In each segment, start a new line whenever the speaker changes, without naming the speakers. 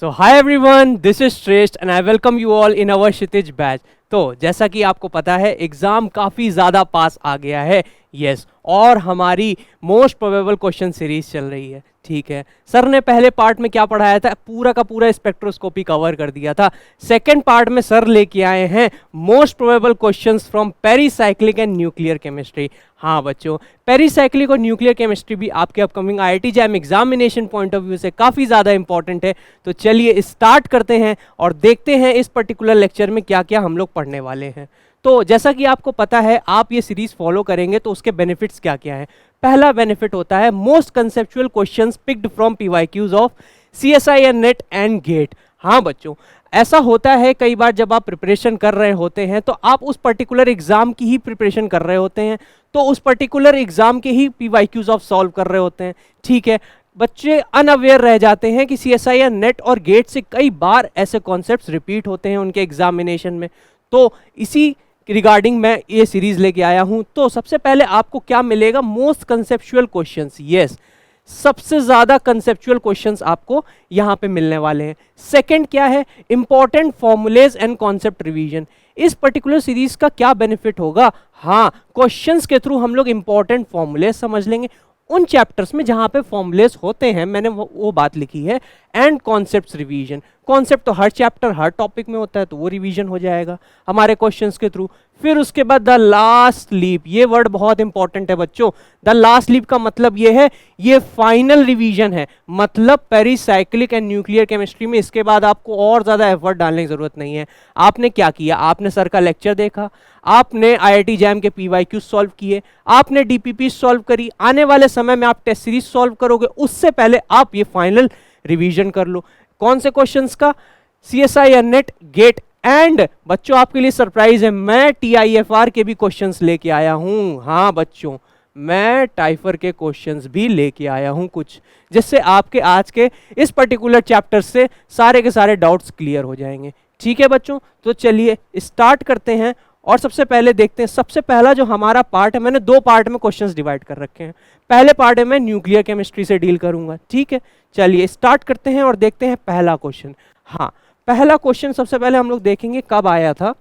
So hi everyone, this is Shresht and I welcome you all in our Kshitij batch. तो जैसा कि आपको पता है एग्जाम काफ़ी ज़्यादा पास आ गया है। यस, और हमारी मोस्ट प्रोबेबल क्वेश्चन सीरीज चल रही है। ठीक है, सर ने पहले पार्ट में क्या पढ़ाया था, पूरा का पूरा स्पेक्ट्रोस्कोपी कवर कर दिया था। सेकंड पार्ट में सर लेके आए हैं most probable questions from pericyclic and nuclear chemistry. हाँ बच्चों, पेरीसाइक्लिक और न्यूक्लियर केमिस्ट्री भी आपके upcoming IIT jam examination point of view से काफ़ी ज़्यादा इंपॉर्टेंट है। तो चलिए स्टार्ट करते हैं और देखते हैं इस पर्टिकुलर लेक्चर में क्या क्या हम लोग पढ़ने वाले हैं। तो जैसा कि आपको पता है, आप ये सीरीज फॉलो करेंगे तो उसके बेनिफिट्स क्या क्या हैं। पहला बेनिफिट होता है most conceptual questions picked from PYQs of CSI and NET and GATE. हाँ बच्चों, ऐसा होता है कई बार जब आप प्रिपरेशन कर रहे होते हैं तो आप उस पर्टिकुलर एग्जाम की ही प्रिपरेशन कर रहे होते हैं, तो उस पर्टिकुलर एग्जाम के ही पीवाईक्यूज ऑफ सॉल्व कर रहे होते हैं। ठीक है, बच्चे अनअवेयर रह जाते हैं कि सीएसआई या नेट और गेट से कई बार ऐसे कॉन्सेप्ट्स रिपीट होते हैं उनके एग्जामिनेशन में। तो इसी रिगार्डिंग मैं ये सीरीज लेके आया हूं। तो सबसे पहले आपको क्या मिलेगा, मोस्ट कंसेप्चुअल क्वेश्चंस। यस, सबसे ज्यादा कंसेप्चुअल क्वेश्चंस आपको यहां पे मिलने वाले हैं। सेकंड क्या है, important formulas and concept revision. इस पर्टिकुलर सीरीज का क्या बेनिफिट होगा, हाँ, क्वेश्चंस के थ्रू हम लोग इंपॉर्टेंट फॉर्मूलेज समझ लेंगे उन चैप्टर्स में जहां पे फॉर्मूलेज होते हैं, मैंने वो बात लिखी है। एंड कॉन्सेप्ट्स रिवीजन, कॉन्सेप्ट तो हर चैप्टर हर टॉपिक में होता है तो वो रिवीजन हो जाएगा हमारे क्वेश्चंस के थ्रू। फिर उसके बाद द लास्ट लीप, ये वर्ड बहुत इंपॉर्टेंट है बच्चों। द लास्ट लीप का मतलब ये है, ये फाइनल रिवीजन है। मतलब पेरीसाइक्लिक एंड न्यूक्लियर केमिस्ट्री में इसके बाद आपको और ज्यादा एफर्ट डालने की जरूरत नहीं है। आपने क्या किया, आपने सर का लेक्चर देखा, आपने आईआईटी जैम के पीवाईक्यू सॉल्व किए, आपने डीपीपी सॉल्व करी, आने वाले समय में आप टेस्ट सीरीज सॉल्व करोगे, उससे पहले आप ये फाइनल रिवीजन कर लो। कौन से क्वेश्चंस का, सीएसआई या नेट गेट। एंड बच्चों आपके लिए सरप्राइज है, मैं टीआईएफआर के भी क्वेश्चंस लेके आया हूं। हाँ बच्चों, मैं टाइफर के क्वेश्चंस भी लेके आया हूं कुछ, जिससे आपके आज के इस पर्टिकुलर चैप्टर से सारे के सारे डाउट्स क्लियर हो जाएंगे। ठीक है बच्चों, तो चलिए स्टार्ट करते हैं। और सबसे पहले देखते हैं, सबसे पहला जो हमारा पार्ट है, मैंने दो पार्ट में क्वेश्चंस डिवाइड कर रखे हैं। पहले पार्ट में मैं न्यूक्लियर केमिस्ट्री से डील करूंगा। ठीक है, चलिए स्टार्ट करते हैं और देखते हैं पहला क्वेश्चन। हाँ, पहला क्वेश्चन सबसे पहले हम लोग देखेंगे कब आया था।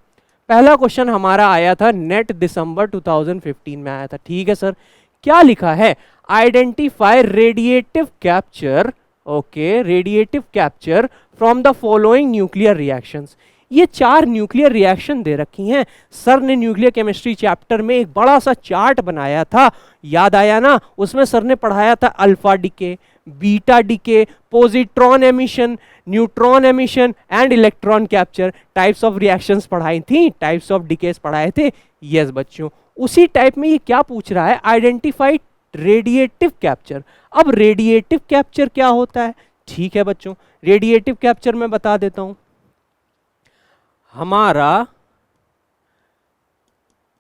पहला क्वेश्चन हमारा आया था नेट दिसंबर 2015 में आया था। ठीक है सर, क्या लिखा है, identify radiative capture, okay, radiative capture from the following nuclear reactions. ये 4 न्यूक्लियर रिएक्शन दे रखी हैं। सर ने न्यूक्लियर केमिस्ट्री चैप्टर में एक बड़ा सा चार्ट बनाया था, याद आया ना, उसमें सर ने पढ़ाया था alpha decay, beta decay, positron emission, neutron emission and electron capture, types of reactions पढ़ाई थी, टाइप्स ऑफ डीकेस पढ़ाए थे। यस बच्चों, उसी टाइप में ये क्या पूछ रहा है, आइडेंटिफाई रेडिएटिव कैप्चर। अब रेडिएटिव कैप्चर क्या होता है, ठीक है बच्चों, रेडिएटिव कैप्चर मैं बता देता हूं। हमारा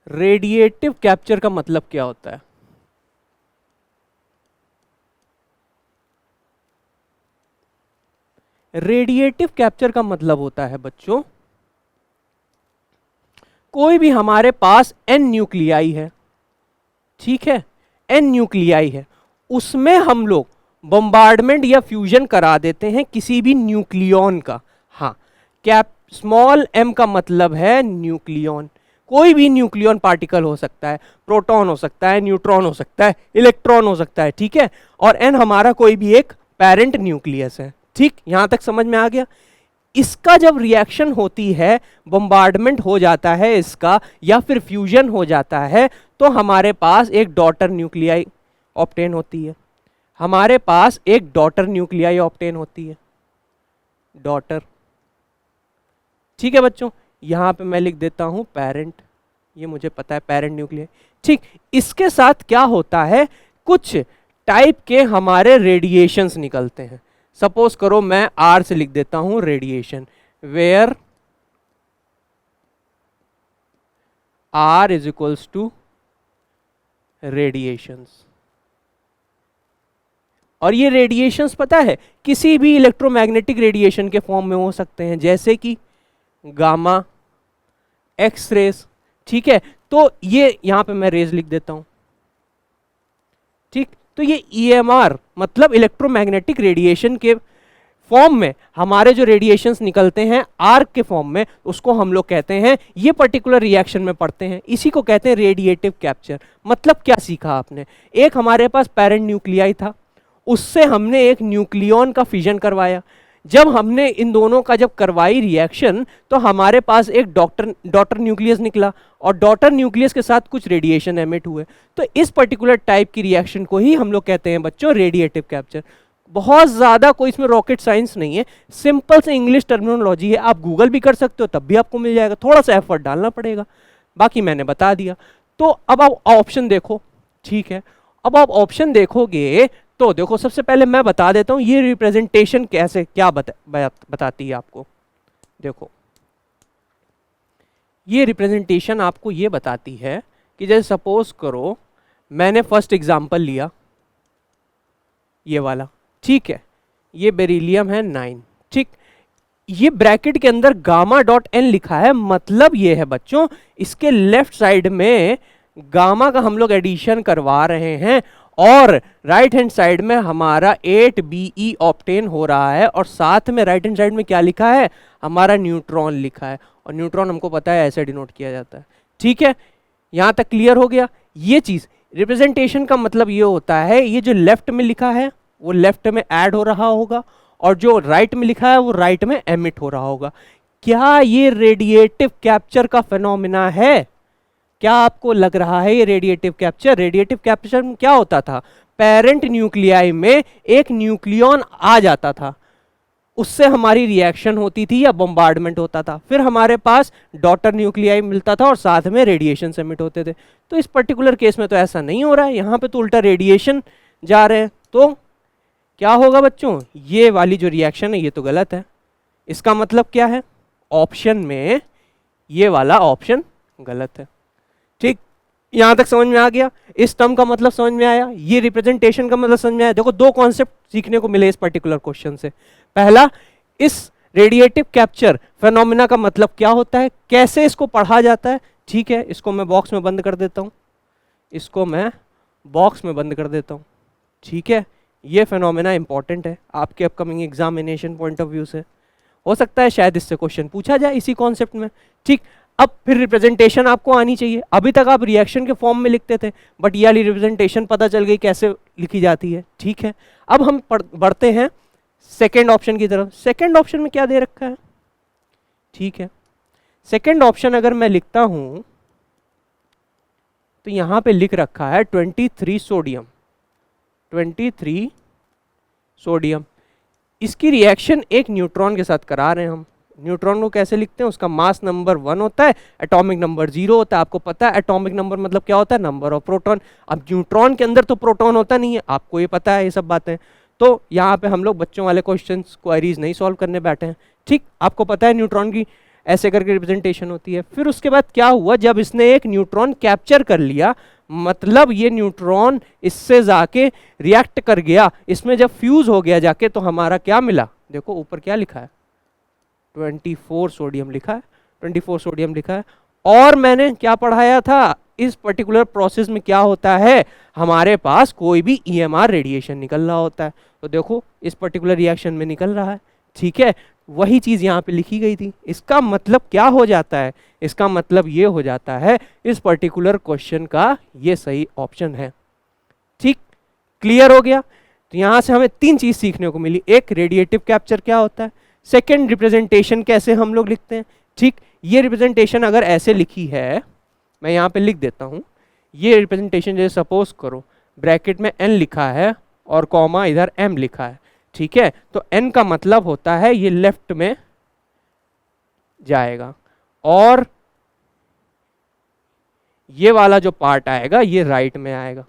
रेडिएटिव कैप्चर का मतलब क्या होता है, रेडिएटिव कैप्चर का मतलब होता है बच्चों, कोई भी हमारे पास एन न्यूक्लियाई है, ठीक है, एन न्यूक्लियाई है, उसमें हम लोग बम्बार्डमेंट या फ्यूजन करा देते हैं किसी भी न्यूक्लियॉन का। हाँ, कैप स्मॉल एम का मतलब है न्यूक्लियॉन। कोई भी न्यूक्लियॉन पार्टिकल हो सकता है, प्रोटॉन हो सकता है, न्यूट्रॉन हो सकता है, इलेक्ट्रॉन हो सकता है। ठीक है, और एन हमारा कोई भी एक पेरेंट न्यूक्लियस है। ठीक, यहां तक समझ में आ गया। इसका जब रिएक्शन होती है, बम्बार्डमेंट हो जाता है इसका या फिर फ्यूजन हो जाता है, तो हमारे पास एक डॉटर न्यूक्लियाई ऑब्टेन होती है। हमारे पास एक डॉटर न्यूक्लियाई ऑब्टेन होती है, डॉटर। ठीक है बच्चों, यहां पे मैं लिख देता हूं पेरेंट, ये मुझे पता है पेरेंट न्यूक्लियाई। ठीक, इसके साथ क्या होता है, कुछ टाइप के हमारे रेडिएशंस निकलते हैं। सपोज करो मैं आर से लिख देता हूं radiation, where R is equals to radiations. और ये रेडिएशंस पता है किसी भी इलेक्ट्रोमैग्नेटिक रेडिएशन के फॉर्म में हो सकते हैं, जैसे कि गामा, एक्स रेस। ठीक है, तो ये यहां पे मैं रेज लिख देता हूं। ठीक, तो ये EMR मतलब इलेक्ट्रोमैग्नेटिक रेडिएशन के फॉर्म में हमारे जो रेडिएशंस निकलते हैं आर्क के फॉर्म में, उसको हम लोग कहते हैं, ये पर्टिकुलर रिएक्शन में पढ़ते हैं, इसी को कहते हैं रेडिएटिव कैप्चर। मतलब क्या सीखा आपने, एक हमारे पास पेरेंट न्यूक्लियाई था, उससे हमने एक न्यूक्लियन का फिजन करवाया। जब हमने इन दोनों का जब करवाई रिएक्शन, तो हमारे पास एक डॉटर न्यूक्लियस निकला, और डॉटर न्यूक्लियस के साथ कुछ रेडिएशन एमिट हुए। तो इस पर्टिकुलर टाइप की रिएक्शन को ही हम लोग कहते हैं बच्चों रेडिएटिव कैप्चर। बहुत ज़्यादा कोई इसमें रॉकेट साइंस नहीं है, सिंपल से इंग्लिश टर्मिनोलॉजी है, आप गूगल भी कर सकते हो तब भी आपको मिल जाएगा, थोड़ा सा एफर्ट डालना पड़ेगा, बाकी मैंने बता दिया। तो अब आप ऑप्शन देखो, ठीक है, अब आप ऑप्शन देखोगे तो देखो, सबसे पहले मैं बता देता हूं ये रिप्रेजेंटेशन कैसे क्या बताती है आपको। देखो ये रिप्रेजेंटेशन आपको ये बताती है कि जैसे सपोज करो मैंने फर्स्ट एग्जांपल लिया ये वाला, ठीक है, ये बेरिलियम है 9, ठीक, ये ब्रैकेट के अंदर गामा डॉट एन लिखा है, मतलब ये है बच्चों इसके लेफ्ट साइड में गामा का हम लोग एडिशन करवा रहे हैं, और राइट हैंड साइड में हमारा 8Be ऑप्टेन हो रहा है, और साथ में राइट हैंड साइड में क्या लिखा है, हमारा न्यूट्रॉन लिखा है, और न्यूट्रॉन हमको पता है ऐसे डिनोट किया जाता है। ठीक है, यहां तक क्लियर हो गया। ये चीज रिप्रेजेंटेशन का मतलब ये होता है, ये जो लेफ्ट में लिखा है वो लेफ्ट में ऐड हो रहा होगा, और जो राइट में लिखा है वो राइट में एमिट हो रहा होगा। क्या ये रेडिएटिव कैप्चर का फिनोमिना है? क्या आपको लग रहा है ये रेडिएटिव कैप्चर? रेडिएटिव कैप्चर में क्या होता था, पेरेंट न्यूक्लियाई में एक न्यूक्लियन आ जाता था, उससे हमारी रिएक्शन होती थी या बम्बार्डमेंट होता था, फिर हमारे पास डॉटर न्यूक्लियाई मिलता था और साथ में रेडिएशन एमिट होते थे। तो इस पर्टिकुलर केस में तो ऐसा नहीं हो रहा है, यहाँ पे तो उल्टा रेडिएशन जा रहे हैं। तो क्या होगा बच्चों, ये वाली जो रिएक्शन है ये तो गलत है। इसका मतलब क्या है, ऑप्शन में ये वाला ऑप्शन गलत है। ठीक, यहां तक समझ में आ गया? इस टर्म का मतलब समझ में आया, ये रिप्रेजेंटेशन का मतलब समझ में आया। देखो दो कॉन्सेप्ट सीखने को मिले इस पर्टिकुलर क्वेश्चन से। पहला, इस रेडिएटिव कैप्चर फेनोमेना का मतलब क्या होता है, कैसे इसको पढ़ा जाता है। ठीक है, इसको मैं बॉक्स में बंद कर देता हूं, इसको मैं बॉक्स में बंद कर देता हूं। ठीक है, ये फेनोमेना इंपॉर्टेंट है आपके upcoming examination point of view से, हो सकता है शायद इससे क्वेश्चन पूछा जाए इसी कॉन्सेप्ट में। ठीक, अब फिर रिप्रेजेंटेशन आपको आनी चाहिए। अभी तक आप रिएक्शन के फॉर्म में लिखते थे, बट ये वाली रिप्रेजेंटेशन पता चल गई कैसे लिखी जाती है। ठीक है, अब हम बढ़ते हैं सेकेंड ऑप्शन की तरफ। सेकेंड ऑप्शन में क्या दे रखा है, ठीक है, सेकेंड ऑप्शन अगर मैं लिखता हूं तो यहां पे लिख रखा है 23 सोडियम, 23 सोडियम। इसकी रिएक्शन एक न्यूट्रॉन के साथ करा रहे हैं हम। न्यूट्रॉन को कैसे लिखते हैं, उसका मास नंबर 1 होता है, एटॉमिक नंबर 0 होता है। आपको पता है एटॉमिक नंबर मतलब क्या होता है, नंबर ऑफ प्रोटॉन। अब न्यूट्रॉन के अंदर तो प्रोटॉन होता नहीं है, आपको ये पता है ये सब बातें। तो यहाँ पे हम लोग बच्चों वाले क्वेश्चंस क्वेरीज नहीं सॉल्व करने बैठे हैं। ठीक, आपको पता है न्यूट्रॉन की ऐसे करके रिप्रेजेंटेशन होती है। फिर उसके बाद क्या हुआ, जब इसने एक न्यूट्रॉन कैप्चर कर लिया, मतलब ये न्यूट्रॉन इससे जाके रिएक्ट कर गया, इसमें जब फ्यूज हो गया जाके, तो हमारा क्या मिला, देखो ऊपर क्या लिखा है, 24 सोडियम लिखा है, 24 सोडियम लिखा है। और मैंने क्या पढ़ाया था, इस पर्टिकुलर प्रोसेस में क्या होता है, हमारे पास कोई भी EMR रेडिएशन निकल रहा होता है। तो देखो इस पर्टिकुलर रिएक्शन में निकल रहा है। ठीक है, वही चीज यहाँ पे लिखी गई थी। इसका मतलब क्या हो जाता है, इसका मतलब ये हो जाता है इस पर्टिकुलर क्वेश्चन का ये सही ऑप्शन है। ठीक, क्लियर हो गया? तो यहां से हमें 3 चीज सीखने को मिली। एक, रेडिएटिव कैप्चर क्या होता है, सेकेंड, रिप्रेजेंटेशन कैसे हम लोग लिखते हैं। ठीक, ये रिप्रेजेंटेशन अगर ऐसे लिखी है, मैं यहाँ पे लिख देता हूँ, ये रिप्रेजेंटेशन जैसे सपोज करो ब्रैकेट में n लिखा है और कॉमा इधर m लिखा है। ठीक है, तो n का मतलब होता है ये लेफ्ट में जाएगा, और ये वाला जो पार्ट आएगा ये राइट में आएगा।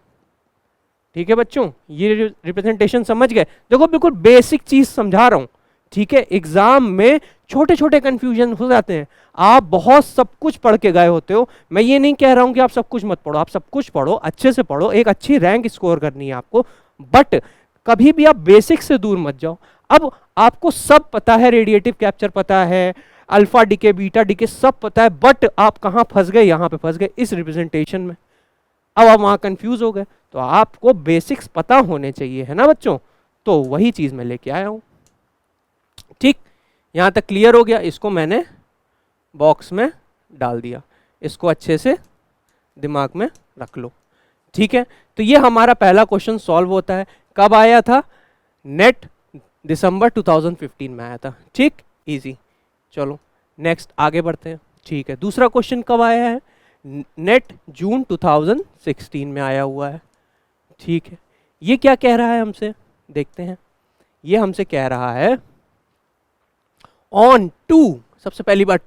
ठीक है बच्चों, ये रिप्रेजेंटेशन समझ गए? देखो बिल्कुल बेसिक चीज समझा रहा हूं। ठीक है, एग्जाम में छोटे छोटे कंफ्यूजन हो जाते हैं। आप बहुत सब कुछ पढ़ के गए होते हो, मैं ये नहीं कह रहा हूं कि आप सब कुछ मत पढ़ो, आप सब कुछ पढ़ो, अच्छे से पढ़ो, एक अच्छी रैंक स्कोर करनी है आपको, बट कभी भी आप बेसिक से दूर मत जाओ। अब आपको सब पता है, रेडिएटिव कैप्चर पता है, अल्फा डीके, बीटा डीके सब पता है, बट आप कहां फंस गए, यहां पे फंस गए इस रिप्रेजेंटेशन में। अब आप वहां कंफ्यूज हो गए, तो आपको बेसिक्स पता होने चाहिए, है ना बच्चों? तो वही चीज मैं लेके आया हूं। ठीक, यहाँ तक क्लियर हो गया। इसको मैंने बॉक्स में डाल दिया, इसको अच्छे से दिमाग में रख लो। ठीक है, तो ये हमारा पहला क्वेश्चन सॉल्व होता है। कब आया था? नेट दिसंबर 2015 में आया था। ठीक, इजी। चलो नेक्स्ट आगे बढ़ते हैं। ठीक है, दूसरा क्वेश्चन कब आया है? नेट जून 2016 में आया हुआ है। ठीक है, ये क्या कह रहा है हमसे, देखते हैं। ये हमसे कह रहा है ऑन टू, सबसे पहली बात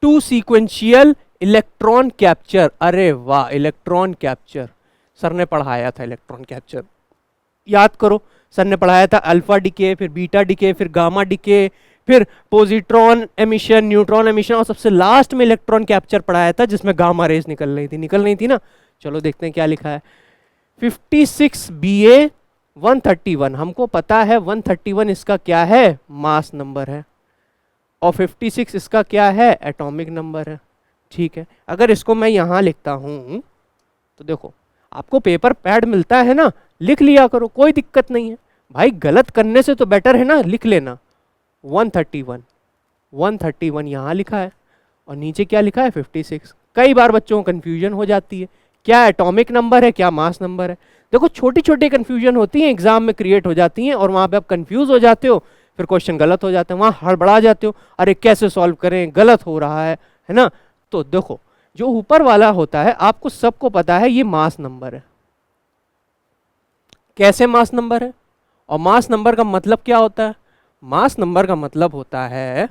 टू सीक्वेंशियल इलेक्ट्रॉन कैप्चर। अरे वाह, इलेक्ट्रॉन कैप्चर सर ने पढ़ाया था। इलेक्ट्रॉन कैप्चर याद करो, सर ने पढ़ाया था अल्फा डिके, फिर बीटा डिके, फिर गामा डिके, फिर पॉजिट्रॉन एमिशन, न्यूट्रॉन एमिशन, और सबसे लास्ट में इलेक्ट्रॉन कैप्चर पढ़ाया था जिसमें गामा रेज निकल रही थी ना। चलो देखते हैं क्या लिखा है। 56 BA 131, हमको पता है 131 इसका क्या है? मास नंबर है, और 56 इसका क्या है? एटॉमिक नंबर है। ठीक है, अगर इसको मैं यहाँ लिखता हूँ तो देखो, आपको पेपर पैड मिलता है ना, लिख लिया करो, कोई दिक्कत नहीं है भाई। गलत करने से तो बेटर है ना लिख लेना। 131 यहाँ लिखा है, और नीचे क्या लिखा है? 56। कई बार बच्चों को कन्फ्यूजन हो जाती है, क्या एटॉमिक नंबर है, क्या मास नंबर है। देखो छोटी छोटी कन्फ्यूजन होती है, एग्जाम में क्रिएट हो जाती हैं, और वहाँ पे आप कंफ्यूज हो जाते हो, फिर क्वेश्चन गलत हो जाते हैं, वहाँ हड़बड़ा जाते हो, अरे कैसे सॉल्व करें, गलत हो रहा है ना। तो देखो, जो ऊपर वाला होता है आपको सबको पता है, ये मास नंबर है। कैसे मास नंबर है? और मास नंबर का मतलब क्या होता है? मास नंबर का मतलब होता है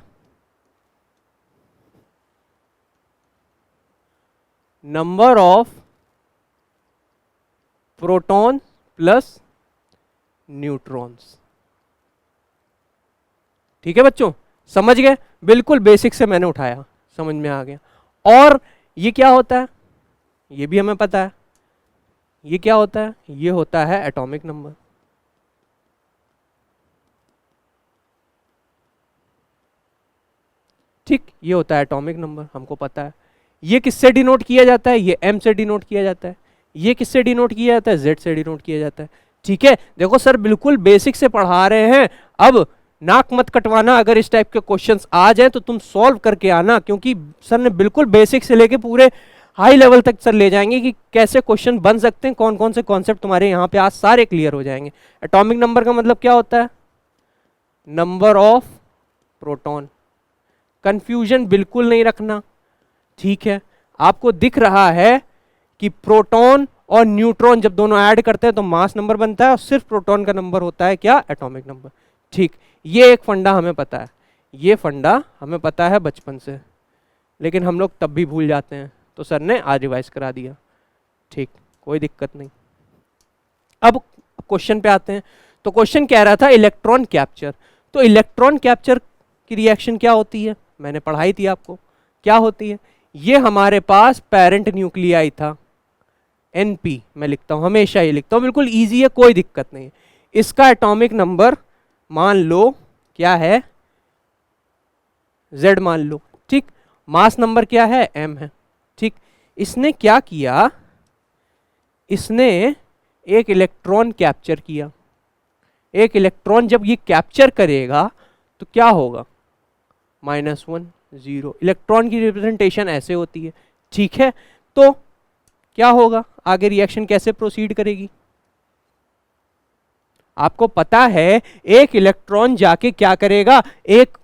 number of proton plus neutrons. ठीक है बच्चों, समझ गए? बिल्कुल बेसिक से मैंने उठाया, समझ में आ गया। और ये क्या होता है? ये भी हमें पता है। ये क्या होता है? ये होता है एटॉमिक नंबर। ठीक, ये होता है एटॉमिक नंबर, हमको पता है। ये किससे डिनोट किया जाता है? ये m से डिनोट किया जाता है। ये किससे डिनोट किया जाता है? z से डिनोट किया जाता है। ठीक है, देखो सर बिल्कुल बेसिक से पढ़ा रहे हैं, अब नाक मत कटवाना। अगर इस टाइप के क्वेश्चंस आ जाए तो तुम सॉल्व करके आना, क्योंकि सर ने बिल्कुल बेसिक से लेके पूरे हाई लेवल तक सर ले जाएंगे कि कैसे क्वेश्चन बन सकते हैं, कौन कौन से कॉन्सेप्ट तुम्हारे यहाँ पे आज सारे क्लियर हो जाएंगे। एटॉमिक नंबर का मतलब क्या होता है? Number of proton. कंफ्यूजन बिल्कुल नहीं रखना। ठीक है, आपको दिख रहा है कि प्रोटॉन और न्यूट्रॉन जब दोनों ऐड करते हैं तो मास नंबर बनता है, और सिर्फ प्रोटॉन का नंबर होता है क्या? Atomic number. ठीक, ये एक फंडा हमें पता है, ये फंडा हमें पता है बचपन से, लेकिन हम लोग तब भी भूल जाते हैं, तो सर ने आज रिवाइज करा दिया। ठीक, कोई दिक्कत नहीं। अब क्वेश्चन पे आते हैं। तो क्वेश्चन कह रहा था इलेक्ट्रॉन कैप्चर। तो इलेक्ट्रॉन कैप्चर की रिएक्शन क्या होती है? मैंने पढ़ाई थी आपको, क्या होती है? ये हमारे पास पेरेंट न्यूक्लियाई था, NP मैं लिखता हूं, हमेशा ये लिखता हूं, बिल्कुल इजी है, कोई दिक्कत नहीं है। इसका एटॉमिक नंबर मान लो क्या है? Z मान लो। ठीक, मास नंबर क्या है? M है। ठीक, इसने क्या किया? इसने एक इलेक्ट्रॉन कैप्चर किया। एक इलेक्ट्रॉन जब ये कैप्चर करेगा तो क्या होगा? -1 0। इलेक्ट्रॉन की रिप्रेजेंटेशन ऐसे होती है। ठीक है, तो क्या होगा आगे? रिएक्शन कैसे प्रोसीड करेगी? आपको पता है एक इलेक्ट्रॉन जाके क्या करेगा? एक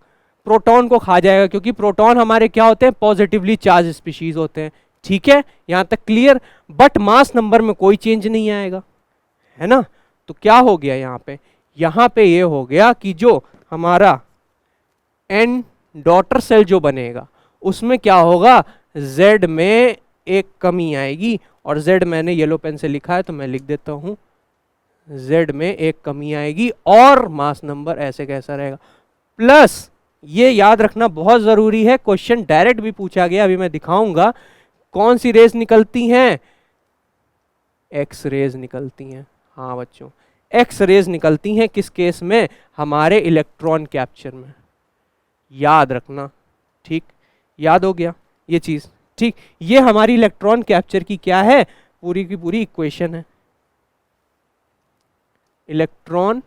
प्रोटॉन को खा जाएगा, क्योंकि प्रोटॉन हमारे क्या होते हैं? पॉजिटिवली चार्ज स्पीशीज होते हैं। ठीक है, यहां तक क्लियर? बट मास नंबर में कोई चेंज नहीं आएगा, है ना। तो क्या हो गया यहाँ पे? यहाँ पे ये हो गया कि जो हमारा N डॉटर सेल जो बनेगा उसमें क्या होगा? Z में एक कमी आएगी, और Z मैंने येलो पेन से लिखा है तो मैं लिख देता हूं, Z में एक कमी आएगी, और मास नंबर ऐसे कैसा रहेगा? प्लस ये याद रखना बहुत जरूरी है, क्वेश्चन डायरेक्ट भी पूछा गया, अभी मैं दिखाऊंगा। कौन सी रेज निकलती हैं? एक्स रेज निकलती हैं। हाँ बच्चों, एक्स रेज निकलती हैं। किस केस में? हमारे इलेक्ट्रॉन कैप्चर में, याद रखना। ठीक, याद हो गया ये चीज? ठीक, ये हमारी इलेक्ट्रॉन कैप्चर की क्या है? पूरी की पूरी इक्वेशन है। इलेक्ट्रॉन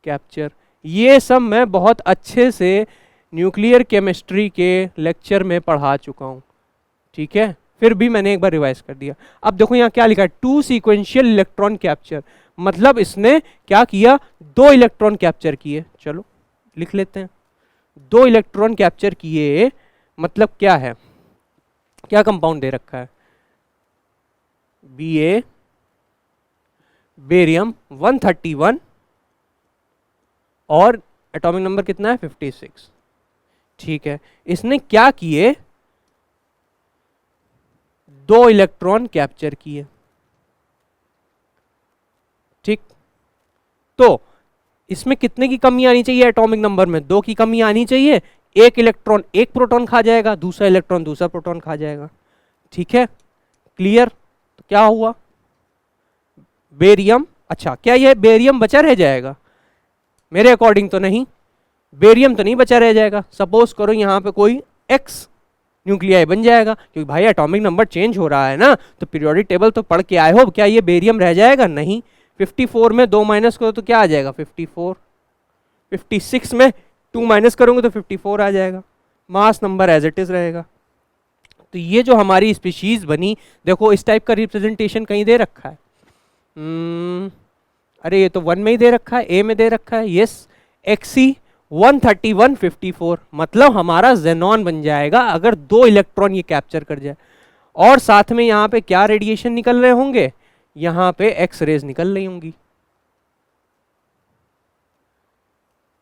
कैप्चर ये सब मैं बहुत अच्छे से न्यूक्लियर केमिस्ट्री के लेक्चर में पढ़ा चुका हूँ, ठीक है, फिर भी मैंने एक बार रिवाइज कर दिया। अब देखो यहाँ क्या लिखा है, 2 सीक्वेंशियल इलेक्ट्रॉन कैप्चर, मतलब इसने क्या किया, 2 इलेक्ट्रॉन कैप्चर किए। चलो लिख लेते हैं, 2 इलेक्ट्रॉन कैप्चर किए, मतलब क्या है, क्या कंपाउंड दे रखा है, Ba बेरियम 131 और एटॉमिक नंबर कितना है 56, ठीक है। इसने क्या किए, 2 इलेक्ट्रॉन कैप्चर किए, ठीक। तो इसमें कितने की कमी आनी चाहिए, एटॉमिक नंबर में 2 की कमी आनी चाहिए। एक इलेक्ट्रॉन एक प्रोटॉन खा जाएगा, दूसरा इलेक्ट्रॉन दूसरा प्रोटॉन खा जाएगा, ठीक है, क्लियर। तो क्या हुआ, बेरियम, अच्छा क्या ये बेरियम बचा रह जाएगा, मेरे अकॉर्डिंग तो नहीं, बेरियम तो नहीं बचा रह जाएगा। सपोज करो यहाँ पे कोई एक्स न्यूक्लियाई बन जाएगा, क्योंकि भाई एटॉमिक नंबर चेंज हो रहा है ना, तो पीरियोडिक टेबल तो पढ़ के आए हो, क्या ये बेरियम रह जाएगा, नहीं। 54 में 2 माइनस करो तो क्या आ जाएगा 54, 56 में 2 माइनस करोगे तो 54 आ जाएगा, mass number as it is रहेगा। तो ये जो हमारी स्पीशीज बनी, देखो इस टाइप का रिप्रेजेंटेशन कहीं दे रखा है, अरे ये तो 1 में ही दे रखा है, ए में दे रखा है, यस, XC 13154, मतलब हमारा जेनॉन बन जाएगा अगर 2 इलेक्ट्रॉन ये कैप्चर कर जाए। और साथ में यहाँ पे क्या रेडिएशन निकल रहे होंगे, यहाँ पे एक्स रेज निकल रही होंगी,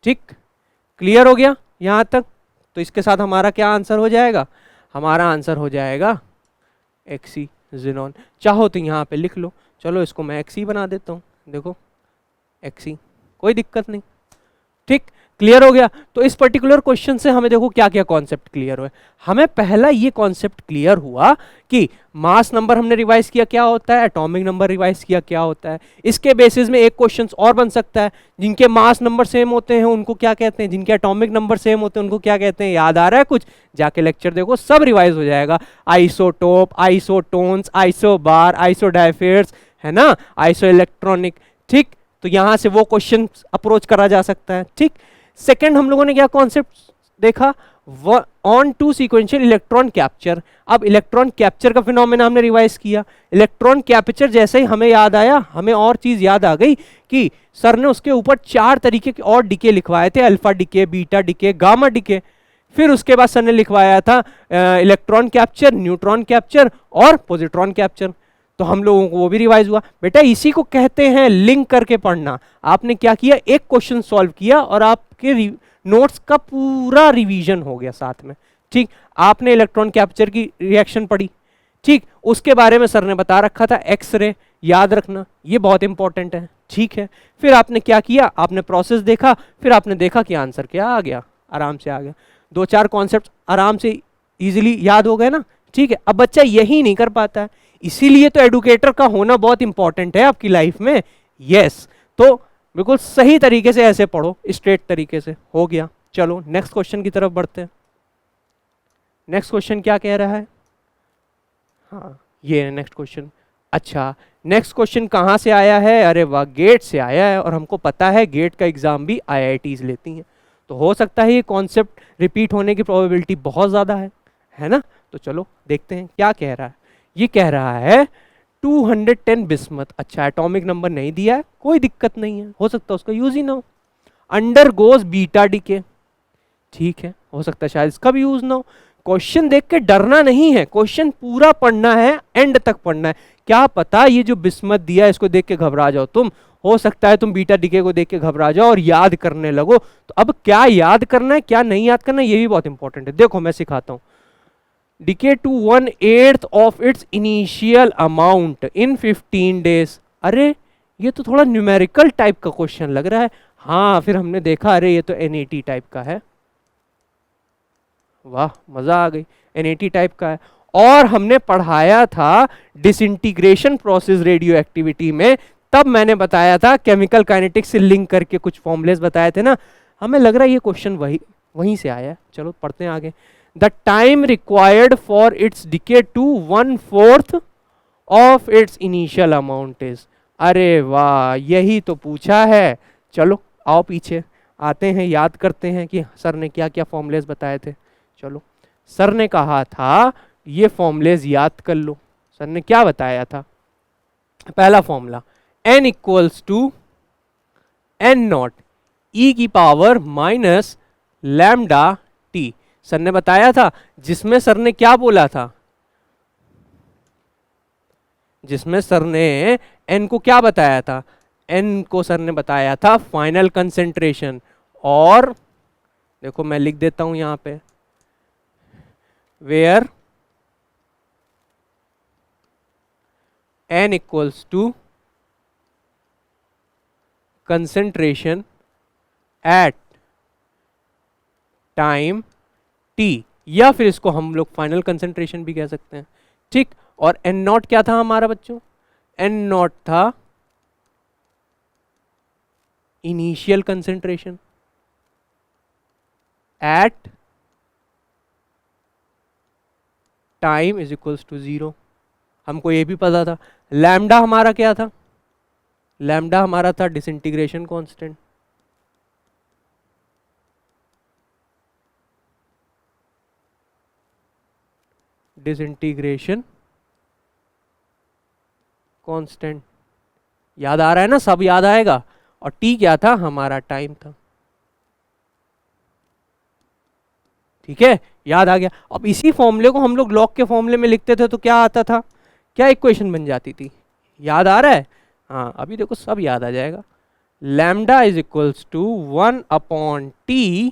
ठीक, क्लियर हो गया यहाँ तक। तो इसके साथ हमारा क्या आंसर हो जाएगा, हमारा आंसर हो जाएगा XC जेनॉन। चाहो तो यहाँ पे लिख लो, चलो इसको मैं XC बना देता हूँ, देखो XC, कोई दिक्कत नहीं, ठीक, क्लियर हो गया। तो इस पर्टिकुलर क्वेश्चन से हमें देखो क्या क्या कॉन्सेप्ट क्लियर हुए। हमें पहला ये कॉन्सेप्ट क्लियर हुआ कि मास नंबर हमने रिवाइज किया क्या होता है, एटॉमिक नंबर रिवाइज किया क्या होता है। इसके बेसिस में एक क्वेश्चन और बन सकता है, जिनके मास नंबर सेम होते हैं उनको क्या कहते हैं, जिनके एटॉमिक नंबर सेम होते हैं उनको क्या कहते हैं, याद आ रहा है कुछ, जाके लेक्चर देखो सब रिवाइज हो जाएगा। आइसोटोप, आइसोटोन्स, आइसोबार, आइसोडाइफेयर्स, है ना, आइसो इलेक्ट्रॉनिक, ठीक। तो यहां से वो क्वेश्चन अप्रोच करा जा सकता है, ठीक। सेकंड हम लोगों ने क्या कॉन्सेप्ट देखा, on to sequential electron capture. अब इलेक्ट्रॉन कैप्चर का फिनोमेना हमने रिवाइज किया। इलेक्ट्रॉन कैप्चर जैसे ही हमें याद आया, हमें और चीज याद आ गई कि सर ने उसके ऊपर 4 तरीके के और डिके लिखवाए थे, alpha decay, beta decay, gamma decay. फिर उसके बाद सर ने लिखवाया था इलेक्ट्रॉन कैप्चर, न्यूट्रॉन कैप्चर और पॉजिट्रॉन कैप्चर। तो हम लोगों को वो भी रिवाइज हुआ। बेटा इसी को कहते हैं लिंक करके पढ़ना। आपने क्या किया, एक क्वेश्चन सॉल्व किया और आपके नोट्स का पूरा रिवीजन हो गया साथ में, ठीक। आपने इलेक्ट्रॉन कैप्चर की रिएक्शन पढ़ी, ठीक, उसके बारे में सर ने बता रखा था, एक्सरे याद रखना, ये बहुत इंपॉर्टेंट है, ठीक है। फिर आपने क्या किया, आपने प्रोसेस देखा, फिर आपने देखा कि आंसर क्या आ गया, आराम से आ गया। 2-4 कॉन्सेप्ट आराम से इजीली याद हो गए ना, ठीक है। अब बच्चा यही नहीं कर पाता है, इसीलिए तो एडुकेटर का होना बहुत इंपॉर्टेंट है आपकी लाइफ में, यस। तो बिल्कुल सही तरीके से ऐसे पढ़ो, स्ट्रेट तरीके से, हो गया। चलो नेक्स्ट क्वेश्चन की तरफ बढ़ते हैं। नेक्स्ट क्वेश्चन क्या कह रहा है, हाँ ये नेक्स्ट क्वेश्चन। अच्छा नेक्स्ट क्वेश्चन कहाँ से आया है, अरे वाह गेट से आया है, और हमको पता है गेट का एग्जाम भी IITs लेती हैं, तो हो सकता है ये कॉन्सेप्ट रिपीट होने की प्रोबेबिलिटी बहुत ज़्यादा है ना। तो चलो देखते हैं क्या कह रहा है। ये कह रहा है 210 बिस्मथ, अच्छा एटॉमिक नंबर नहीं दिया है, कोई दिक्कत नहीं है, हो सकता है उसका यूज ही ना हो। अंडर गोज बीटा डीके, ठीक है, हो सकता है शायद इसका भी यूज ना हो। क्वेश्चन देख के डरना नहीं है, क्वेश्चन पूरा पढ़ना है, एंड तक पढ़ना है। क्या पता ये जो बिस्मथ दिया है इसको देख के घबरा जाओ तुम, हो सकता है तुम बीटा डीके को देख के घबरा जाओ और याद करने लगो। तो अब क्या याद करना है क्या नहीं याद करना है, ये भी बहुत इंपॉर्टेंट है। देखो मैं सिखाता हूँ। decay to 1/8 of its initial amount in 15 days। अरे ये तो थोड़ा न्यूमेरिकल टाइप का क्वेश्चन लग रहा है। हाँ फिर हमने देखा अरे ये तो NAT टाइप का है, वाह मजा आ गई, NAT टाइप का है। और हमने पढ़ाया था डिसइंटीग्रेशन प्रोसेस रेडियो एक्टिविटी में, तब मैंने बताया था केमिकल काइनेटिक्स से लिंक करके कुछ फॉर्मुलेस बताए थे ना। हमें लग रहा है ये क्वेश्चन वहीं से आया है। चलो पढ़ते हैं आगे। The time required for its decay to 1/4 of its initial amount is। अरे वाह यही तो पूछा है। चलो आओ पीछे, आते हैं, याद करते हैं कि सर ने क्या क्या फॉर्मूलेज बताए थे। चलो, सर ने कहा था ये फॉर्मूलेज याद कर लो। सर ने क्या बताया था? पहला formula n equals to N naught E की power minus lambda T. Sir ने बताया था, जिसमें सर ने क्या बोला था? जिसमें सर ने n को क्या बताया था? n को सर ने बताया था फाइनल कंसेंट्रेशन। और देखो मैं लिख देता हूं यहां पे, where n equals to concentration at time t, या फिर इसको हम लोग फाइनल कंसेंट्रेशन भी कह सकते हैं, ठीक। और n नॉट क्या था हमारा बच्चों? n नॉट था initial concentration at time is equals to 0। हमको ये भी पता था। लैम्डा हमारा क्या था? लैम्डा हमारा था डिसइंटीग्रेशन कांस्टेंट। डिसइंटीग्रेशन कांस्टेंट, याद आ रहा है ना? सब याद आएगा। और टी क्या था? हमारा टाइम था। ठीक है, याद आ गया। अब इसी फॉर्मूले को हम लोग लॉग के फॉर्मूले में लिखते थे तो क्या आता था? क्या इक्वेशन बन जाती थी? याद आ रहा है? हाँ, अभी देखो सब याद आ जाएगा। Lambda is equals to 1/t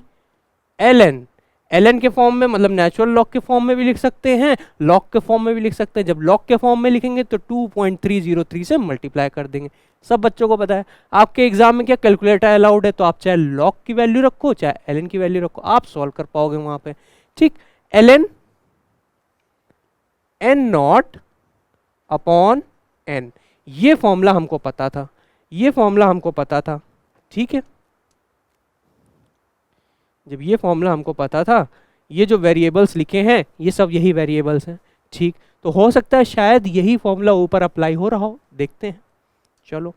ln। ln के फॉर्म में मतलब नेचुरल लॉग के फॉर्म में भी लिख सकते हैं, लॉग के फॉर्म में भी लिख सकते हैं। जब लॉग के फॉर्म में लिखेंगे तो 2.303 से मल्टीप्लाई कर देंगे। सब बच्चों को पता है। आपके एग्जाम में क्या कैलकुलेटर अलाउड है, तो आप चाहे लॉग की वैल्यू रखो चाहे ln की वैल्यू रखो, आप सॉल्व कर पाओगे वहां पे, ठीक। ln n not upon n, ये फॉर्मूला हमको पता था, ये फॉर्मूला हमको पता था, ठीक है। जब ये फॉर्मूला हमको पता था, ये जो वेरिएबल्स लिखे हैं ये सब यही वेरिएबल्स हैं, ठीक। तो हो सकता है शायद यही फॉर्मूला ऊपर अप्लाई हो रहा हो, देखते हैं। चलो,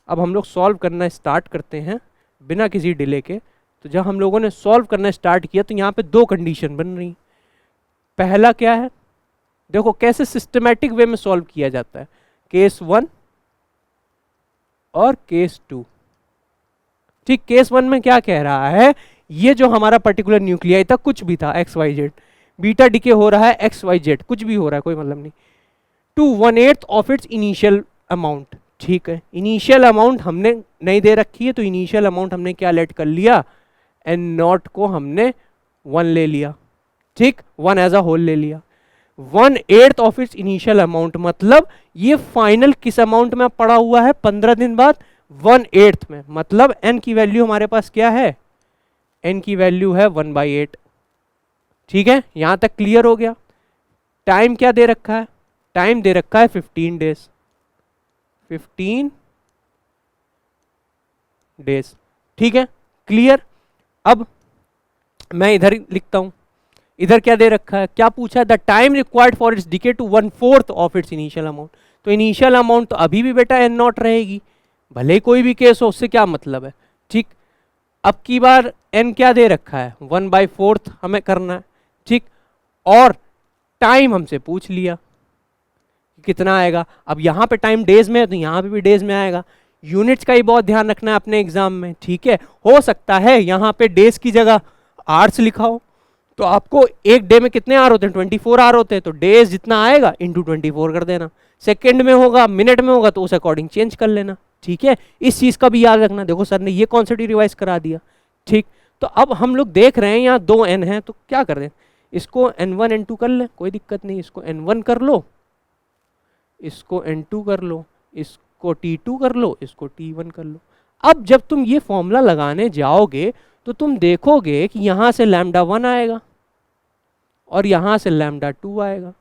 अब हम लोग सॉल्व करना स्टार्ट करते हैं बिना किसी डिले के। तो जब हम लोगों ने सॉल्व करना स्टार्ट किया तो यहाँ पे दो कंडीशन बन रही। पहला क्या है? देखो कैसे सिस्टमेटिक वे में सॉल्व किया जाता है, केस 1 और केस 2, ठीक। केस 1 में क्या कह रहा है? ये जो हमारा पर्टिकुलर न्यूक्लियाई था, कुछ भी था XYZ, बीटा डिके हो रहा है XYZ, कुछ भी हो रहा है, कोई मतलब नहीं, to 1/8 of its initial amount, ठीक है। इनिशियल अमाउंट हमने नहीं दे रखी है, तो इनिशियल अमाउंट हमने क्या लेट कर लिया? एन नॉट को हमने 1 ले लिया, ठीक, 1 एज अ होल ले लिया। 1/8 ऑफ इट्स इनिशियल अमाउंट मतलब ये फाइनल किस अमाउंट में पड़ा हुआ है? 15 दिन बाद 1/8 में, मतलब n की वैल्यू हमारे पास क्या है? n की वैल्यू है 1/8, ठीक है। यहां तक क्लियर हो गया। टाइम क्या दे रखा है? टाइम दे रखा है 15 डेज, 15 डेज, ठीक है, क्लियर। अब मैं इधर लिखता हूं, इधर क्या दे रखा है? क्या पूछा है? The time required for its decay to 1/4 of its initial amount. तो इनिशियल अमाउंट तो अभी भी बेटा n नॉट रहेगी, भले ही कोई भी केस हो, उससे क्या मतलब है, ठीक। अब की बार n क्या दे रखा है? 1/4 हमें करना है, ठीक। और टाइम हमसे पूछ लिया कितना आएगा। अब यहाँ पे टाइम डेज में है तो यहाँ पे भी डेज में आएगा। यूनिट्स का ही बहुत ध्यान रखना है अपने एग्जाम में, ठीक है। हो सकता है यहाँ पे डेज की जगह आवर्स लिखा हो, तो आपको एक डे में कितने आवर होते हैं? 24 आवर होते हैं, तो डेज जितना आएगा इंटू 24 कर देना। सेकेंड में होगा, मिनट में होगा, तो उस अकॉर्डिंग चेंज कर लेना, ठीक है। इस चीज का भी याद रखना। देखो सर ने ये कॉन्सेप्ट रिवाइज करा दिया, ठीक। तो अब हम लोग देख रहे हैं यहाँ 2 n है, तो क्या कर दें? इसको n1 n2 कर ले, कोई दिक्कत नहीं। इसको n1 कर लो, इसको n2 कर लो, इसको t2 कर लो, इसको t1 कर लो। अब जब तुम ये फॉर्मूला लगाने जाओगे तो तुम देखोगे कि यहां से लैम्डा 1 आएगा और यहां से लैम्डा 2 आएगा।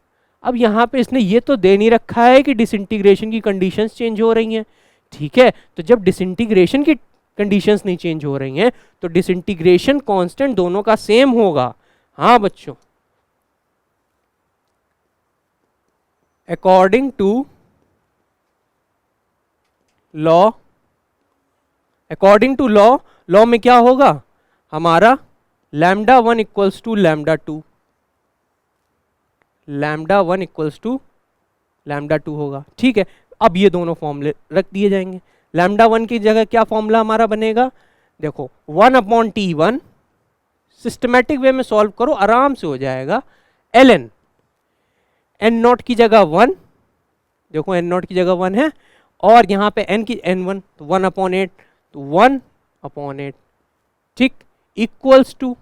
अब यहाँ पे इसने ये तो दे नहीं रखा है कि डिसइंटीग्रेशन की कंडीशंस चेंज हो रही हैं, ठीक है। तो जब डिसइंटीग्रेशन की कंडीशंस नहीं चेंज हो रही हैं तो डिसइंटीग्रेशन कांस्टेंट दोनों का सेम होगा। हाँ बच्चों, अकॉर्डिंग टू लॉ लॉ में क्या होगा हमारा lambda 1 equals to lambda 2, lambda 1 equals to lambda 2 होगा। ठीक है, अब ये दोनों फॉर्मूले रख दिए जाएंगे। लैम्डा 1 की जगह क्या फॉर्मूला हमारा बनेगा, देखो 1/T1, सिस्टमेटिक वे में सॉल्व करो आराम से हो जाएगा, ln एन नॉट की जगह 1, देखो एन नॉट की जगह 1 है, और यहाँ पे n की n1 तो 1/8, तो 1/8, ठीक, इक्वल्स टू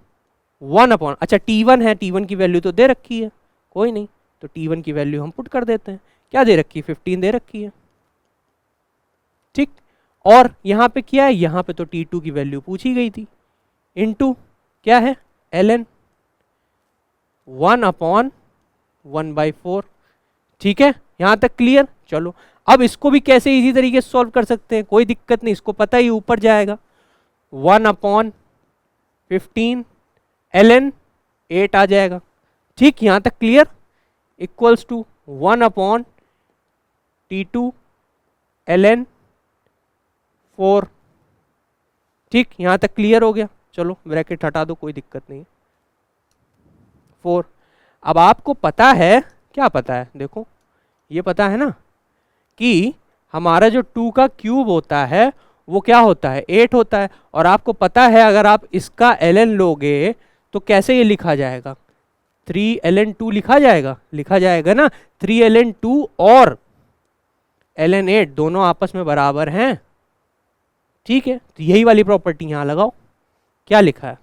1/, अच्छा T1 है, T1 की वैल्यू तो दे रखी है, कोई नहीं, तो T1 की वैल्यू हम पुट कर देते हैं। क्या दे रखी है, 15 दे रखी है, ठीक। और यहाँ पे क्या है, यहाँ पे तो T2 की वैल्यू पूछी गई थी, इनटू क्या है ln 1/1/4, ठीक है, यहाँ तक क्लियर। चलो अब इसको भी कैसे इजी तरीके से सॉल्व कर सकते हैं, कोई दिक्कत नहीं, इसको पता ही ऊपर जाएगा, 1/15 ln 8 आ जाएगा, ठीक, यहाँ तक clear, equals to 1/T2 ln 4, ठीक, यहाँ तक क्लियर हो गया। चलो ब्रैकेट हटा दो, कोई दिक्कत नहीं, 4। अब आपको पता है, क्या पता है, देखो ये पता है ना कि हमारा जो 2 का क्यूब होता है वो क्या होता है, 8 होता है, और आपको पता है अगर आप इसका ln लोगे तो कैसे ये लिखा जाएगा, 3 ln 2 लिखा जाएगा, लिखा जाएगा ना, 3 ln 2 और ln 8 दोनों आपस में बराबर हैं, ठीक है, तो यही वाली प्रॉपर्टी यहां लगाओ, क्या लिखा है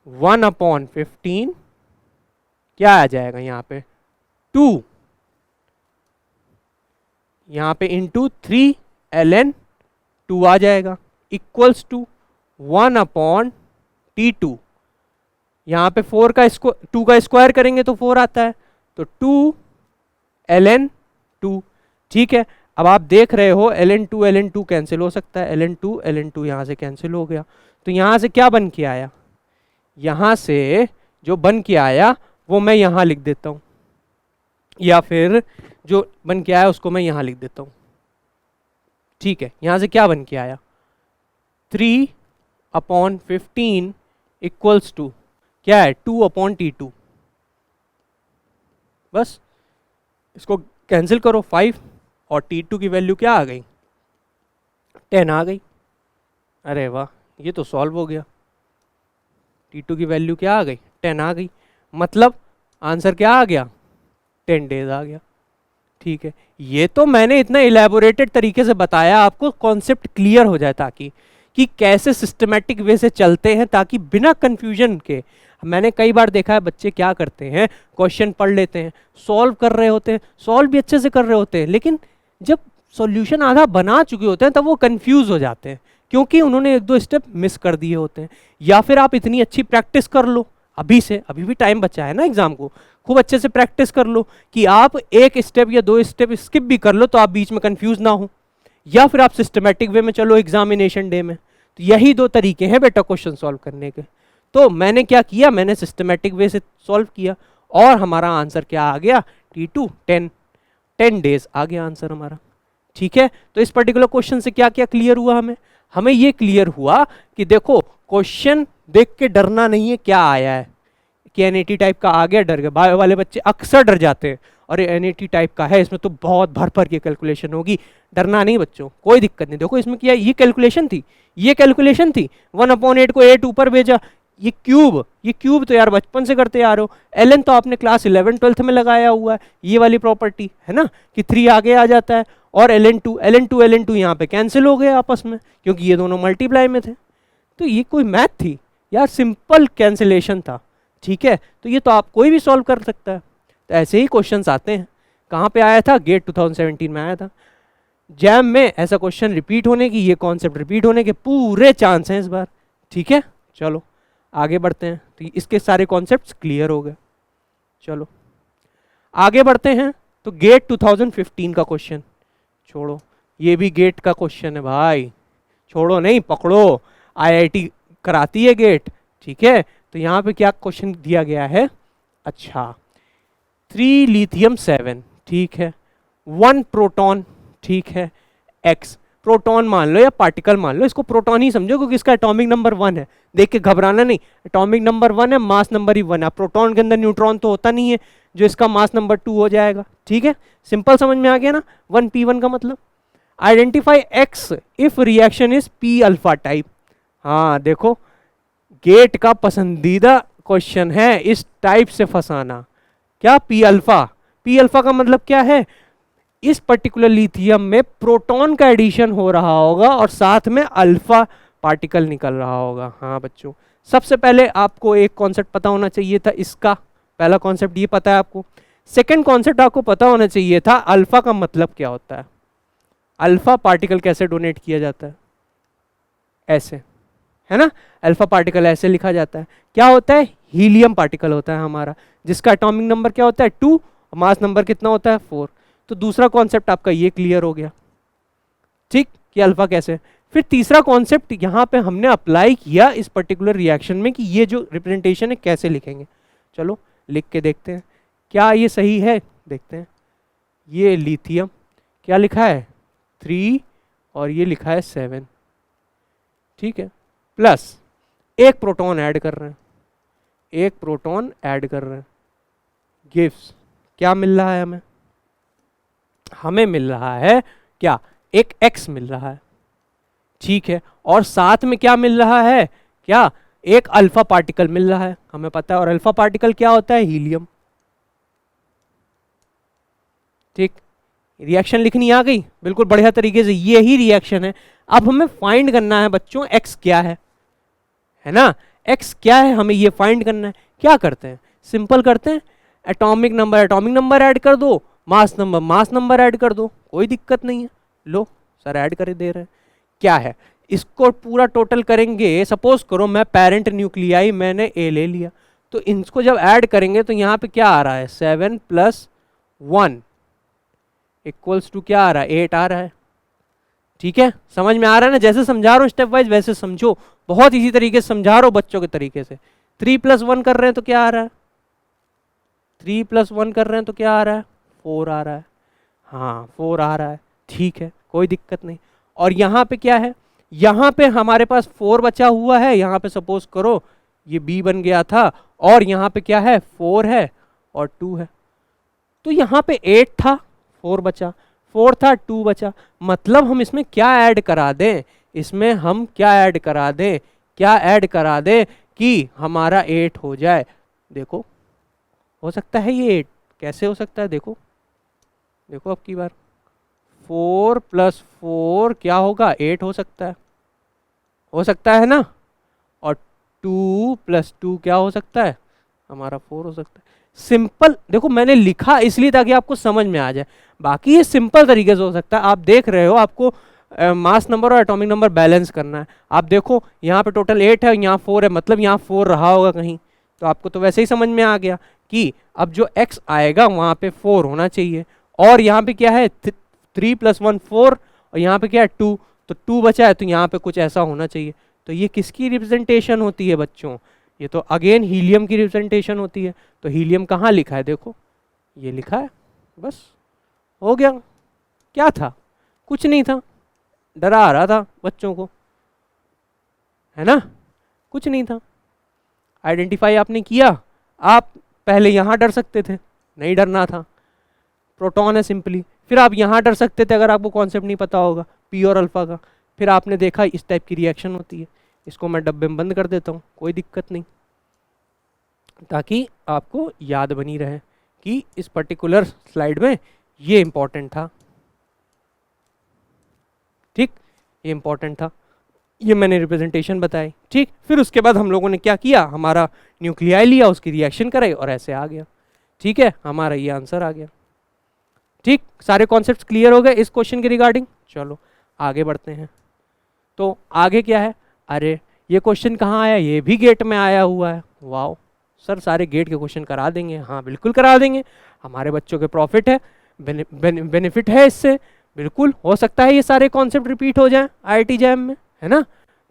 1/15, क्या आ जाएगा यहाँ पे 2, यहाँ पे इंटू 3 ln 2 आ जाएगा, इक्वल्स टू 1/T2, यहाँ पे 4 का 2 का स्क्वायर करेंगे तो 4 आता है, तो 2 ln 2, ठीक है। अब आप देख रहे हो ln 2 कैंसिल हो सकता है, ln 2 यहाँ से कैंसिल हो गया, तो यहाँ से क्या बन के आया, यहाँ से जो बन के आया वो मैं यहाँ लिख देता हूँ, या फिर जो बन के आया उसको मैं यहाँ लिख देता हूँ, ठीक है। यहाँ से क्या बन के आया 3/15 इक्वल्स टू क्या है 2/T2, बस इसको कैंसिल करो 5, और T2 की वैल्यू क्या आ गई 10 आ गई। अरे वाह, ये तो सॉल्व हो गया, T2 की वैल्यू क्या आ गई 10 आ गई, मतलब आंसर क्या आ गया 10 डेज आ गया, ठीक है। ये तो मैंने इतना इलेबोरेटेड तरीके से बताया आपको, कॉन्सेप्ट क्लियर हो जाए ताकि कि कैसे सिस्टमेटिक वे से चलते हैं, ताकि बिना कंफ्यूजन के। मैंने कई बार देखा है बच्चे क्या करते हैं, क्वेश्चन पढ़ लेते हैं, सॉल्व कर रहे होते हैं, सॉल्व भी अच्छे से कर रहे होते हैं, लेकिन जब सॉल्यूशन आधा बना चुके होते हैं तब वो कंफ्यूज हो जाते हैं, क्योंकि उन्होंने 1-2 स्टेप मिस कर दिए होते हैं। या फिर आप इतनी अच्छी प्रैक्टिस कर लो अभी से, अभी भी टाइम बचा है ना एग्जाम को, खूब अच्छे से प्रैक्टिस कर लो कि आप 1 स्टेप या 2 स्टेप स्किप भी कर लो तो आप बीच में कंफ्यूज ना हो, या फिर आप सिस्टमेटिक वे में चलो एग्जामिनेशन डे में। तो यही 2 तरीके हैं बेटा क्वेश्चन सॉल्व करने के। तो मैंने क्या किया, मैंने सिस्टमेटिक वे से सॉल्व किया, और हमारा आंसर क्या आ गया T2 10 डेज आ गया आंसर हमारा, ठीक है। तो इस पर्टिकुलर क्वेश्चन से क्या क्या क्लियर हुआ, हमें ये क्लियर हुआ कि देखो क्वेश्चन देख के डरना नहीं है, क्या आया है कि NAT टाइप का आ गया, डर गए। बायो वाले बच्चे अक्सर डर जाते हैं, और ये NAT टाइप का है, इसमें तो बहुत भर भर की कैलकुलेशन होगी। डरना नहीं बच्चों, कोई दिक्कत नहीं। देखो इसमें क्या, ये कैलकुलेशन थी, ये कैलकुलेशन थी, 1/8 को 8 ऊपर भेजा, ये क्यूब तो यार बचपन से करते आ रहे हो, ln तो आपने क्लास 11-12 में लगाया हुआ है, ये वाली प्रॉपर्टी है ना कि 3 आगे आ जाता है, और ln 2 यहाँ पे कैंसिल हो गए आपस में, क्योंकि ये दोनों मल्टीप्लाई में थे। तो ये कोई मैथ थी यार, सिंपल कैंसिलेशन था, ठीक है। तो ये तो आप कोई भी सॉल्व कर सकता है। तो ऐसे ही क्वेश्चंस आते हैं। कहाँ पे आया था, गेट 2017 में आया था। जैम में ऐसा क्वेश्चन रिपीट होने की, ये कॉन्सेप्ट रिपीट होने के पूरे चांस हैं इस बार, ठीक है। चलो आगे बढ़ते हैं, तो इसके सारे कॉन्सेप्ट्स क्लियर हो गए। चलो आगे बढ़ते हैं। तो गेट 2015 का क्वेश्चन छोड़ो, ये भी गेट का क्वेश्चन है भाई, छोड़ो नहीं पकड़ो, IIT कराती है गेट, ठीक है। तो यहाँ पे क्या क्वेश्चन दिया गया है, अच्छा 3 लिथियम 7, ठीक है, 1 प्रोटॉन, ठीक है, X प्रोटॉन मान लो या पार्टिकल मान लो, इसको प्रोटॉन ही समझो क्योंकि इसका एटॉमिक नंबर 1 है। देख के घबराना नहीं, एटॉमिक नंबर 1 है, मास नंबर ही 1 है। प्रोटॉन के अंदर न्यूट्रॉन तो होता नहीं है जो इसका मास नंबर 2 हो जाएगा। ठीक है, सिंपल समझ में आ गया ना 1p1 का मतलब। Identify x if reaction is P alpha type. हाँ देखो, गेट का पसंदीदा क्वेश्चन है इस टाइप से फंसाना। क्या पी अल्फा? पी अल्फा का मतलब क्या है? इस पर्टिकुलर लिथियम में प्रोटॉन का एडिशन हो रहा होगा और साथ में अल्फा पार्टिकल निकल रहा होगा। हाँ बच्चों, सबसे पहले आपको एक कॉन्सेप्ट पता होना चाहिए था, इसका पहला कॉन्सेप्ट ये पता है आपको। सेकंड कॉन्सेप्ट आपको पता होना चाहिए था अल्फा का मतलब क्या होता है। अल्फा पार्टिकल कैसे डोनेट किया जाता है? ऐसे, है ना। अल्फा पार्टिकल ऐसे लिखा जाता है। क्या होता है? हीलियम पार्टिकल होता है हमारा, जिसका एटॉमिक नंबर क्या होता है 2, मास नंबर कितना होता है 4। तो दूसरा कॉन्सेप्ट आपका ये क्लियर हो गया, ठीक, कि अल्फा कैसे। फिर तीसरा कॉन्सेप्ट यहाँ पे हमने अप्लाई किया इस पर्टिकुलर रिएक्शन में कि ये जो रिप्रेजेंटेशन है कैसे लिखेंगे। चलो लिख के देखते हैं क्या ये सही है। देखते हैं, ये लिथियम क्या लिखा है 3 और ये लिखा है 7, ठीक है, प्लस एक प्रोटॉन ऐड कर रहे हैं, एक प्रोटॉन ऐड कर रहे हैं, गिव्स क्या मिल रहा है हमें? हमें मिल रहा है क्या? एक एक्स मिल रहा है, ठीक है, और साथ में क्या मिल रहा है? क्या? एक अल्फा पार्टिकल मिल रहा है, हमें पता है। और अल्फा पार्टिकल क्या होता है? हीलियम। ठीक, रिएक्शन लिखनी आ गई बिल्कुल बढ़िया तरीके से, ये ही रिएक्शन है। अब हमें फाइंड करना है बच्चों एक्स क्या है ना। एक्स क्या है हमें ये फाइंड करना है। क्या करते हैं? सिंपल करते हैं, एटॉमिक नंबर ऐड कर दो, मास नंबर ऐड कर दो, कोई दिक्कत नहीं है। लो सर ऐड कर दे रहे हैं। क्या है? इसको पूरा टोटल करेंगे। सपोज करो मैं पेरेंट न्यूक्लियाई मैंने ए ले लिया, तो इनको जब ऐड करेंगे तो यहाँ पे क्या आ रहा है 7 + 1 इक्वल्स टू क्या आ रहा है 8 आ रहा है। ठीक है, समझ में आ रहा है ना। जैसे समझा रहा हूँ स्टेप वाइज वैसे समझो, बहुत इजी तरीके से समझा रहा हूँ बच्चों के तरीके से। 3 + 1 कर रहे हैं तो क्या आ रहा है? 3 + 1 कर रहे हैं तो क्या आ रहा है? 4 आ रहा है। हाँ 4 आ रहा है, ठीक है, कोई दिक्कत नहीं। और यहाँ पे क्या है? यहाँ पे हमारे पास 4 बचा हुआ है। यहाँ पे सपोज करो ये B बन गया था और यहाँ पे क्या है 4 है और 2 है। तो यहाँ पे 8 था, 4 बचा, 4 था 2 बचा। मतलब हम इसमें क्या ऐड करा दें? इसमें हम क्या ऐड करा दें? क्या ऐड करा दें कि हमारा 8 हो जाए। देखो हो सकता है ये 8 कैसे हो सकता है? देखो देखो अब की बार 4 + 4 क्या होगा 8 हो सकता है ना। और 2 + 2 क्या हो सकता है? हमारा 4 हो सकता है। सिंपल देखो मैंने लिखा इसलिए ताकि आपको समझ में आ जाए, बाकी ये सिंपल तरीके से हो सकता है। आप देख रहे हो आपको मास नंबर और एटॉमिक नंबर बैलेंस करना है। आप देखो यहाँ पे टोटल 8 है, यहाँ 4 है, मतलब यहाँ 4 रहा होगा कहीं, तो आपको तो वैसे ही समझ में आ गया कि अब जो x आएगा वहाँ पे 4 होना चाहिए। और यहाँ पे क्या है 3 + 1 4 और यहाँ पे क्या है 2, तो 2 बचा है तो यहाँ पे कुछ ऐसा होना चाहिए। तो ये किसकी रिप्रेजेंटेशन होती है बच्चों? ये तो अगेन हीलियम की रिप्रेजेंटेशन होती है। तो हीलियम कहाँ लिखा है? देखो ये लिखा है, बस हो गया। क्या था? कुछ नहीं था, डरा आ रहा था बच्चों को, है ना, कुछ नहीं था। आइडेंटिफाई आपने किया। आप पहले यहाँ डर सकते थे, नहीं डरना था, प्रोटॉन है सिंपली। फिर आप यहाँ डर सकते थे अगर आपको कॉन्सेप्ट नहीं पता होगा पी और अल्फा का। फिर आपने देखा इस टाइप की रिएक्शन होती है। इसको मैं डब्बे में बंद कर देता हूँ, कोई दिक्कत नहीं, ताकि आपको याद बनी रहे कि इस पर्टिकुलर स्लाइड में ये इंपॉर्टेंट था। ठीक, ये इंपॉर्टेंट था, ये मैंने रिप्रेजेंटेशन बताई। ठीक, फिर उसके बाद हम लोगों ने क्या किया, हमारा न्यूक्लियाई लिया, उसकी रिएक्शन कराई और ऐसे आ गया। ठीक है, हमारा ये आंसर आ गया। ठीक, सारे कॉन्सेप्ट्स क्लियर हो गए इस क्वेश्चन के रिगार्डिंग। चलो आगे बढ़ते हैं। तो आगे क्या है? अरे ये क्वेश्चन कहाँ आया? ये भी गेट में आया हुआ है। वाओ सर, सारे गेट के क्वेश्चन करा देंगे? हाँ बिल्कुल करा देंगे, हमारे बच्चों के प्रॉफिट है, बेनिफिट है इससे। बिल्कुल हो सकता है ये सारे कॉन्सेप्ट रिपीट हो जाए IIT जैम में, है ना।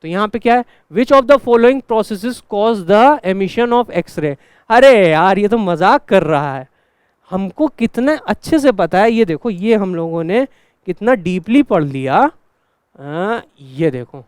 तो यहाँ पे क्या है? Which of the following processes cause the emission of X ray. अरे यार ये तो मजाक कर रहा है, हमको कितने अच्छे से पता है। ये देखो, ये हम लोगों ने कितना डीपली पढ़ लिया ये देखो,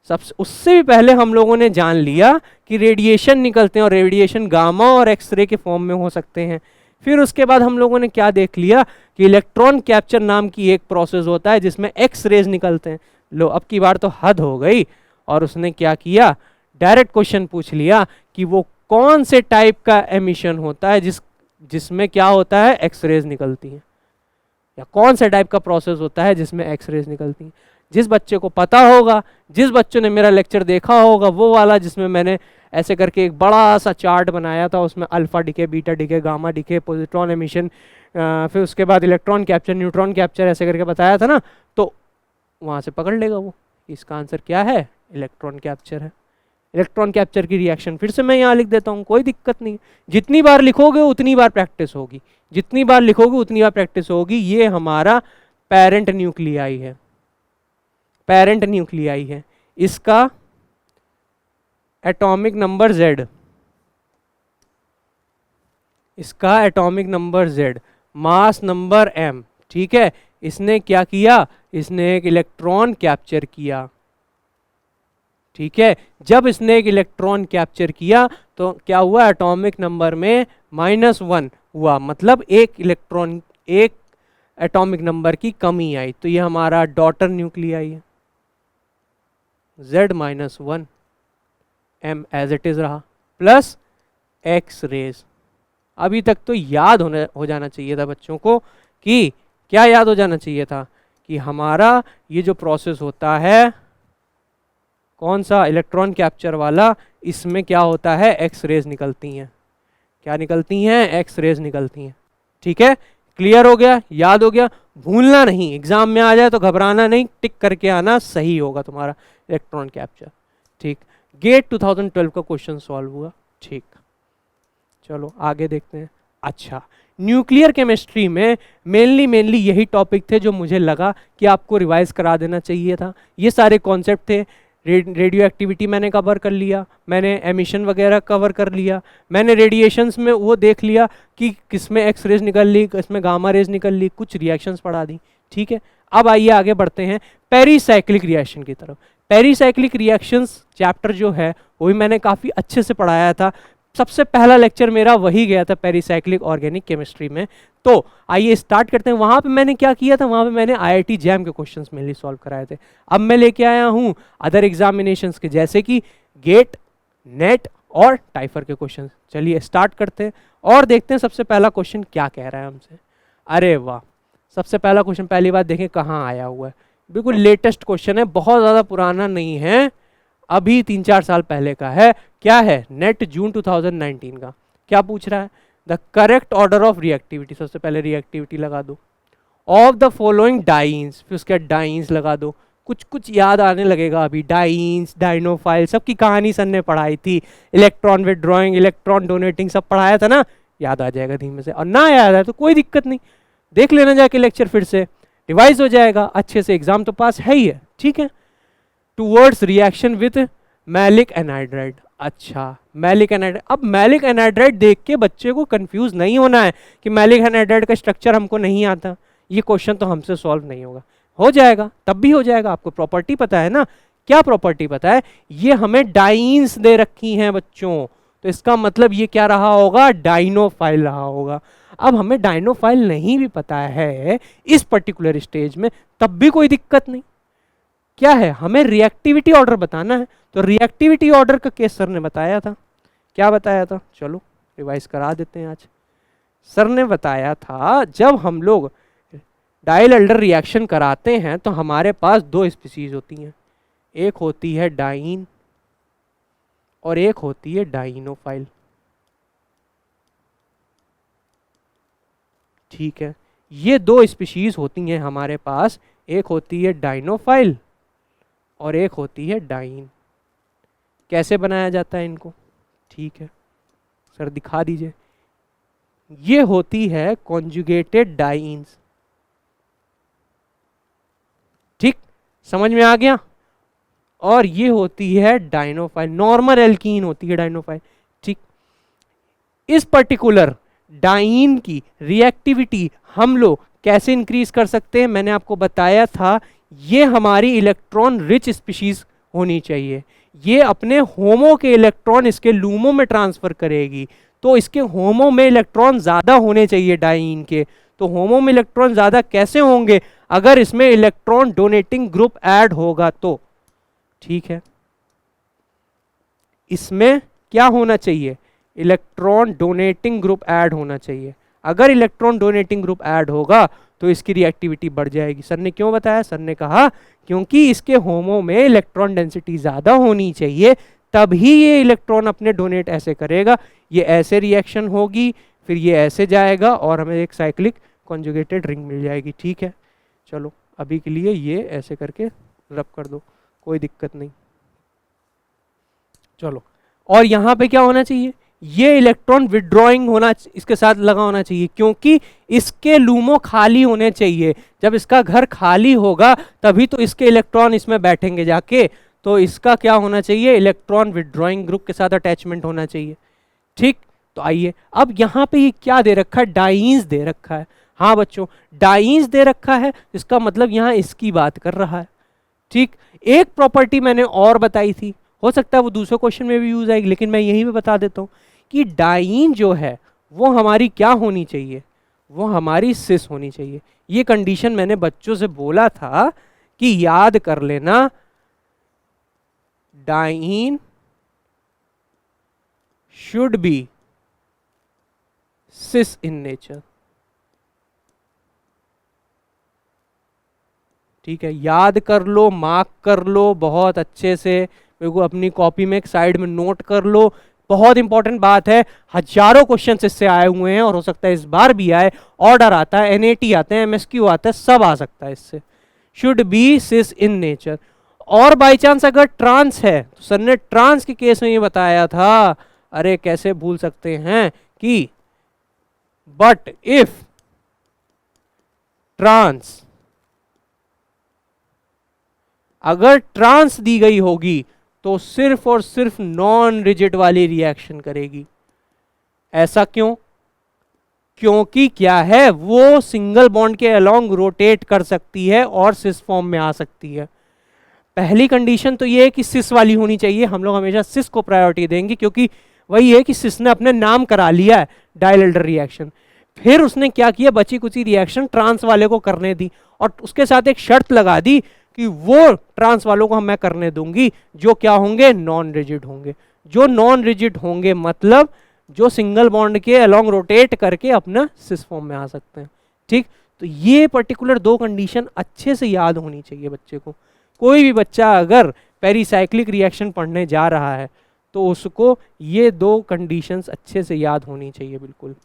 सबसे उससे भी पहले हम लोगों ने जान लिया कि रेडिएशन निकलते हैं और रेडिएशन गामा और एक्सरे के फॉर्म में हो सकते हैं। फिर उसके बाद हम लोगों ने क्या देख लिया कि इलेक्ट्रॉन कैप्चर नाम की एक प्रोसेस होता है जिसमें एक्स रेज निकलते हैं। लो अब की बार तो हद हो गई, और उसने क्या किया, डायरेक्ट क्वेश्चन पूछ लिया कि वो कौन से टाइप का एमिशन होता है जिसमें क्या होता है, एक्स रेज निकलती हैं, या कौन सा टाइप का प्रोसेस होता है जिसमें एक्स रेज निकलती हैं। जिस बच्चे को पता होगा, जिस बच्चों ने मेरा लेक्चर देखा होगा, वो वाला जिसमें मैंने ऐसे करके एक बड़ा सा चार्ट बनाया था, उसमें alpha decay, beta decay, gamma decay, positron emission, फिर उसके बाद इलेक्ट्रॉन कैप्चर, न्यूट्रॉन कैप्चर, ऐसे करके बताया था ना, तो वहाँ से पकड़ लेगा वो। इसका आंसर क्या है, इलेक्ट्रॉन कैप्चर है। इलेक्ट्रॉन कैप्चर की रिएक्शन फिर से मैं यहाँ लिख देता हूँ, कोई दिक्कत नहीं। जितनी बार लिखोगे उतनी बार प्रैक्टिस होगी, जितनी बार लिखोगे उतनी बार प्रैक्टिस होगी। ये हमारा पेरेंट न्यूक्लियाई है, पेरेंट न्यूक्लियाई है। इसका एटॉमिक नंबर Z, इसका atomic number Z, mass number M, ठीक है। इसने क्या किया, इसने एक इलेक्ट्रॉन कैप्चर किया, ठीक है। जब इसने एक इलेक्ट्रॉन कैप्चर किया तो क्या हुआ, एटॉमिक नंबर में -1 हुआ, मतलब एक इलेक्ट्रॉन, एक एटॉमिक नंबर की कमी आई। तो ये हमारा डॉटर न्यूक्लियाई है, Z-1, M as it is रहा, प्लस एक्स रेज। अभी तक तो याद हो जाना चाहिए था बच्चों को, कि क्या याद हो जाना चाहिए था, कि हमारा ये जो प्रोसेस होता है, कौन सा, इलेक्ट्रॉन कैप्चर वाला, इसमें क्या होता है, एक्स रेज निकलती हैं। क्या निकलती हैं, एक्स रेज निकलती हैं, ठीक है। क्लियर हो गया, याद हो गया, भूलना नहीं, एग्जाम में आ जाए तो घबराना नहीं, टिक करके आना, सही होगा तुम्हारा इलेक्ट्रॉन कैप्चर, ठीक। गेट 2012 का क्वेश्चन सॉल्व हुआ, ठीक। चलो आगे देखते हैं। अच्छा, न्यूक्लियर केमिस्ट्री में मेनली यही टॉपिक थे जो मुझे लगा कि आपको रिवाइज करा देना चाहिए था। ये सारे कॉन्सेप्ट थे। रेडियो एक्टिविटी मैंने कवर कर लिया, मैंने एमिशन वगैरह कवर कर लिया, मैंने रेडिएशंस में वो देख लिया कि किसमें एक्स रेज निकल ली, किसमें गामा रेज निकल ली, कुछ रिएक्शंस पढ़ा दी, ठीक है। अब आइए आगे बढ़ते हैं पेरीसाइक्लिक रिएक्शन की तरफ। पेरीसाइक्लिक रिएक्शंस चैप्टर जो है वो भी मैंने काफ़ी अच्छे से पढ़ाया था। सबसे पहला लेक्चर मेरा वही गया था पेरीसाइक्लिक ऑर्गेनिक केमिस्ट्री में। तो आइए स्टार्ट करते हैं। वहाँ पे मैंने क्या किया था, वहाँ पे मैंने IIT जैम के क्वेश्चंस मेनली सॉल्व कराए थे। अब मैं लेके आया हूँ अदर एग्जामिनेशंस के, जैसे कि गेट, नेट और टाइफर के क्वेश्चन। चलिए स्टार्ट करते हैं और देखते हैं सबसे पहला क्वेश्चन क्या कह रहा है हमसे। अरे वाह, सबसे पहला क्वेश्चन पहली बार देखें कहाँ आया हुआ है, बिल्कुल लेटेस्ट क्वेश्चन है, बहुत ज़्यादा पुराना नहीं है, अभी 3-4 साल पहले का है। क्या है, नेट जून 2019 का। क्या पूछ रहा है, the correct order of reactivity, सबसे पहले रिएक्टिविटी लगा दो, ऑफ द फॉलोइंग डाइंस, फिर उसके डाइंस लगा दो। कुछ कुछ याद आने लगेगा अभी, डाइंस, डाइनोफाइल, सबकी कहानी सर ने पढ़ाई थी, इलेक्ट्रॉन विड्रॉइंग, इलेक्ट्रॉन डोनेटिंग, सब पढ़ाया था ना, याद आ जाएगा धीमे से। और ना याद आए तो कोई दिक्कत नहीं, देख लेना जाके लेक्चर, फिर से रिवाइज हो जाएगा अच्छे से, एग्जाम तो पास है ही है, ठीक है। Towards reaction with maleic anhydride. अच्छा, मैलिक एनहाइड्राइड। अब मैलिक एनहाइड्राइड देख के बच्चे को कंफ्यूज नहीं होना है कि मैलिक एनहाइड्राइड का स्ट्रक्चर हमको नहीं आता, ये क्वेश्चन तो हमसे सॉल्व नहीं होगा। हो जाएगा, तब भी हो जाएगा। आपको प्रॉपर्टी पता है ना, क्या प्रॉपर्टी पता है, ये हमें डाइंस दे रखी हैं बच्चों, तो इसका मतलब ये क्या रहा होगा, डाइनोफाइल रहा होगा। अब हमें डाइनोफाइल नहीं भी पता है इस पर्टिकुलर स्टेज में, तब भी कोई दिक्कत नहीं। क्या है, हमें रिएक्टिविटी ऑर्डर बताना है, तो रिएक्टिविटी ऑर्डर का केस सर ने बताया था। क्या बताया था, चलो रिवाइज करा देते हैं आज। सर ने बताया था जब हम लोग डाइल एल्डर रिएक्शन कराते हैं तो हमारे पास दो स्पीसीज होती हैं, एक होती है डाइन और एक होती है डाइनोफाइल, ठीक है। ये दो स्पीशीज होती हैं हमारे पास, एक होती है डाइनोफाइल और एक होती है डाइन। कैसे बनाया जाता है इनको, ठीक है सर दिखा दीजिए। ये होती है कॉन्जुगेटेड डाइन्स, ठीक, समझ में आ गया। और ये होती है डाइनोफाइल, नॉर्मल एल्कीन होती है डाइनोफाइल, ठीक। इस पर्टिकुलर डाइन की रिएक्टिविटी हम लोग कैसे इंक्रीज कर सकते हैं, मैंने आपको बताया था ये हमारी इलेक्ट्रॉन रिच स्पीशीज होनी चाहिए, ये अपने होमो के इलेक्ट्रॉन इसके लूमो में ट्रांसफर करेगी, तो इसके होमो में इलेक्ट्रॉन ज्यादा होने चाहिए डाइईन के। तो होमो में इलेक्ट्रॉन ज्यादा कैसे होंगे? अगर इसमें इलेक्ट्रॉन डोनेटिंग ग्रुप ऐड होगा तो। ठीक है, इसमें क्या होना चाहिए? इलेक्ट्रॉन डोनेटिंग ग्रुप ऐड होना चाहिए। अगर इलेक्ट्रॉन डोनेटिंग ग्रुप ऐड होगा तो इसकी रिएक्टिविटी बढ़ जाएगी। सर ने क्यों बताया? सर ने कहा क्योंकि इसके होमो में इलेक्ट्रॉन डेंसिटी ज्यादा होनी चाहिए, तभी ये इलेक्ट्रॉन अपने डोनेट ऐसे करेगा, ये ऐसे रिएक्शन होगी, फिर ये ऐसे जाएगा और हमें एक साइक्लिक कॉन्जुगेटेड रिंग मिल जाएगी। ठीक है, चलो अभी के लिए ये ऐसे करके रब कर दो, कोई दिक्कत नहीं। चलो, और यहाँ पे क्या होना चाहिए? ये इलेक्ट्रॉन विड्रॉइंग होना इसके साथ लगा होना चाहिए, क्योंकि इसके लूमो खाली होने चाहिए। जब इसका घर खाली होगा तभी तो इसके इलेक्ट्रॉन इसमें बैठेंगे जाके, तो इसका क्या होना चाहिए? इलेक्ट्रॉन विड्रॉइंग ग्रुप के साथ अटैचमेंट होना चाहिए। ठीक, तो आइए अब यहाँ पे ये क्या दे रखा है? डाइईन्स दे रखा है। हाँ बच्चों, डाइईन्स दे रखा है, इसका मतलब यहाँ इसकी बात कर रहा है। ठीक, एक प्रॉपर्टी मैंने और बताई थी, हो सकता है वो दूसरे क्वेश्चन में भी यूज आएगी, लेकिन मैं यहीं पे बता देता हूँ कि डाइईन जो है वो हमारी क्या होनी चाहिए? वो हमारी सिस होनी चाहिए। ये कंडीशन मैंने बच्चों से बोला था कि याद कर लेना, diene should be cis in nature. ठीक है, याद कर लो, मार्क कर लो बहुत अच्छे से, मेरे को अपनी कॉपी में एक साइड में नोट कर लो। बहुत इंपॉर्टेंट बात है, हजारों क्वेश्चन इससे आए हुए हैं और हो सकता है इस बार भी आए। ऑर्डर आता है, एनएटी आते हैं, एमएसक्यू आता है, सब आ सकता है इससे। Should be cis in nature. और बाई चांस अगर ट्रांस है, तो सर ने ट्रांस के केस में ये बताया था, अरे कैसे भूल सकते हैं कि बट इफ ट्रांस, अगर ट्रांस दी गई होगी तो सिर्फ और सिर्फ नॉन रिजिड वाली रिएक्शन करेगी। ऐसा क्यों? क्योंकि क्या है, वो सिंगल बॉन्ड के अलोंग रोटेट कर सकती है और सिस फॉर्म में आ सकती है। पहली कंडीशन तो ये है कि सिस वाली होनी चाहिए, हम लोग हमेशा सिस को प्रायोरिटी देंगे, क्योंकि वही है कि सिस ने अपने नाम करा लिया है डायलेल्डर रिएक्शन। फिर उसने क्या किया, बची कुची रिएक्शन ट्रांस वाले को करने दी, और उसके साथ एक शर्त लगा दी कि वो ट्रांस वालों को मैं करने दूंगी जो क्या होंगे? नॉन रिजिड होंगे। जो नॉन रिजिड होंगे मतलब जो सिंगल बॉन्ड के अलोंग रोटेट करके अपना सिस फॉर्म में आ सकते हैं। ठीक, तो ये पर्टिकुलर दो कंडीशन अच्छे से याद होनी चाहिए बच्चे को। कोई भी बच्चा अगर पेरीसाइक्लिक रिएक्शन पढ़ने जा रहा है तो उसको ये दो कंडीशंस अच्छे से याद होनी चाहिए, बिल्कुल।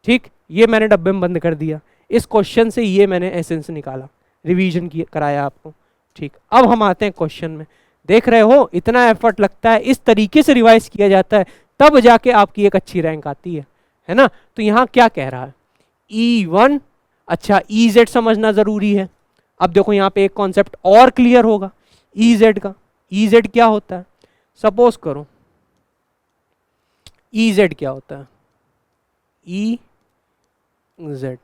ठीक, ये मैंने डब्बे में बंद कर दिया, इस क्वेश्चन से ये मैंने एसेंस निकाला, रिवीजन कराया आपको। ठीक, अब हम आते हैं क्वेश्चन में। देख रहे हो, इतना एफर्ट लगता है, इस तरीके से रिवाइज किया जाता है, तब जाके आपकी एक अच्छी रैंक आती है ना। तो यहाँ क्या कह रहा है? E1, अच्छा EZ समझना जरूरी है। अब देखो यहाँ पे एक कॉन्सेप्ट और क्लियर होगा EZ का। EZ क्या होता है? सपोज करो EZ क्या होता है? EZ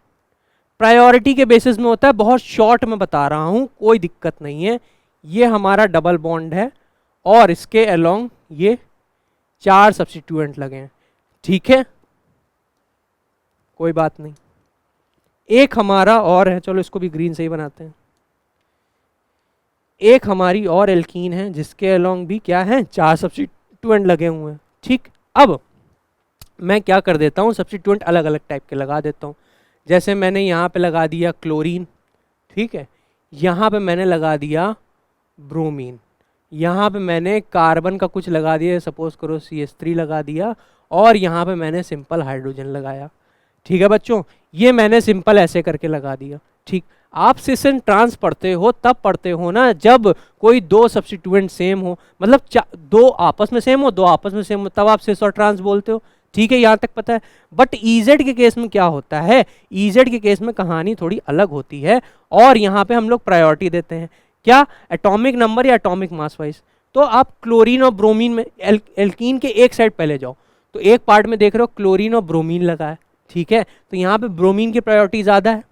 प्रायोरिटी के बेसिस में होता है, बहुत शॉर्ट में बता रहा हूं, कोई दिक्कत नहीं है। ये हमारा डबल बॉन्ड है और इसके अलोंग ये 4 सब्स्टिट्यूएंट लगे हैं। ठीक है, कोई बात नहीं। एक हमारा और है, चलो इसको भी ग्रीन से ही बनाते हैं। एक हमारी और एल्कीन है जिसके अलोंग भी क्या है? 4 सब्स्टिट्यूएंट लगे हुए हैं। ठीक, अब मैं क्या कर देता हूँ, सब्स्टिट्यूएंट अलग अलग टाइप के लगा देता हूँ। जैसे मैंने यहाँ पे लगा दिया क्लोरीन, ठीक है, यहाँ पे मैंने लगा दिया ब्रोमीन, यहाँ पे मैंने कार्बन का कुछ लगा दिया, सपोज करो CH3 लगा दिया, और यहाँ पे मैंने सिंपल हाइड्रोजन लगाया। ठीक है बच्चों, ये मैंने सिंपल ऐसे करके लगा दिया। ठीक, आप सिस एंड ट्रांस पढ़ते हो तब पढ़ते हो ना जब कोई दो सब्स्टिट्यूएंट सेम हो, मतलब दो आपस में सेम हो, दो आपस में सेम हो, तब आप सिस और ट्रांस बोलते हो। ठीक है, यहाँ तक पता है। बट EZ के केस में क्या होता है? EZ के केस में कहानी थोड़ी अलग होती है, और यहाँ पे हम लोग प्रायोरिटी देते हैं क्या? एटॉमिक नंबर या एटॉमिक मास वाइज। तो आप क्लोरीन और ब्रोमीन में एल्कीन के एक साइड पहले जाओ, तो एक पार्ट में देख रहे हो क्लोरीन और ब्रोमीन लगा है। ठीक है, तो यहाँ पे ब्रोमीन की प्रायोरिटी ज़्यादा है,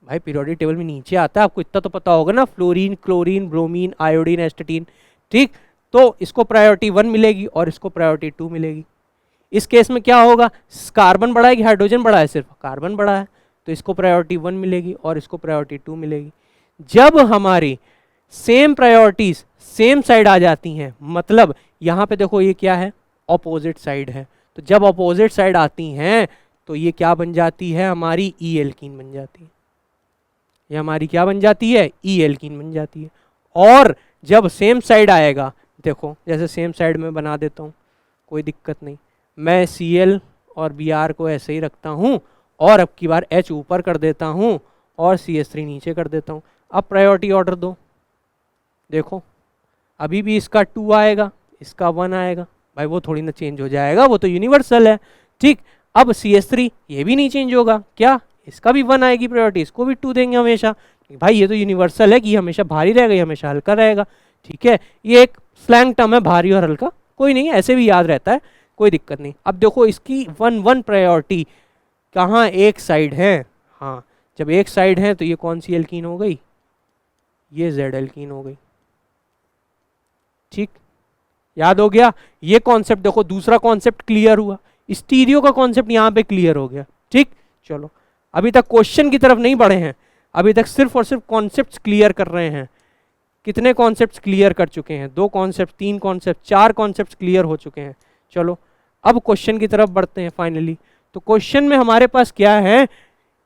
भाई पीरियोडिक टेबल में नीचे आता है, आपको इतना तो पता होगा ना, फ्लोरीन, क्लोरीन, ब्रोमीन, आयोडीन, एस्टेटीन। ठीक, तो इसको प्रायोरिटी 1 मिलेगी और इसको प्रायोरिटी 2 मिलेगी। इस केस में क्या होगा, कार्बन बढ़ा है कि हाइड्रोजन बढ़ा है, सिर्फ कार्बन बढ़ा है, तो इसको प्रायोरिटी 1 मिलेगी और इसको प्रायोरिटी 2 मिलेगी। जब हमारी सेम प्रायोरिटीज सेम साइड आ जाती हैं, मतलब यहाँ पे देखो ये क्या है, ऑपोजिट साइड है, तो जब ऑपोजिट साइड आती हैं तो ये क्या बन जाती है, हमारी ई एल्कीन बन जाती है। ये हमारी क्या बन जाती है, ई एल्कीन बन जाती है। और जब सेम साइड आएगा, देखो जैसे सेम साइड में बना देता हूँ, कोई दिक्कत नहीं, मैं Cl और Br को ऐसे ही रखता हूँ और अब की बार H ऊपर कर देता हूँ और CH3 नीचे कर देता हूँ। अब प्रायोरिटी ऑर्डर दो, देखो अभी भी इसका 2 आएगा, इसका 1 आएगा, भाई वो थोड़ी ना चेंज हो जाएगा, वो तो यूनिवर्सल है। ठीक, अब CH3 ये भी नहीं चेंज होगा, क्या इसका भी 1 आएगी प्रायोरिटी, इसको भी 2 देंगे हमेशा, भाई ये तो यूनिवर्सल है कि ये हमेशा भारी रहेगा, ये हमेशा हल्का रहेगा। ठीक है, ये एक स्लैंग टर्म है, भारी और हल्का, कोई नहीं, ऐसे भी याद रहता है, कोई दिक्कत नहीं। अब देखो इसकी 1-1 प्रायोरिटी कहाँ, एक साइड है, हाँ जब एक साइड है तो ये कौन सी एल्कीन हो गई, ये जेड एल्कीन हो गई। ठीक, याद हो गया ये कॉन्सेप्ट। देखो दूसरा कॉन्सेप्ट क्लियर हुआ, स्टीरियो का कॉन्सेप्ट यहाँ पे क्लियर हो गया। ठीक, चलो अभी तक क्वेश्चन की तरफ नहीं बढ़े हैं, अभी तक सिर्फ और सिर्फ कॉन्सेप्ट्स क्लियर कर रहे हैं। कितने कॉन्सेप्ट्स क्लियर कर चुके हैं, 2 कॉन्सेप्ट, 3 कॉन्सेप्ट, 4 कॉन्सेप्ट्स क्लियर हो चुके हैं। चलो अब क्वेश्चन की तरफ बढ़ते हैं फाइनली। तो क्वेश्चन में हमारे पास क्या है,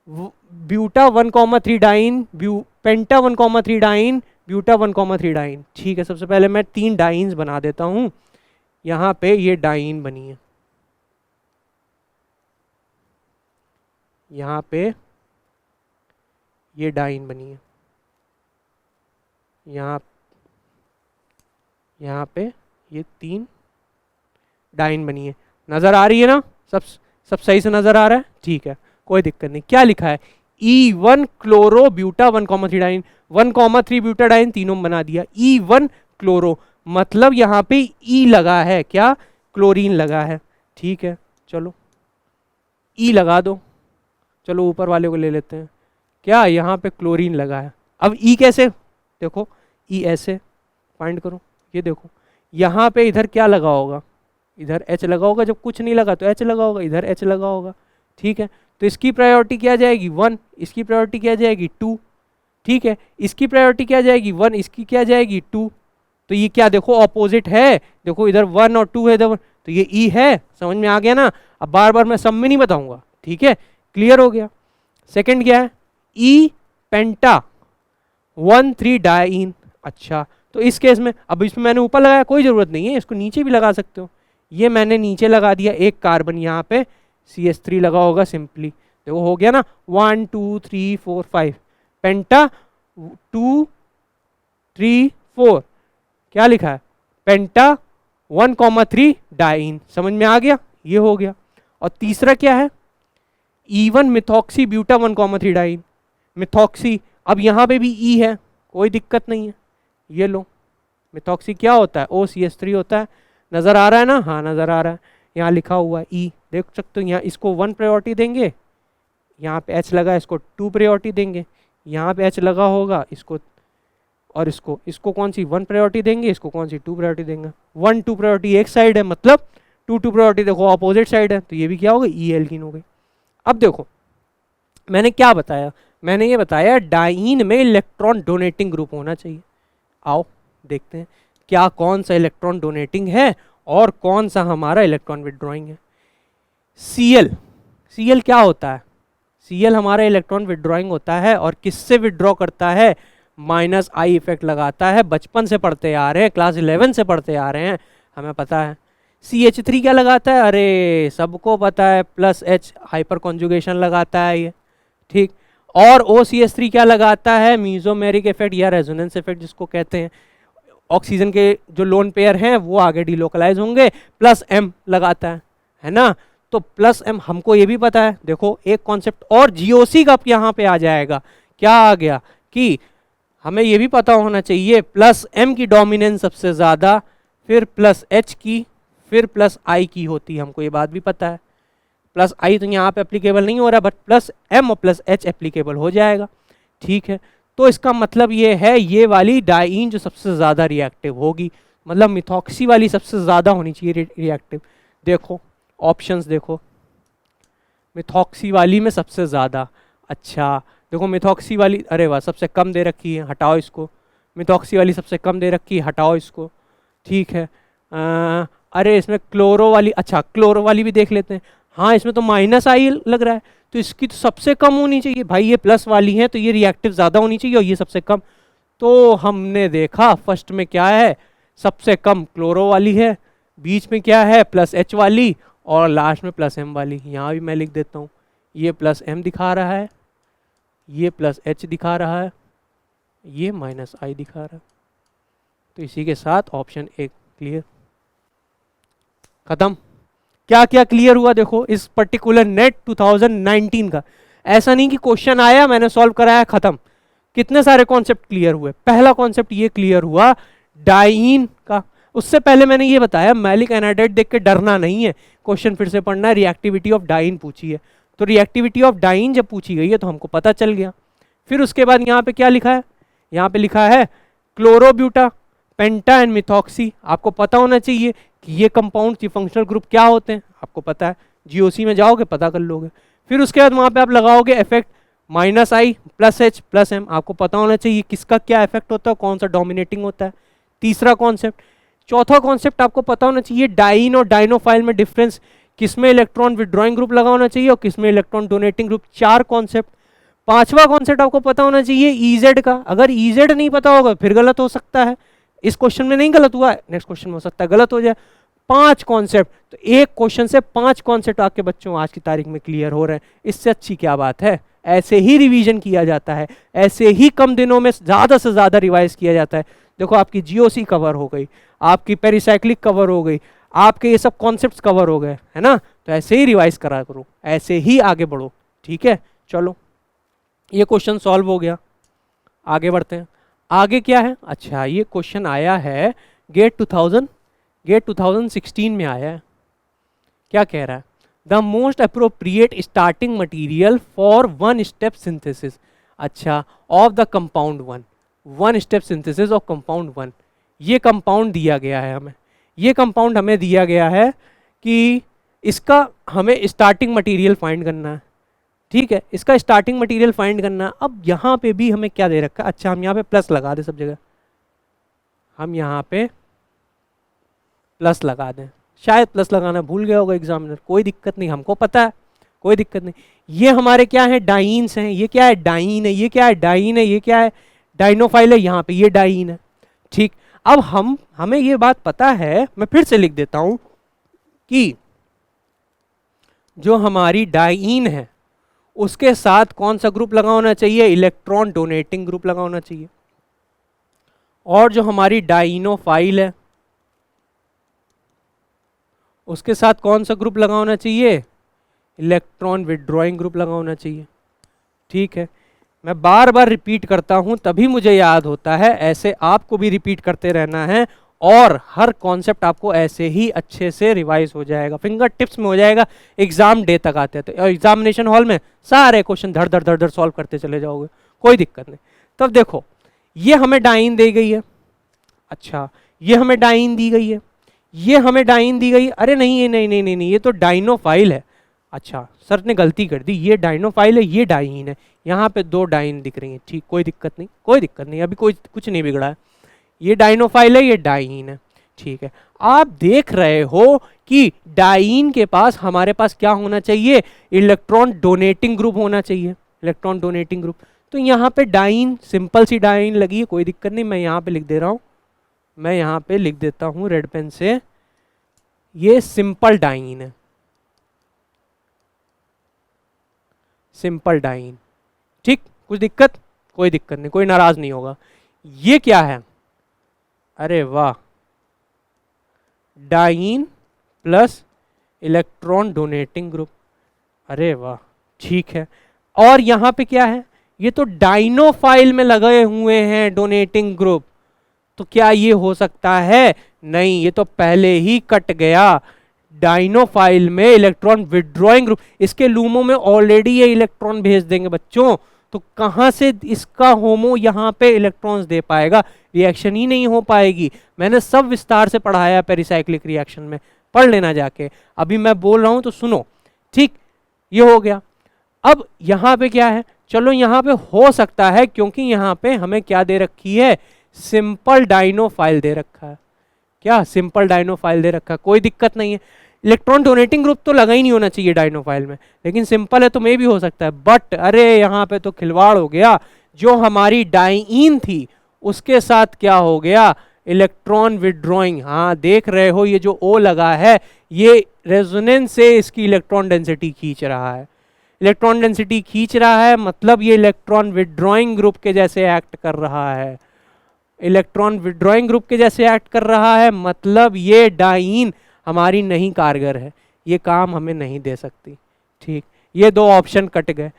ब्यूटा 1,3 डाइन, पेंटा 1,3 डाइन, ब्यूटा 1,3 डाइन। ठीक है, सबसे पहले मैं 3 डाइन्स बना देता हूं, यहाँ पे ये डाइन बनी है, यहाँ पे ये डाइन बनी है, यहाँ पे ये 3 डाइन बनी है, नजर आ रही है ना, सब सही से नजर आ रहा है। ठीक है, कोई दिक्कत नहीं। क्या लिखा है, E1 chloro buta 1,3 dine, 1,3 butadiene तीनों बना दिया, E1 क्लोरो, मतलब यहाँ पे E लगा है, क्या क्लोरीन लगा है। ठीक है, चलो E लगा दो, चलो ऊपर वाले को ले लेते हैं, क्या यहाँ पे क्लोरीन लगा है। अब E कैसे, देखो E ऐसे फाइंड करो, ये देखो यहाँ पे इधर क्या लगा होगा, इधर H लगा होगा, जब कुछ नहीं लगा तो H लगा होगा, इधर H लगा होगा। ठीक है, तो इसकी प्रायोरिटी क्या जाएगी 1, इसकी प्रायोरिटी क्या जाएगी 2। ठीक है, इसकी प्रायोरिटी क्या जाएगी 1, इसकी क्या जाएगी 2। तो ये क्या देखो ऑपोजिट है, देखो इधर 1 और 2 है इधर, तो ये E है, समझ में आ गया ना। अब बार बार मैं सब में नहीं बताऊंगा, ठीक है, क्लियर हो गया। सेकंड क्या है, E पेंटा 1,3 डाइन। अच्छा, तो इस केस में अब इसमें मैंने ऊपर लगाया, कोई ज़रूरत नहीं है, इसको नीचे भी लगा सकते हो, ये मैंने नीचे लगा दिया, एक कार्बन यहाँ पे CH3 लगा होगा सिंपली, देखो हो गया ना, 1 2 3 4 5 पेंटा 2 3 4, क्या लिखा है पेंटा 1,3 डाइन, समझ में आ गया, ये हो गया। और तीसरा क्या है, E1 methoxy buta 1,3 dine, methoxy, अब यहाँ पे भी E है, कोई दिक्कत नहीं है, ये लो मिथॉक्सी क्या होता है, OCH3 होता है, नज़र आ रहा है ना, हाँ नज़र आ रहा है, यहाँ लिखा हुआ है E, देख सकते हो, यहाँ इसको 1 प्रायोरिटी देंगे, यहाँ पे H लगा, इसको 2 प्रायोरिटी देंगे, यहाँ पे H लगा होगा, इसको और इसको कौन सी 1 प्रायोरिटी देंगे, इसको कौन सी 2 प्रायोरिटी देंगे। 1 2 प्रायोरिटी एक साइड है, मतलब 2 2 प्रायोरिटी देखो अपोजिट साइड है, तो ये भी क्या हो गई, E एल्कीन हो गई। अब देखो मैंने क्या बताया, मैंने ये बताया डाइन में इलेक्ट्रॉन डोनेटिंग ग्रुप होना चाहिए। आओ देखते हैं क्या कौन सा इलेक्ट्रॉन डोनेटिंग है और कौन सा हमारा इलेक्ट्रॉन विड्रॉइंग है। Cl क्या होता है, Cl हमारा इलेक्ट्रॉन विड्रॉइंग होता है, और किससे विड्रॉ करता है, -I इफेक्ट लगाता है, बचपन से पढ़ते आ रहे हैं, क्लास 11 से पढ़ते आ रहे हैं, हमें पता है। CH3 क्या लगाता है, अरे सबको पता है, +H हाइपर कॉन्जुगेशन लगाता है ये, ठीक। और OCH3 क्या लगाता है, मीजोमेरिक इफेक्ट या रेजोनेंस इफेक्ट जिसको कहते हैं, ऑक्सीजन के जो लोन पेयर हैं वो आगे डिलोकलाइज होंगे, +M लगाता है ना। तो +M हमको ये भी पता है, देखो एक कॉन्सेप्ट और GOC का यहाँ पे आ जाएगा, क्या आ गया कि हमें ये भी पता होना चाहिए +M की डोमिनेंस सबसे ज़्यादा, फिर +H की, फिर +I की होती है, हमको ये बात भी पता है। +I तो यहाँ पे एप्लीकेबल नहीं हो रहा, बट +M और +H एप्लीकेबल हो जाएगा। ठीक है, तो इसका मतलब ये है ये वाली डाइईन जो सबसे ज़्यादा रिएक्टिव होगी, मतलब मिथॉक्सी वाली सबसे ज़्यादा होनी चाहिए रिएक्टिव। देखो ऑप्शंस देखो, मिथॉक्सी वाली में सबसे ज़्यादा, अच्छा देखो मिथॉक्सी वाली, अरे वाह सबसे कम दे रखी है, हटाओ इसको। मिथॉक्सी वाली सबसे कम दे रखी है, हटाओ इसको। ठीक है, अरे इसमें क्लोरो वाली, अच्छा क्लोरो वाली भी देख लेते हैं। हाँ इसमें तो माइनस आई लग रहा है, तो इसकी तो सबसे कम होनी चाहिए भाई, ये प्लस वाली है तो ये रिएक्टिव ज़्यादा होनी चाहिए और ये सबसे कम। तो हमने देखा फर्स्ट में क्या है, सबसे कम क्लोरो वाली है, बीच में क्या है प्लस एच वाली, और लास्ट में प्लस एम वाली। यहाँ भी मैं लिख देता हूँ, ये प्लस एम दिखा रहा है, ये प्लस एच दिखा रहा है, ये माइनस आई दिखा रहा है। तो इसी के साथ ऑप्शन ए क्लियर, खत्म। क्या क्या क्लियर हुआ देखो इस पर्टिकुलर नेट 2019 का। ऐसा नहीं कि क्वेश्चन आया मैंने सॉल्व कराया खत्म, कितने सारे कॉन्सेप्ट क्लियर हुए। पहला कॉन्सेप्ट ये क्लियर हुआ डाइईन का। उससे पहले मैंने ये बताया मैलिक एनाइड्राइड देख के डरना नहीं है, क्वेश्चन फिर से पढ़ना है, रिएक्टिविटी ऑफ डाइईन पूछी है। तो रिएक्टिविटी ऑफ डाइईन जब पूछी गई है तो हमको पता चल गया। फिर उसके बाद यहाँ पे क्या लिखा है, यहाँ पे लिखा है क्लोरोब्यूटा, पेंटा एंड मिथॉक्सी। आपको पता होना चाहिए कि ये कंपाउंड की फंक्शनल ग्रुप क्या होते हैं, आपको पता है, जीओसी में जाओगे पता कर लोगे। फिर उसके बाद वहाँ पे आप लगाओगे इफेक्ट माइनस आई प्लस एच प्लस एम, आपको पता होना चाहिए किसका क्या इफेक्ट होता है, कौन सा डोमिनेटिंग होता है। तीसरा कॉन्सेप्ट। चौथा कॉन्सेप्ट आपको पता होना चाहिए डाइईन और डाइनोफाइल में डिफरेंस, किसमें इलेक्ट्रॉन विड्रॉइंग ग्रुप लगा होना चाहिए और किसमें इलेक्ट्रॉन डोनेटिंग ग्रुप। चार कॉन्सेप्ट। पांचवा कॉन्सेप्ट आपको पता होना चाहिए ईजेड का। अगर ईजेड नहीं पता होगा फिर गलत हो सकता है, इस क्वेश्चन में नहीं गलत हुआ है, नेक्स्ट क्वेश्चन में हो सकता है गलत हो जाए। पांच कॉन्सेप्ट, तो एक क्वेश्चन से पांच कॉन्सेप्ट आपके बच्चों आज की तारीख में क्लियर हो रहे हैं, इससे अच्छी क्या बात है। ऐसे ही रिवीजन किया जाता है, ऐसे ही कम दिनों में ज़्यादा से ज़्यादा रिवाइज किया जाता है। देखो आपकी जीओसी कवर हो गई, आपकी पेरिसाइक्लिक कवर हो गई, आपके ये सब कॉन्सेप्ट्स कवर हो गए, है ना। तो ऐसे ही रिवाइज करा करो, ऐसे ही आगे बढ़ो, ठीक है। चलो ये क्वेश्चन सॉल्व हो गया, आगे बढ़ते हैं। आगे क्या है, अच्छा ये क्वेश्चन आया है गेट 2016 में आया है। क्या कह रहा है, the most appropriate starting material for one step synthesis, अच्छा of the compound one, one step synthesis of compound one. ये कंपाउंड दिया गया है हमें, ये कंपाउंड हमें दिया गया है कि इसका हमें स्टार्टिंग मटेरियल फाइंड करना है, ठीक है, इसका स्टार्टिंग मटेरियल फाइंड करना। अब यहाँ पे भी हमें क्या दे रखा है, अच्छा हम यहाँ पे प्लस लगा दें सब जगह, हम यहाँ पे प्लस लगा दें, शायद प्लस लगाना भूल गया होगा एग्जामिनर, कोई दिक्कत नहीं, हमको पता है, कोई दिक्कत नहीं। ये हमारे क्या है डाइईन्स हैं, ये क्या है डाइईन है, ये क्या है डाइईन है, ये क्या है डाइनोफाइल है, यहाँ पे ये डाइईन है, ठीक। अब हमें ये बात पता है, मैं फिर से लिख देता हूँ कि जो हमारी डाइईन है उसके साथ कौन सा ग्रुप लगा होना चाहिए, इलेक्ट्रॉन डोनेटिंग ग्रुप लगा होना चाहिए। और जो हमारी डाइनोफाइल है उसके साथ कौन सा ग्रुप लगा होना चाहिए, इलेक्ट्रॉन विड्रॉइंग ग्रुप लगा होना चाहिए, ठीक है। मैं बार बार रिपीट करता हूं तभी मुझे याद होता है, ऐसे आपको भी रिपीट करते रहना है और हर कॉन्सेप्ट आपको ऐसे ही अच्छे से रिवाइज हो जाएगा, फिंगर टिप्स में हो जाएगा, एग्जाम डे तक आते हैं तो एग्जामिनेशन हॉल में सारे क्वेश्चन धड़ धड़ धड़ धड़ सॉल्व करते चले जाओगे, कोई दिक्कत नहीं। तब देखो ये हमें डाइईन दी गई है, अच्छा ये हमें डाइईन दी गई है, ये हमें डाइईन दी गई, अरे नहीं ये नहीं नहीं नहीं नहीं ये तो डाइनोफाइल है, अच्छा सर ने गलती कर दी, ये डाइनोफाइल है ये डाइईन है, यहाँ पे दो डाइईन दिख रही है, ठीक कोई दिक्कत नहीं, कोई दिक्कत नहीं, अभी कोई कुछ नहीं बिगड़ा है, ये डाइनोफाइल है ये डाइईन है, ठीक है। आप देख रहे हो कि डाइईन के पास हमारे पास क्या होना चाहिए, इलेक्ट्रॉन डोनेटिंग ग्रुप होना चाहिए, इलेक्ट्रॉन डोनेटिंग ग्रुप। तो यहाँ पे डाइईन सिंपल सी डाइईन लगी है, कोई दिक्कत नहीं, मैं यहाँ पे लिख दे रहा हूँ, मैं यहाँ पे लिख देता हूँ रेड पेन से, ये सिंपल डाइईन है, सिंपल डाइईन, ठीक, कुछ दिक्कत, कोई दिक्कत नहीं, कोई नाराज नहीं होगा। ये क्या है, अरे वाह, diene plus electron donating group, अरे वाह ठीक है। और यहाँ पे क्या है, ये तो डाइनोफाइल में लगे हुए हैं डोनेटिंग ग्रुप, तो क्या ये हो सकता है, नहीं, ये तो पहले ही कट गया। डाइनोफाइल में इलेक्ट्रॉन विड्रॉइंग ग्रुप, इसके लूमों में ऑलरेडी ये इलेक्ट्रॉन भेज देंगे बच्चों, तो कहाँ से इसका होमो यहाँ पे इलेक्ट्रॉन्स दे पाएगा, रिएक्शन ही नहीं हो पाएगी। मैंने सब विस्तार से पढ़ाया पेरिसाइक्लिक रिएक्शन में, पढ़ लेना जाके, अभी मैं बोल रहा हूं तो सुनो, ठीक। ये हो गया। अब यहाँ पे क्या है, चलो यहाँ पे हो सकता है, क्योंकि यहाँ पे हमें क्या दे रखी है, सिंपल डाइनोफाइल दे रखा है। क्या सिंपल डाइनोफाइल दे रखा है, कोई दिक्कत नहीं है। इलेक्ट्रॉन डोनेटिंग ग्रुप तो लगा ही नहीं होना चाहिए डाइनोफाइल में, लेकिन सिंपल है तो मे भी हो सकता है। बट अरे यहाँ पे तो खिलवाड़ हो गया, जो हमारी डाइईन थी उसके साथ क्या हो गया, इलेक्ट्रॉन विड्रॉइंग। हाँ देख रहे हो, ये जो O लगा है ये रेजोनेंस से इसकी इलेक्ट्रॉन डेंसिटी खींच रहा है। इलेक्ट्रॉन डेंसिटी खींच रहा है मतलब ये इलेक्ट्रॉन विड्रॉइंग ग्रुप के जैसे एक्ट कर रहा है। इलेक्ट्रॉन विड्रॉइंग ग्रुप के जैसे एक्ट कर रहा है मतलब ये डाइईन हमारी नहीं कारगर है, ये काम हमें नहीं दे सकती। ठीक, ये दो ऑप्शन कट गए।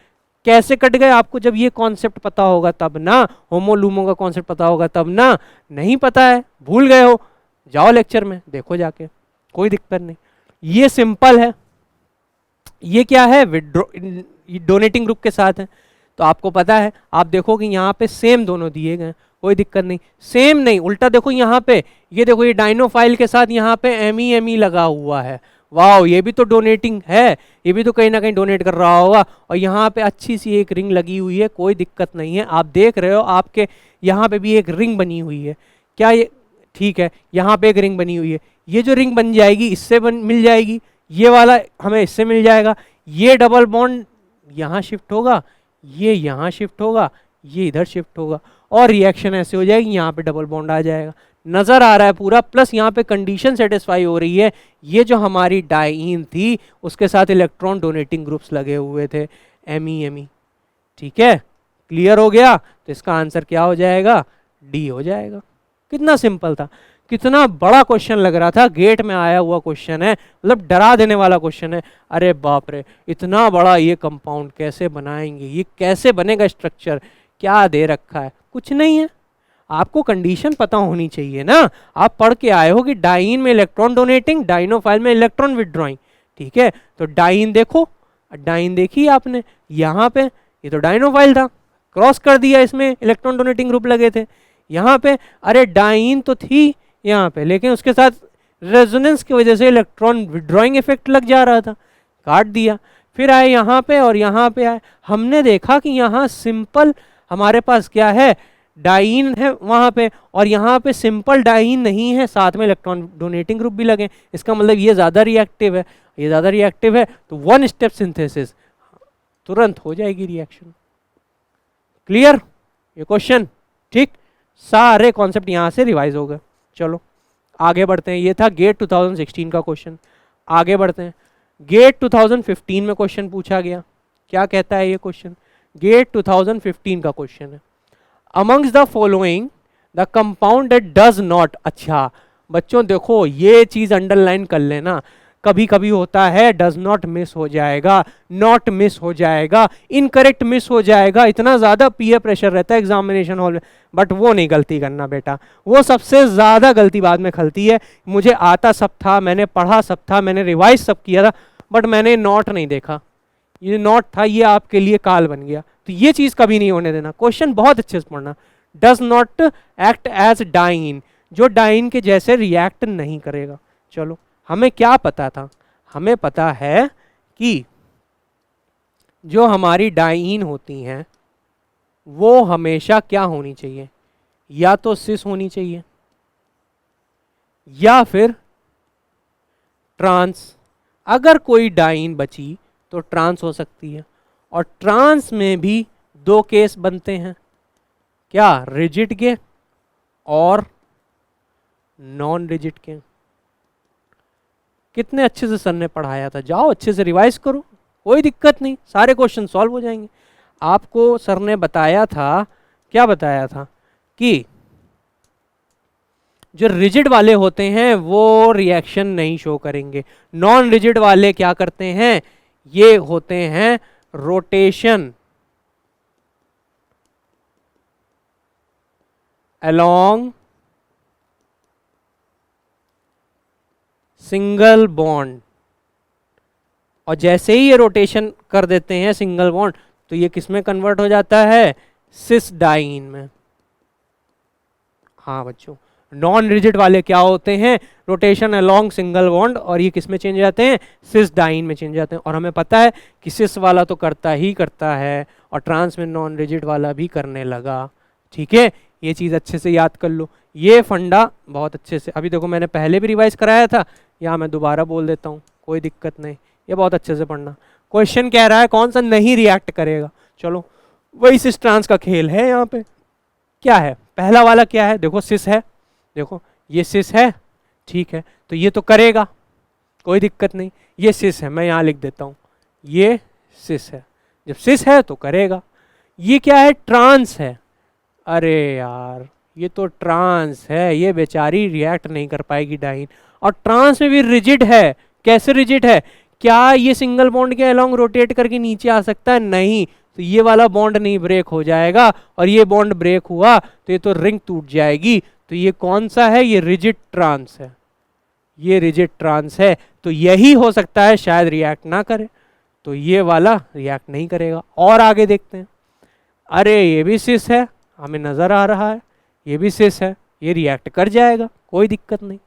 कैसे कट गए, आपको जब ये कॉन्सेप्ट पता होगा तब ना, होमो लूमो का कॉन्सेप्ट पता होगा तब ना। नहीं पता है, भूल गए हो, जाओ लेक्चर में देखो जाके, कोई दिक्कत नहीं। ये सिंपल है, ये क्या है, डोनेटिंग ग्रुप के साथ है, तो आपको पता है। आप देखो कि यहाँ पे सेम दोनों दिए गए, कोई दिक्कत नहीं। सेम नहीं, उल्टा देखो यहाँ पे, ये देखो ये डाइनोफाइल के साथ यहाँ पे एमी लगा हुआ है। वाह, ये भी तो डोनेटिंग है, ये भी तो कहीं ना कहीं डोनेट कर रहा होगा। और यहाँ पे अच्छी सी एक रिंग लगी हुई है, कोई दिक्कत नहीं है। आप देख रहे हो आपके यहाँ पे भी एक रिंग बनी हुई है, क्या ये ठीक है, यहाँ पे एक रिंग बनी हुई है। ये जो रिंग बन जाएगी इससे मिल जाएगी, ये वाला हमें इससे मिल जाएगा। ये डबल बॉन्ड यहाँ शिफ्ट होगा, ये यहाँ शिफ्ट होगा, ये इधर शिफ्ट होगा, और रिएक्शन ऐसे हो जाएगी, यहाँ पे डबल बॉन्ड आ जाएगा। नजर आ रहा है पूरा, प्लस यहाँ पे कंडीशन सेटिस्फाई हो रही है। ये जो हमारी डाइईन थी उसके साथ इलेक्ट्रॉन डोनेटिंग ग्रुप्स लगे हुए थे, एमी। ठीक है, क्लियर हो गया। तो इसका आंसर क्या हो जाएगा, डी हो जाएगा। कितना सिंपल था, कितना बड़ा क्वेश्चन लग रहा था, गेट में आया हुआ क्वेश्चन है, मतलब डरा देने वाला क्वेश्चन है। अरे बाप रे, इतना बड़ा ये कंपाउंड कैसे बनाएंगे, ये कैसे बनेगा स्ट्रक्चर, क्या दे रखा है, कुछ नहीं है। आपको कंडीशन पता होनी चाहिए ना। आप पढ़ के आए हो कि डाइईन में इलेक्ट्रॉन डोनेटिंग, डाइनोफाइल में इलेक्ट्रॉन विड्रॉइंग। ठीक है, तो डाइईन देखो, डाइईन देखी आपने, यहाँ पे ये तो डाइनोफाइल था, क्रॉस कर दिया, इसमें इलेक्ट्रॉन डोनेटिंग ग्रुप लगे थे। यहाँ पे अरे डाइईन तो थी यहाँ पे, लेकिन उसके साथ रेजोनेंस की वजह से इलेक्ट्रॉन विड्रॉइंग इफेक्ट लग जा रहा था, काट दिया। फिर आए यहाँ पे और यहाँ पे आए, हमने देखा कि यहाँ सिंपल हमारे पास क्या है, डाइईन है वहाँ पे, और यहाँ पे सिंपल डाइईन नहीं है, साथ में इलेक्ट्रॉन डोनेटिंग ग्रुप भी लगे। इसका मतलब ये ज़्यादा रिएक्टिव है, ये ज़्यादा रिएक्टिव है, तो वन स्टेप सिंथेसिस, तुरंत हो जाएगी रिएक्शन। क्लियर ये क्वेश्चन, ठीक। सारे कॉन्सेप्ट यहाँ से रिवाइज हो गए। चलो आगे बढ़ते हैं, ये था गेट 2016 का क्वेश्चन। आगे बढ़ते हैं, गेट 2015 में क्वेश्चन पूछा गया। क्या कहता है ये क्वेश्चन, गेट 2015 का क्वेश्चन है। Amongst the following the compound that does not. अच्छा बच्चों देखो, ये चीज अंडरलाइन कर लेना, कभी कभी होता है डज नॉट मिस हो जाएगा, नॉट मिस हो जाएगा, इनकरेक्ट मिस हो जाएगा, इतना ज्यादा पीयर प्रेशर रहता है एग्जामिनेशन हॉल में। बट वो नहीं गलती करना बेटा, वो सबसे ज्यादा गलती बाद में खलती है। मुझे आता सब था, मैंने पढ़ा सब था, मैंने रिवाइज सब किया था, बट मैंने नॉट नहीं देखा। ये नॉट था, ये आपके लिए काल बन गया। तो ये चीज कभी नहीं होने देना। क्वेश्चन बहुत अच्छे से पढ़ना, does not act as diene, जो डाइईन के जैसे रिएक्ट नहीं करेगा। चलो हमें क्या पता था, हमें पता है कि जो हमारी डाइईन होती हैं वो हमेशा क्या होनी चाहिए, या तो सिस होनी चाहिए या फिर ट्रांस। अगर कोई डाइईन बची तो ट्रांस हो सकती है, और ट्रांस में भी दो केस बनते हैं, क्या, रिजिड के और नॉन रिजिड के। कितने अच्छे से सर ने पढ़ाया था, जाओ अच्छे से रिवाइज करो, कोई दिक्कत नहीं, सारे क्वेश्चन सॉल्व हो जाएंगे। आपको सर ने बताया था, क्या बताया था, कि जो रिजिड वाले होते हैं वो रिएक्शन नहीं शो करेंगे, नॉन रिजिड वाले क्या करते हैं, ये होते हैं रोटेशन अलोंग सिंगल बॉन्ड। और जैसे ही ये रोटेशन कर देते हैं सिंगल बॉन्ड, तो ये किस में कन्वर्ट हो जाता है, सिस्डाइन में। हाँ बच्चों, नॉन रिजिड वाले क्या होते हैं, रोटेशन अलोंग सिंगल बॉन्ड, और ये किस में चेंज जाते हैं, सिस्डाइन में चेंज जाते हैं। और हमें पता है कि सिस वाला तो करता ही करता है और ट्रांस में नॉन रिजिड वाला भी करने लगा। ठीक है, ये चीज़ अच्छे से याद कर लो, ये फंडा बहुत अच्छे से। अभी देखो मैंने पहले भी रिवाइज कराया था, यहाँ मैं दोबारा बोल देता हूँ, कोई दिक्कत नहीं, ये बहुत अच्छे से पढ़ना। क्वेश्चन कह रहा है कौन सा नहीं रिएक्ट करेगा, चलो वही सिस ट्रांस का खेल है। यहाँ पे क्या है, पहला वाला क्या है, देखो सिस है, देखो ये सिस है, ठीक है, तो ये तो करेगा, कोई दिक्कत नहीं। ये सिस है, मैं यहाँ लिख देता हूँ, ये सिस है, जब सिस है तो करेगा। ये क्या है, ट्रांस है, अरे यार ये तो ट्रांस है, ये बेचारी रिएक्ट नहीं कर पाएगी डाइन। और ट्रांस में भी रिजिड है, कैसे रिजिड है, क्या ये सिंगल बॉन्ड के अलोंग रोटेट करके नीचे आ सकता है, नहीं, तो ये वाला बॉन्ड नहीं ब्रेक हो जाएगा, और ये बॉन्ड ब्रेक हुआ तो ये तो रिंग टूट जाएगी। तो ये कौन सा है, ये रिजिड ट्रांस है, ये रिजिड ट्रांस है, तो यही हो सकता है शायद रिएक्ट ना करे, तो ये वाला रिएक्ट नहीं करेगा। और आगे देखते हैं, अरे ये भी सिस है, हमें नजर आ रहा है, ये भी सिस है, ये रिएक्ट कर जाएगा, कोई दिक्कत नहीं।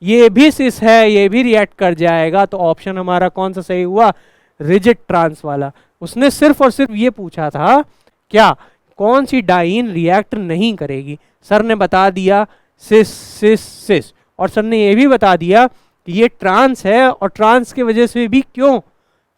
ये भी सिस है, ये भी रिएक्ट कर जाएगा, तो ऑप्शन हमारा कौन सा सही हुआ, रिजिड ट्रांस वाला। उसने सिर्फ और सिर्फ ये पूछा था क्या, कौन सी डाइन रिएक्ट नहीं करेगी। सर ने बता दिया सिस सिस सिस, और सर ने ये भी बता दिया कि ये ट्रांस है, और ट्रांस की वजह से भी क्यों,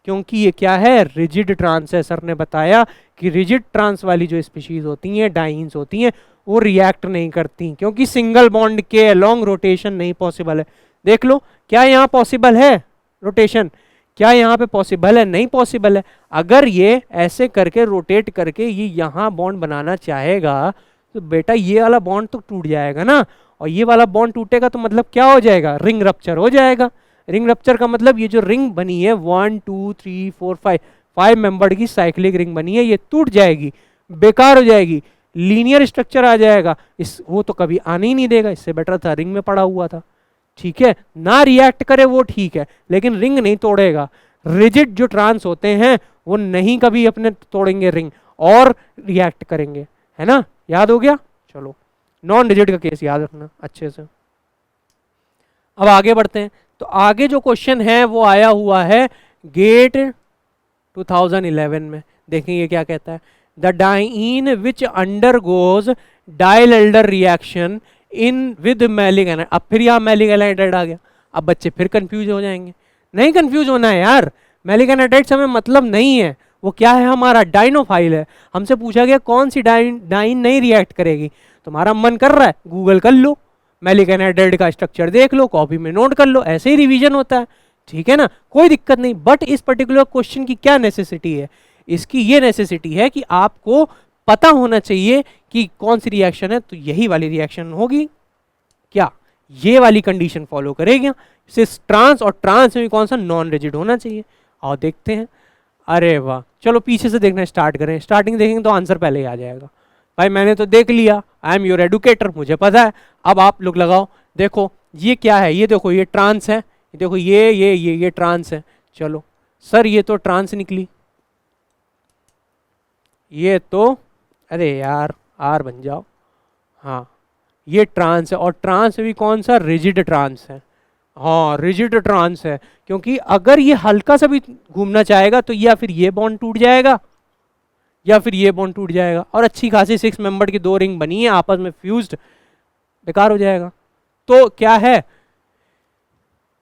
क्योंकि ये क्या है, रिजिड ट्रांस है। सर ने बताया कि रिजिड ट्रांस वाली जो स्पीशीज होती हैं, डाइन्स होती हैं, वो रिएक्ट नहीं करती, क्योंकि सिंगल बॉन्ड के लॉन्ग रोटेशन नहीं पॉसिबल है। देख लो, क्या यहाँ पॉसिबल है रोटेशन, क्या यहाँ पे पॉसिबल है, नहीं पॉसिबल है। अगर ये ऐसे करके रोटेट करके ये यहाँ बॉन्ड बनाना चाहेगा, तो बेटा ये वाला बॉन्ड तो टूट जाएगा ना, और ये वाला बॉन्ड टूटेगा तो मतलब क्या हो जाएगा, रिंग रप्चर हो जाएगा। रिंग रप्चर का मतलब ये जो रिंग बनी है 1 2 3 4 5 मेंबर की साइक्लिक रिंग बनी है, ये टूट जाएगी, बेकार हो जाएगी, लीनियर स्ट्रक्चर आ जाएगा, इस वो तो कभी आने ही नहीं देगा। इससे बेटर था रिंग में पड़ा हुआ था। ठीक है, ना रिएक्ट करे वो ठीक है, लेकिन रिंग नहीं तोड़ेगा। रिजिड जो ट्रांस होते हैं वो नहीं कभी अपने तोड़ेंगे रिंग, और रिएक्ट करेंगे, है ना, याद हो गया। चलो नॉन रिजिड का केस याद रखना अच्छे से। अब आगे बढ़ते हैं, तो आगे जो क्वेश्चन है वो आया हुआ है गेट 2011 में। देखेंगे क्या कहता है, the diene which undergoes Diels Alder reaction in with maleic anhydride. अब फिर यहाँ मैलिक एनाइड आ गया, अब बच्चे फिर कंफ्यूज हो जाएंगे। नहीं कंफ्यूज होना है यार, मैलिक एनाइड से हमें मतलब नहीं है, वो क्या है, हमारा डाइनोफाइल है। हमसे पूछा गया कौन सी डाइन नहीं रिएक्ट करेगी, तुम्हारा मन कर रहा है गूगल कर लो, मैलिक एनाइड का स्ट्रक्चर देख लो, कॉपी में नोट कर लो, ऐसे ही रिवीजन होता है, ठीक है ना, कोई दिक्कत नहीं। बट इस पर्टिकुलर क्वेश्चन की क्या नेसेसिटी है, इसकी ये नेसेसिटी है कि आपको पता होना चाहिए कि कौन सी रिएक्शन है, तो यही वाली रिएक्शन होगी, क्या ये वाली कंडीशन फॉलो करेगी, सिर्फ ट्रांस, और ट्रांस में भी कौन सा, नॉन रिजिड होना चाहिए। और देखते हैं, अरे वाह, चलो पीछे से देखना स्टार्ट करें, स्टार्टिंग देखेंगे तो आंसर पहले ही आ जाएगा। भाई मैंने तो देख लिया, आई एम योर एडुकेटर, मुझे पता है। अब आप लोग लगाओ, देखो ये क्या है, ये देखो ये ट्रांस है, देखो ये ट्रांस है। चलो सर ये तो ट्रांस निकली, ये तो, अरे यार आर बन जाओ, हाँ ये ट्रांस है, और ट्रांस में भी कौन सा, रिजिड ट्रांस है, हाँ रिजिड ट्रांस है, क्योंकि अगर ये हल्का सा भी घूमना चाहेगा तो या फिर ये बॉन्ड टूट जाएगा या फिर ये बॉन्ड टूट जाएगा, और अच्छी खासी 6 मेंबर की 2 रिंग बनी है आपस में फ्यूज्ड, बेकार हो जाएगा। तो क्या है,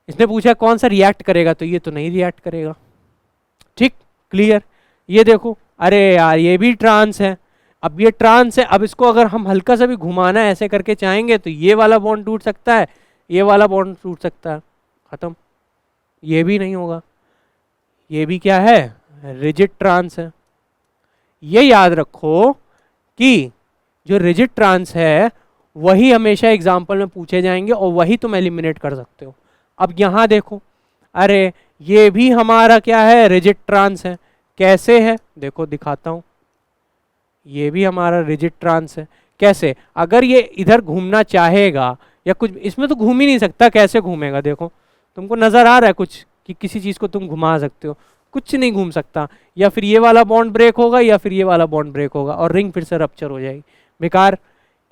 इसने पूछा कौन सा रिएक्ट करेगा, तो ये तो नहीं रिएक्ट करेगा, ठीक क्लियर। ये देखो, अरे यार ये भी ट्रांस है, अब ये ट्रांस है, अब इसको अगर हम हल्का सा भी घुमाना ऐसे करके चाहेंगे तो ये वाला बॉन्ड टूट सकता है, ये वाला बॉन्ड टूट सकता है, खत्म, ये भी नहीं होगा। ये भी क्या है, रिजिड ट्रांस है। ये याद रखो कि जो रिजिड ट्रांस है वही हमेशा एग्जाम्पल में पूछे जाएंगे और वही तुम एलिमिनेट कर सकते हो। अब यहाँ देखो, अरे ये भी हमारा क्या है, रिजिड ट्रांस है। कैसे है, देखो दिखाता हूँ, ये भी हमारा रिजिड ट्रांस है। कैसे, अगर ये इधर घूमना चाहेगा या कुछ, इसमें तो घूम ही नहीं सकता, कैसे घूमेगा, देखो तुमको नजर आ रहा है कुछ कि किसी चीज को तुम घुमा सकते हो, कुछ नहीं घूम सकता, या फिर ये वाला बॉन्ड ब्रेक होगा या फिर ये वाला बॉन्ड ब्रेक होगा और रिंग फिर से रप्चर हो जाएगी, बेकार।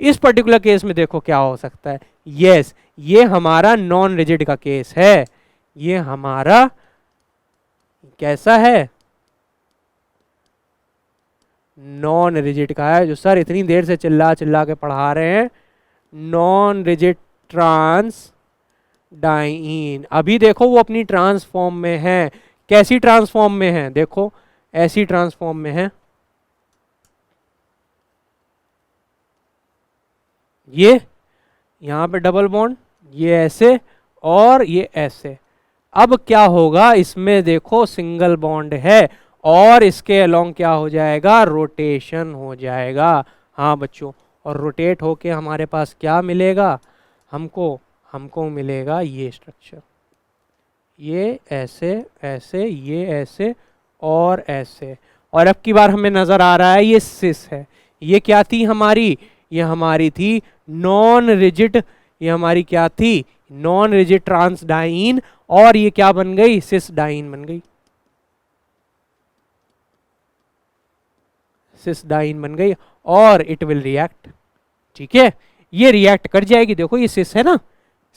इस पर्टिकुलर केस में देखो क्या हो सकता है, यस ये हमारा नॉन रिजिड का केस है, ये हमारा कैसा है, नॉन रिजिड का है। जो सर इतनी देर से चिल्ला चिल्ला के पढ़ा रहे हैं, नॉन रिजिड ट्रांस डाइन। अभी देखो वो अपनी ट्रांसफॉर्म में है, कैसी ट्रांसफॉर्म में है, देखो ऐसी ट्रांसफॉर्म में है, ये यहां पे डबल बॉन्ड, ये ऐसे और ये ऐसे। अब क्या होगा, इसमें देखो सिंगल बॉन्ड है और इसके अलोंग क्या हो जाएगा, रोटेशन हो जाएगा। हाँ बच्चों, और रोटेट होके हमारे पास क्या मिलेगा, हमको मिलेगा ये स्ट्रक्चर, ये ऐसे ऐसे, ये ऐसे और ऐसे। और अब की बार हमें नजर आ रहा है ये सिस है। ये क्या थी हमारी, ये हमारी थी नॉन रिजिड, ये हमारी क्या थी, नॉन रिजिड ट्रांस डाइन, और ये क्या बन गई, सिस डाइन बन गई, सिस डाइन बन गई, और इट विल रिएक्ट। ठीक है, ये रिएक्ट कर जाएगी, देखो ये सिस है ना,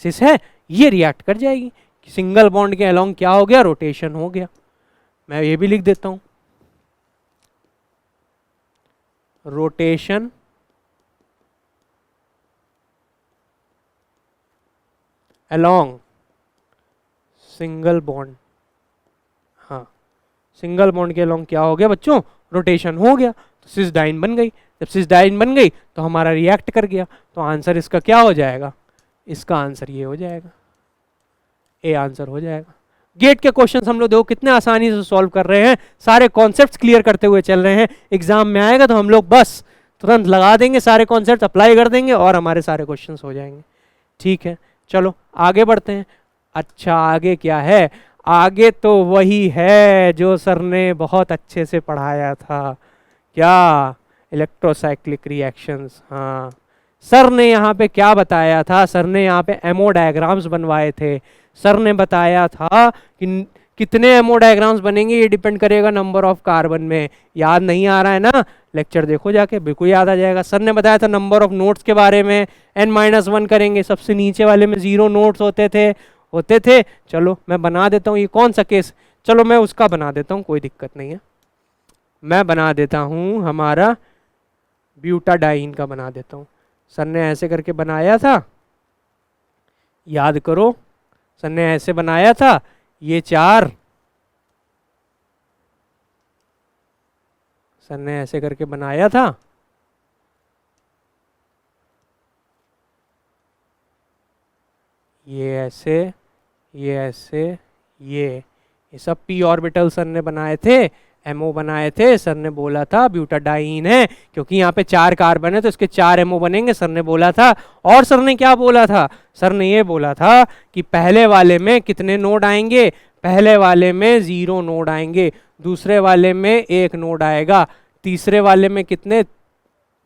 सिस है, ये रिएक्ट कर जाएगी, सिंगल बॉन्ड के अलोंग क्या हो गया, रोटेशन हो गया। मैं ये भी लिख देता हूं, रोटेशन अलोंग सिंगल बॉन्ड। हाँ, सिंगल बॉन्ड के अलोंग क्या हो गया बच्चों, रोटेशन हो गया, तो सिस डाइन बन गई। जब सिस डाइन बन गई तो हमारा रिएक्ट कर गया, तो आंसर इसका क्या हो जाएगा, इसका आंसर ये हो जाएगा, ए आंसर हो जाएगा। गेट के क्वेश्चंस हम लोग देखो कितने आसानी से सॉल्व कर रहे हैं, सारे कॉन्सेप्ट्स क्लियर करते हुए चल रहे हैं। एग्जाम में आएगा तो हम लोग बस तुरंत लगा देंगे, सारे कॉन्सेप्ट्स अप्लाई कर देंगे और हमारे सारे क्वेश्चंस हो जाएंगे। ठीक है, चलो आगे बढ़ते हैं। अच्छा आगे क्या है, आगे तो वही है जो सर ने बहुत अच्छे से पढ़ाया था, क्या, इलेक्ट्रोसाइक्लिक रिएक्शंस। हाँ, सर ने यहाँ पे क्या बताया था, सर ने यहाँ पे एमओ डायग्राम्स बनवाए थे। सर ने बताया था कि कितने एमओ डायग्राम्स बनेंगे ये डिपेंड करेगा नंबर ऑफ कार्बन में। याद नहीं आ रहा है ना, लेक्चर देखो जाके, बिल्कुल याद आ जाएगा। सर ने बताया था नंबर ऑफ नोट्स के बारे में, n-1 करेंगे, सबसे नीचे वाले में 0 नोट्स होते थे। चलो मैं बना देता हूँ, ये कौन सा केस, चलो मैं उसका बना देता हूँ, कोई दिक्कत नहीं है। मैं बना देता हूँ हमारा ब्यूटाडाइन का बना देता हूँ। सर ने ऐसे करके बनाया था, याद करो, सर ने ऐसे बनाया था, ये 4, सर ने ऐसे करके बनाया था, ये ऐसे, ये ऐसे, ये सब p ऑर्बिटल सर ने बनाए थे, एमओ बनाए थे। सर ने बोला था ब्यूटाडाइन है, क्योंकि यहाँ पे 4 कार्बन है तो इसके 4 एमओ बनेंगे, सर ने बोला था। और सर ने क्या बोला था, सर ने ये बोला था कि पहले वाले में कितने नोड आएंगे, पहले वाले में 0 नोड आएंगे, दूसरे वाले में 1 नोड आएगा, तीसरे वाले में कितने,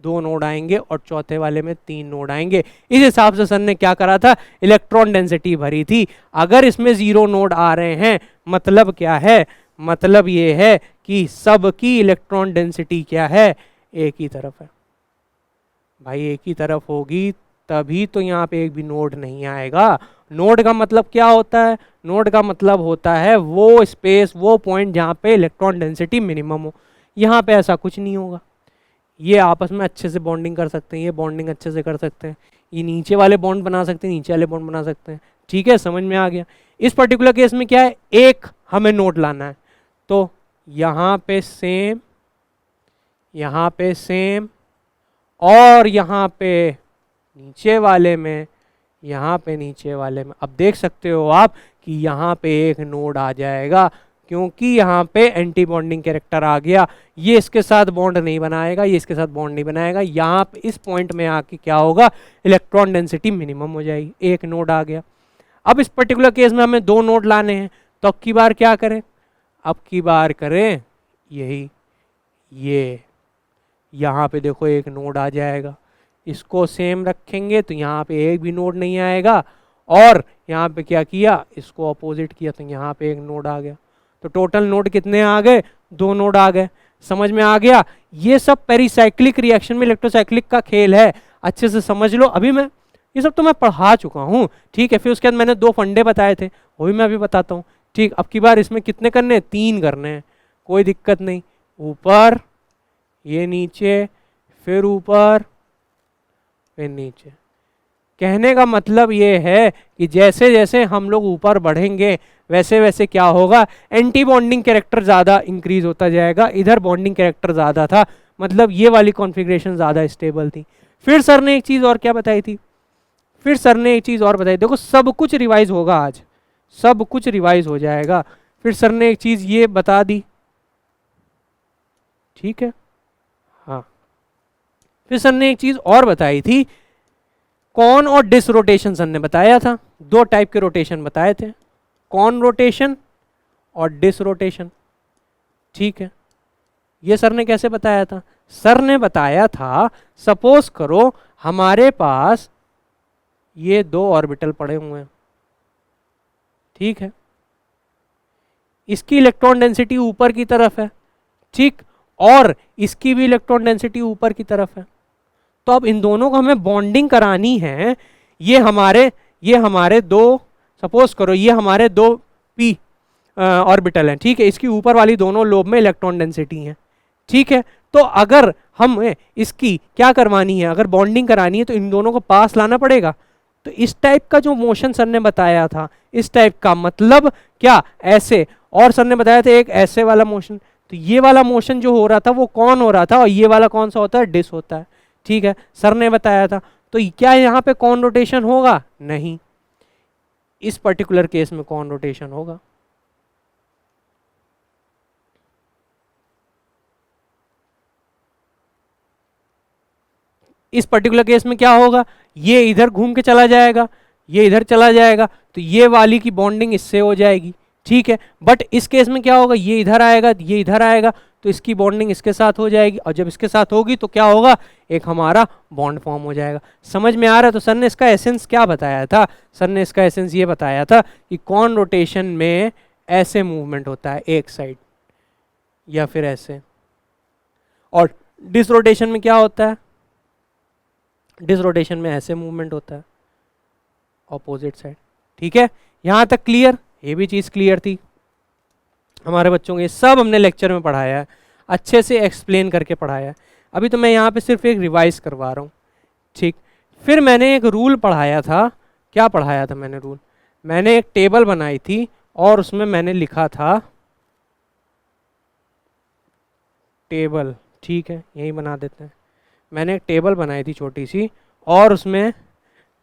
2 नोड आएंगे, और चौथे वाले में 3 नोड आएंगे। इस हिसाब से सर ने क्या करा था, इलेक्ट्रॉन डेंसिटी भरी थी। अगर इसमें 0 नोड आ रहे हैं, मतलब क्या है, मतलब ये है कि सबकी इलेक्ट्रॉन डेंसिटी क्या है, एक ही तरफ है। भाई एक ही तरफ होगी तभी तो यहाँ पे एक भी नोड नहीं आएगा। नोड का मतलब क्या होता है, नोड का मतलब होता है वो स्पेस, वो पॉइंट जहाँ पे इलेक्ट्रॉन डेंसिटी मिनिमम हो। यहाँ पे ऐसा कुछ नहीं होगा। ये आपस में अच्छे से बॉन्डिंग कर सकते हैं, ये बॉन्डिंग अच्छे से कर सकते हैं, ये नीचे वाले बॉन्ड बना सकते हैं, नीचे वाले बॉन्ड बना सकते हैं। ठीक है, समझ में आ गया। इस पर्टिकुलर केस में क्या है, एक हमें नोड लाना है, तो यहाँ पे सेम, यहाँ पे सेम, और यहाँ पे नीचे वाले में, यहाँ पे नीचे वाले में। अब देख सकते हो आप कि यहाँ पे एक नोड आ जाएगा, क्योंकि यहाँ पे एंटी बॉन्डिंग कैरेक्टर आ गया। ये इसके साथ बॉन्ड नहीं बनाएगा, ये इसके साथ बॉन्ड नहीं बनाएगा। यहाँ पे इस पॉइंट में आके क्या होगा, इलेक्ट्रॉन डेंसिटी मिनिमम हो जाएगी, एक नोड आ गया। अब इस पर्टिकुलर केस में हमें 2 नोड लाने हैं, तो अब की बार क्या करें, अब की बार करें यही, ये यहाँ पे देखो एक नोड आ जाएगा, इसको सेम रखेंगे तो यहाँ पे एक भी नोड नहीं आएगा, और यहाँ पे क्या किया, इसको अपोजिट किया तो यहाँ पे एक नोड आ गया। तो टोटल नोड कितने आ गए, 2 नोड आ गए। समझ में आ गया? ये सब पेरिसाइक्लिक रिएक्शन में इलेक्ट्रोसाइक्लिक का खेल है, अच्छे से समझ लो। अभी मैं ये सब तो मैं पढ़ा चुका हूँ, ठीक है। फिर उसके बाद मैंने 2 फंडे बताए थे, वो भी मैं अभी बताता हूँ, ठीक। अब की बार इसमें कितने करने हैं, 3 करने हैं, कोई दिक्कत नहीं। ऊपर, ये नीचे, फिर ऊपर, फिर नीचे। कहने का मतलब ये है कि जैसे जैसे हम लोग ऊपर बढ़ेंगे वैसे वैसे क्या होगा, एंटी बॉन्डिंग कैरेक्टर ज़्यादा इंक्रीज होता जाएगा। इधर बॉन्डिंग कैरेक्टर ज़्यादा था, मतलब ये वाली कॉन्फ़िगरेशन ज़्यादा स्टेबल थी। फिर सर ने एक चीज़ और क्या बताई थी, फिर सर ने एक चीज़ और बताई, देखो सब कुछ रिवाइज होगा आज, सब कुछ रिवाइज हो जाएगा। फिर सर ने एक चीज़ ये बता दी, ठीक है, हाँ। फिर सर ने एक चीज़ और बताई थी, कॉन और डिस रोटेशन सर ने बताया था, 2 टाइप के रोटेशन बताए थे, कॉन रोटेशन और डिस रोटेशन, ठीक है। ये सर ने कैसे बताया था, सर ने बताया था सपोज करो हमारे पास ये 2 ऑर्बिटल पड़े हुए हैं, ठीक है, इसकी इलेक्ट्रॉन डेंसिटी ऊपर की तरफ है, ठीक, और इसकी भी इलेक्ट्रॉन डेंसिटी ऊपर की तरफ है। तो अब इन दोनों को हमें बॉन्डिंग करानी है। ये हमारे 2, सपोज करो ये हमारे 2 p ऑर्बिटल हैं, ठीक है, इसकी ऊपर वाली दोनों लोब में इलेक्ट्रॉन डेंसिटी है, ठीक है। तो अगर हमें इसकी क्या करवानी है, अगर बॉन्डिंग करानी है तो इन दोनों को पास लाना पड़ेगा। तो इस टाइप का जो मोशन सर ने बताया था, इस टाइप का मतलब क्या, ऐसे, और सर ने बताया था एक ऐसे वाला मोशन। तो ये वाला मोशन जो हो रहा था वो कौन हो रहा था, और ये वाला कौन सा होता है, डिस होता है, ठीक है, सर ने बताया था। तो क्या यहाँ पे कॉन रोटेशन होगा, नहीं, इस पर्टिकुलर केस में कॉन रोटेशन होगा। इस पर्टिकुलर केस में क्या होगा, ये इधर घूम के चला जाएगा, ये इधर चला जाएगा, तो ये वाली की बॉन्डिंग इससे हो जाएगी, ठीक है। बट इस केस में क्या होगा, ये इधर आएगा, ये इधर आएगा, तो इसकी बॉन्डिंग इसके साथ हो जाएगी, और जब इसके साथ होगी तो क्या होगा, एक हमारा बॉन्ड फॉर्म हो जाएगा। समझ में आ रहा है? तो सर ने इसका एसेंस क्या बताया था, सर ने इसका एसेंस ये बताया था कि कॉन रोटेशन में ऐसे मूवमेंट होता है एक साइड, या फिर ऐसे, और डिस रोटेशन में क्या होता है, डिस रोटेशन में ऐसे मूवमेंट होता है, ऑपोजिट साइड, ठीक है। यहां तक क्लियर, ये भी चीज क्लियर थी हमारे बच्चों को, ये सब हमने लेक्चर में पढ़ाया है, अच्छे से एक्सप्लेन करके पढ़ाया है। अभी तो मैं यहाँ पे सिर्फ एक रिवाइज करवा रहा हूँ, ठीक। फिर मैंने एक रूल पढ़ाया था, क्या पढ़ाया था मैंने रूल, मैंने एक टेबल बनाई थी और उसमें मैंने लिखा था टेबल, ठीक है, यही बना देते हैं। मैंने एक टेबल बनाई थी छोटी सी, और उसमें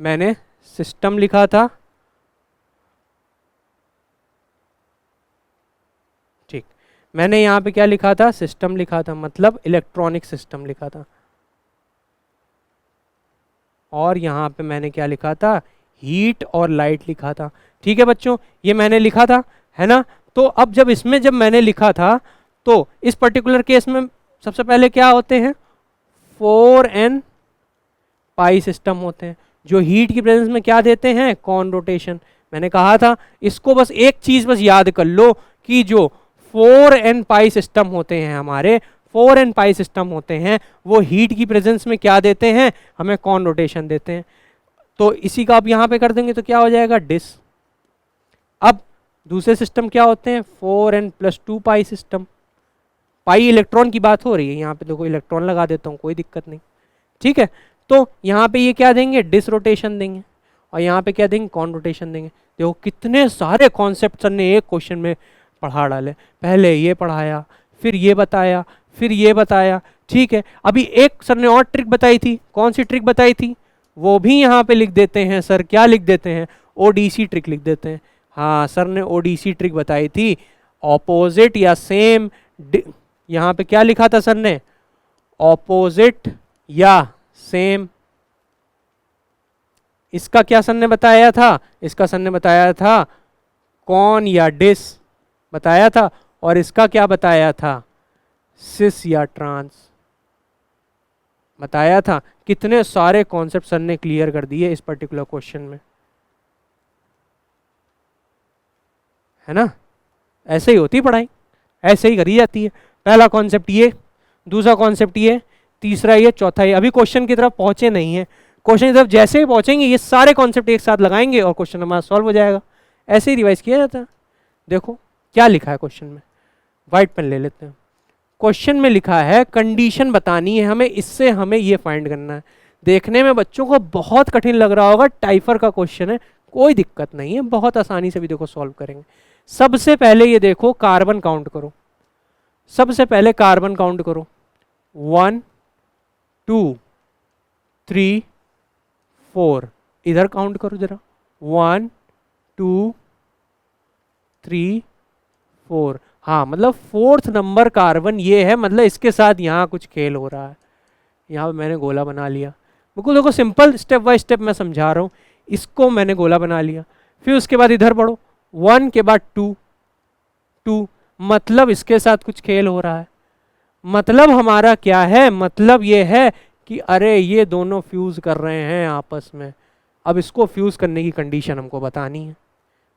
मैंने सिस्टम लिखा था, ठीक। मैंने यहाँ पे क्या लिखा था, सिस्टम लिखा था, मतलब इलेक्ट्रॉनिक सिस्टम लिखा था। और यहाँ पे मैंने क्या लिखा था, हीट और लाइट लिखा था, ठीक है बच्चों, ये मैंने लिखा था, है ना। तो अब जब मैंने लिखा था, तो इस पर्टिकुलर केस में सबसे पहले क्या होते हैं, 4n पाई सिस्टम होते हैं, जो हीट की प्रेजेंस में क्या देते हैं, कॉन रोटेशन। मैंने कहा था इसको बस एक चीज बस याद कर लो कि जो 4n पाई सिस्टम होते हैं हमारे, 4n पाई सिस्टम होते हैं, वो हीट की प्रेजेंस में क्या देते हैं, हमें कॉन रोटेशन देते हैं। तो इसी का आप यहाँ पे कर देंगे तो क्या हो जाएगा, डिस। अब दूसरे सिस्टम क्या होते हैं, 4n+2 पाई सिस्टम। पाई इलेक्ट्रॉन की बात हो रही है, यहाँ पे देखो इलेक्ट्रॉन लगा देता हूँ, कोई दिक्कत नहीं, ठीक है। तो यहाँ पे ये क्या देंगे, डिस रोटेशन देंगे, और यहाँ पे क्या देंगे, कॉन रोटेशन देंगे। देखो कितने सारे कॉन्सेप्ट सर ने एक क्वेश्चन में पढ़ा डाले, पहले ये पढ़ाया, फिर ये बताया, फिर ये बताया, ठीक है। अभी एक सर ने और ट्रिक बताई थी, कौन सी ट्रिक बताई थी, वो भी यहाँ पे लिख देते हैं सर, क्या लिख देते हैं, ओडीसी ट्रिक लिख देते हैं। हाँ, सर ने ओडीसी ट्रिक बताई थी, ऑपोजिट या सेम, यहाँ पे क्या लिखा था सर ने, ऑपोजिट या सेम। इसका क्या सर ने बताया था, इसका सर ने बताया था कॉन या डिस बताया था, और इसका क्या बताया था, सिस या ट्रांस बताया था। कितने सारे कॉन्सेप्ट सर ने क्लियर कर दिए इस पर्टिकुलर क्वेश्चन में, है ना। ऐसे ही होती पढ़ाई, ऐसे ही करी जाती है। पहला कॉन्सेप्ट ये, दूसरा कॉन्सेप्ट ये, तीसरा ये, चौथा ये। अभी क्वेश्चन की तरफ पहुंचे नहीं है, क्वेश्चन की तरफ जैसे ही पहुंचेंगे ये सारे कॉन्सेप्ट एक साथ लगाएंगे और क्वेश्चन हमारा सॉल्व हो जाएगा। ऐसे ही रिवाइज किया जाता है। देखो क्या लिखा है क्वेश्चन में, व्हाइट पेन ले लेते हैं। क्वेश्चन में लिखा है कंडीशन बतानी है हमें, इससे हमें ये फाइंड करना है। देखने में बच्चों को बहुत कठिन लग रहा होगा, टाइफर का क्वेश्चन है, कोई दिक्कत नहीं है, बहुत आसानी से भी देखो सॉल्व करेंगे। सबसे पहले ये देखो कार्बन काउंट करो, सबसे पहले कार्बन काउंट करो, 1 2 3 4, इधर काउंट करो जरा, 1 2 3 4। हाँ मतलब 4th नंबर कार्बन ये है, मतलब इसके साथ यहाँ कुछ खेल हो रहा है। यहाँ पे मैंने गोला बना लिया, बिल्कुल देखो सिंपल स्टेप बाय स्टेप मैं समझा रहा हूँ। इसको मैंने गोला बना लिया, फिर उसके बाद इधर बढ़ो, 1 के बाद 2 2, मतलब इसके साथ कुछ खेल हो रहा है। मतलब हमारा क्या है, मतलब ये है कि अरे ये दोनों फ्यूज कर रहे हैं आपस में। अब इसको फ्यूज करने की कंडीशन हमको बतानी है।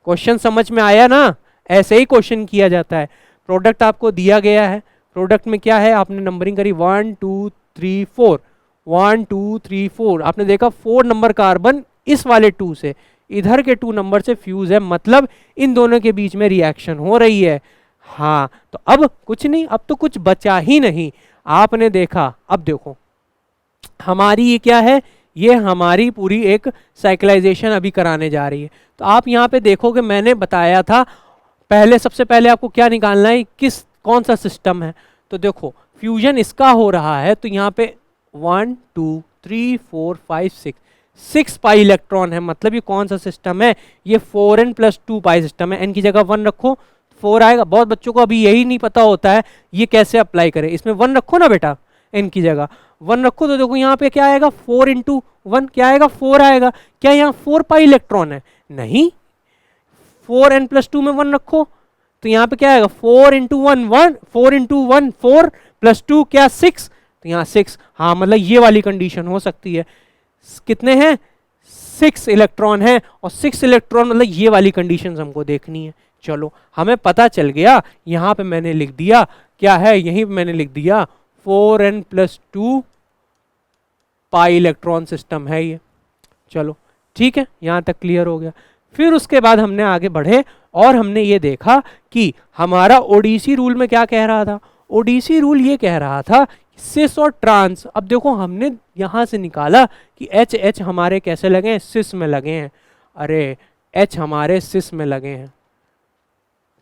क्वेश्चन समझ में आया ना, ऐसे ही क्वेश्चन किया जाता है। प्रोडक्ट आपको दिया गया है, प्रोडक्ट में क्या है, आपने नंबरिंग करी 1 2 3 4, 1 2 3 4, आपने देखा 4 नंबर कार्बन इस वाले 2 से, इधर के 2 नंबर से फ्यूज है, मतलब इन दोनों के बीच में रिएक्शन हो रही है। हाँ तो अब कुछ नहीं, अब तो कुछ बचा ही नहीं। आपने देखा, अब देखो हमारी ये क्या है, ये हमारी पूरी एक साइक्लाइजेशन अभी कराने जा रही है। तो आप यहाँ पे देखोगे मैंने बताया था पहले, सबसे पहले आपको क्या निकालना है, कौन सा सिस्टम है। तो देखो फ्यूजन इसका हो रहा है, तो यहाँ पे 1 2 3 4 5 6 पाई इलेक्ट्रॉन है, मतलब ये कौन सा सिस्टम है, ये 4n+2 पाई सिस्टम है। n की जगह 1 रखो 4 आएगा। बहुत बच्चों को अभी यही नहीं पता होता है ये कैसे अप्लाई करें। इसमें 1 रखो ना बेटा, n की जगह 1 रखो, तो देखो यहाँ पे क्या आएगा, 4 × 1 क्या आएगा, 4 आएगा। क्या यहाँ 4 पाई इलेक्ट्रॉन है, नहीं, 4n+2 में 1 रखो, तो यहाँ पे क्या आएगा, 4 × 1 1, 4 × 1 4 + 2 क्या 6, तो यहाँ 6। हाँ मतलब ये वाली कंडीशन हो सकती है। कितने हैं, 6 इलेक्ट्रॉन है, और 6 इलेक्ट्रॉन मतलब ये वाली कंडीशन हमको देखनी है। चलो हमें पता चल गया, यहाँ पे मैंने लिख दिया क्या है, यहीं पे मैंने लिख दिया 4n+2 पाई इलेक्ट्रॉन सिस्टम है ये। चलो ठीक है, यहाँ तक क्लियर हो गया। फिर उसके बाद हमने आगे बढ़े और हमने ये देखा कि हमारा ओडीसी रूल में क्या कह रहा था। ओडीसी रूल ये कह रहा था सिस और ट्रांस। अब देखो हमने यहाँ से निकाला कि एच एच हमारे कैसे लगे हैं, सिस में लगे हैं। अरे एच हमारे सिस में लगे हैं,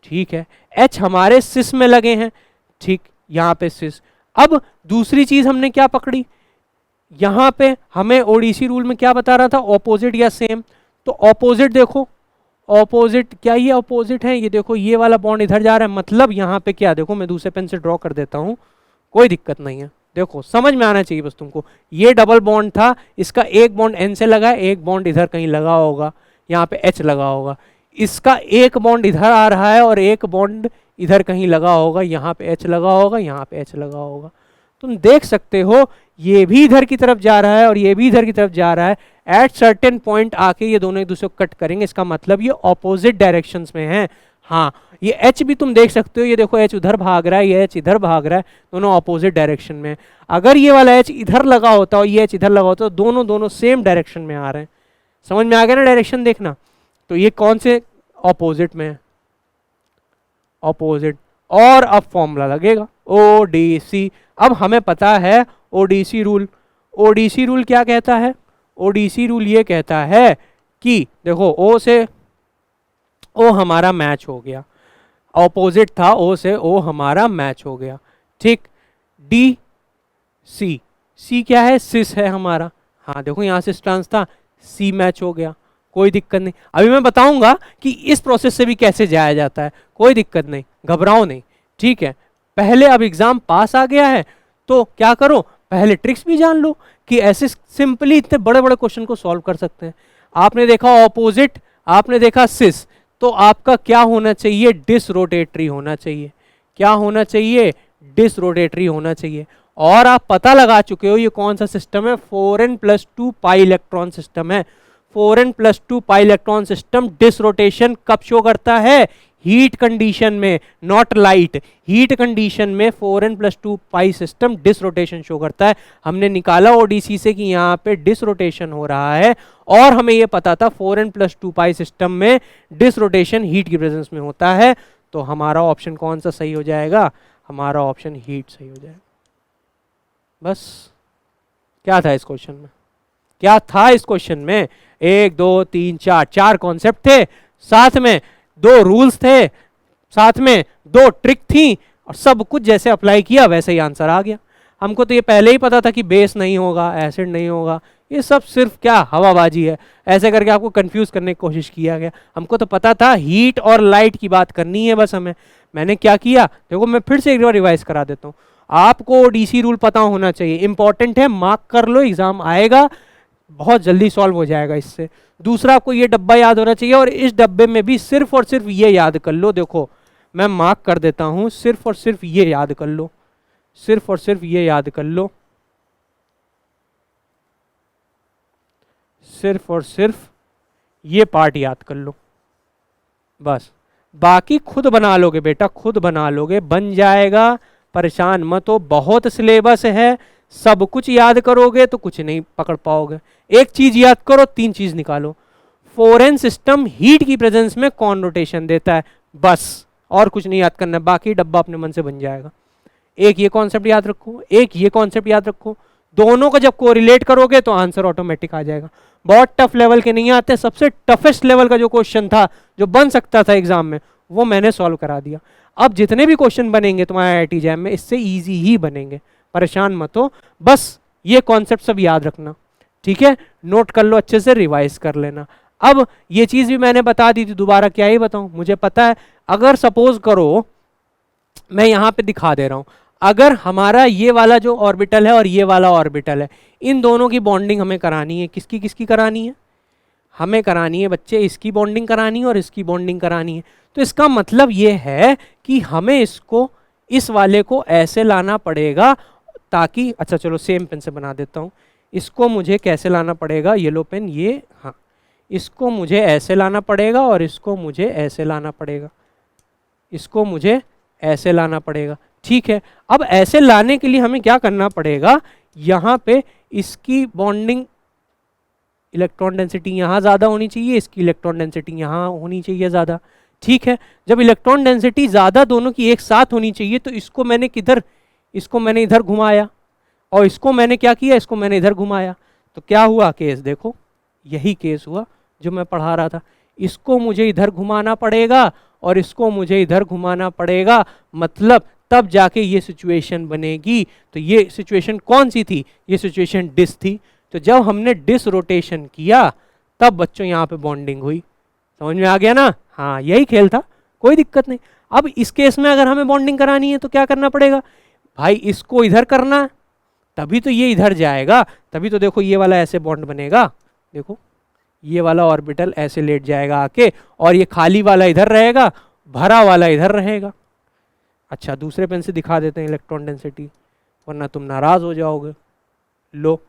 ठीक है, एच हमारे सिस में लगे हैं, ठीक, यहाँ पे सिस। अब दूसरी चीज हमने क्या पकड़ी, यहाँ पे हमें ओडीसी रूल में क्या बता रहा था, ऑपोजिट या सेम। तो ऑपोजिट देखो, ऑपोजिट क्या ये ऑपोजिट है, ये देखो ये वाला बॉन्ड इधर जा रहा है, मतलब यहाँ पे क्या, देखो मैं दूसरे पेन से ड्रॉ कर देता हूँ, कोई दिक्कत नहीं है। देखो समझ में आना चाहिए बस तुमको, ये डबल बॉन्ड था, इसका एक बॉन्ड एन से लगा है, एक बॉन्ड इधर कहीं लगा होगा, यहाँ पे एच लगा होगा। इसका एक बॉन्ड इधर आ रहा है और एक बॉन्ड इधर कहीं लगा होगा, यहाँ पे एच लगा होगा, यहाँ पे एच लगा होगा। तुम देख सकते हो ये भी इधर की तरफ जा रहा है और ये भी इधर की तरफ जा रहा है। एट सर्टेन पॉइंट आके ये दोनों एक दूसरे को कट करेंगे, इसका मतलब ये ऑपोजिट डायरेक्शंस में हैं। हाँ ये एच भी तुम देख सकते हो, ये देखो एच उधर भाग रहा है, ये एच इधर भाग रहा है, दोनों ऑपोजिट डायरेक्शन में। अगर ये वाला एच इधर लगा होता और ये एच इधर लगा होता तो दोनों सेम डायरेक्शन में आ रहे हैं। समझ में आ गया ना डायरेक्शन देखना। तो ये कौन से ऑपोजिट में है, ऑपोजिट, और अब फॉर्मूला लगेगा ओडीसी। अब हमें पता है ओडीसी रूल। ओडीसी रूल क्या कहता है, ओडीसी रूल ये कहता है कि देखो ओ से ओ हमारा मैच हो गया, ऑपोजिट था ओ से ओ हमारा मैच हो गया, ठीक। डी सी, सी क्या है, सिस है हमारा। हाँ देखो यहाँ सिस ट्रांस था, सी मैच हो गया, कोई दिक्कत नहीं। अभी मैं बताऊंगा कि इस प्रोसेस से भी कैसे जाया जाता है, कोई दिक्कत नहीं, घबराओ नहीं, ठीक है। पहले अब एग्जाम पास आ गया है तो क्या करो, पहले ट्रिक्स भी जान लो कि ऐसे सिंपली इतने बड़े बड़े क्वेश्चन को सॉल्व कर सकते हैं। आपने देखा ऑपोजिट, आपने देखा सिस, तो आपका क्या होना चाहिए, डिसरोटेटरी होना चाहिए। क्या होना चाहिए, डिसरोटेटरी होना चाहिए। और आप पता लगा चुके हो ये कौन सा सिस्टम है, 4n+2 पाई इलेक्ट्रॉन सिस्टम है। 4n+2 पाई इलेक्ट्रॉन सिस्टम डिसरोटेशन कब शो करता है, हीट कंडीशन में, नॉट लाइट, हीट कंडीशन में 4n+2 पाई सिस्टम डिसरोटेशन शो करता है। हमने निकाला ओडीसी से कि यहाँ पे डिसरोटेशन हो रहा है और हमें ये पता था 4n+2 पाई सिस्टम में डिसरोटेशन हीट की प्रेजेंस में होता है। तो हमारा ऑप्शन कौन सा सही हो जाएगा? हमारा ऑप्शन हीट सही हो जाएगा। बस क्या था इस क्वेश्चन में? क्या था इस क्वेश्चन में? 1 2 3 4 4 कॉन्सेप्ट थे, साथ में 2 रूल्स थे, साथ में 2 ट्रिक थी और सब कुछ जैसे अप्लाई किया वैसे ही आंसर आ गया। हमको तो ये पहले ही पता था कि बेस नहीं होगा, एसिड नहीं होगा, ये सब सिर्फ क्या हवाबाजी है, ऐसे करके आपको कंफ्यूज करने की कोशिश किया गया। हमको तो पता था हीट और लाइट की बात करनी है बस हमें। मैंने क्या किया देखो, मैं फिर से एक बार रिवाइज करा देता हूँ। आपको डीसी रूल पता होना चाहिए, इंपॉर्टेंट है, मार्क कर लो, एग्जाम आएगा, बहुत जल्दी सॉल्व हो जाएगा इससे। दूसरा, आपको ये डब्बा याद होना चाहिए और इस डब्बे में भी सिर्फ और सिर्फ ये याद कर लो। देखो मैं मार्क कर देता हूं, सिर्फ और सिर्फ ये याद कर लो, सिर्फ और सिर्फ ये याद कर लो, सिर्फ और सिर्फ ये पार्ट याद कर लो, बस। बाकी खुद बना लोगे बेटा, खुद बना लोगे, बन जाएगा, परेशान मत हो। बहुत सिलेबस है, सब कुछ याद करोगे तो कुछ नहीं पकड़ पाओगे। एक चीज याद करो, 3 चीज निकालो। 4n सिस्टम हीट की प्रेजेंस में कौन रोटेशन देता है, बस, और कुछ नहीं याद करना, बाकी डब्बा अपने मन से बन जाएगा। एक ये कॉन्सेप्ट याद रखो, एक ये कॉन्सेप्ट याद रखो, दोनों को जब कोरिलेट करोगे तो आंसर ऑटोमेटिक आ जाएगा। बहुत टफ लेवल के नहीं आते, सबसे टफेस्ट लेवल का जो क्वेश्चन था, जो बन सकता था एग्जाम में, वो मैंने सॉल्व करा दिया। अब जितने भी क्वेश्चन बनेंगे तुम्हारे आईआईटी जैम में, इससे इजी ही बनेंगे, परेशान मत हो, बस ये कॉन्सेप्ट सब याद रखना, ठीक है? नोट कर लो, अच्छे से रिवाइज कर लेना। अब ये चीज भी मैंने बता दी थी, दोबारा क्या ही बताऊं, मुझे पता है। अगर सपोज करो, मैं यहां पे दिखा दे रहा हूं, अगर हमारा ये वाला जो ऑर्बिटल है और ये वाला ऑर्बिटल है, इन दोनों की बॉन्डिंग हमें करानी है। किसकी किसकी करानी है? हमें करानी है बच्चे, इसकी बॉन्डिंग करानी है और इसकी बॉन्डिंग करानी है। तो इसका मतलब ये है कि हमें इसको, इस वाले को ऐसे लाना पड़ेगा ताकि, अच्छा चलो सेम पेन से बना देता हूँ। इसको मुझे कैसे लाना पड़ेगा, येलो पेन, ये, हाँ, इसको मुझे ऐसे लाना पड़ेगा और इसको मुझे ऐसे लाना पड़ेगा, इसको मुझे ऐसे लाना पड़ेगा, ठीक है? अब ऐसे लाने के लिए हमें क्या करना पड़ेगा, यहाँ पे इसकी बॉन्डिंग इलेक्ट्रॉन डेंसिटी यहाँ ज़्यादा होनी चाहिए, इसकी इलेक्ट्रॉन डेंसिटी यहाँ होनी चाहिए ज़्यादा, ठीक है? जब इलेक्ट्रॉन डेंसिटी ज़्यादा दोनों की एक साथ होनी चाहिए, तो इसको मैंने किधर, इसको मैंने इधर घुमाया और इसको मैंने क्या किया, इसको मैंने इधर घुमाया, तो क्या हुआ केस, देखो यही केस हुआ जो मैं पढ़ा रहा था। इसको मुझे इधर घुमाना पड़ेगा और इसको मुझे इधर घुमाना पड़ेगा, मतलब तब जाके ये सिचुएशन बनेगी। तो ये सिचुएशन कौन सी थी? ये सिचुएशन डिस थी। तो जब हमने डिस रोटेशन किया तब बच्चों यहाँ पे बॉन्डिंग हुई। समझ में आ गया ना? हाँ, यही खेल था, कोई दिक्कत नहीं। अब इस केस में अगर हमें बॉन्डिंग करानी है तो क्या करना पड़ेगा भाई, इसको इधर करना, तभी तो ये इधर जाएगा, तभी तो देखो ये वाला ऐसे बॉन्ड बनेगा, देखो ये वाला ऑर्बिटल ऐसे लेट जाएगा आके, और ये खाली वाला इधर रहेगा, भरा वाला इधर रहेगा। अच्छा, दूसरे पेन से दिखा देते हैं इलेक्ट्रॉन डेंसिटी, वरना तुम नाराज हो जाओगे। लो,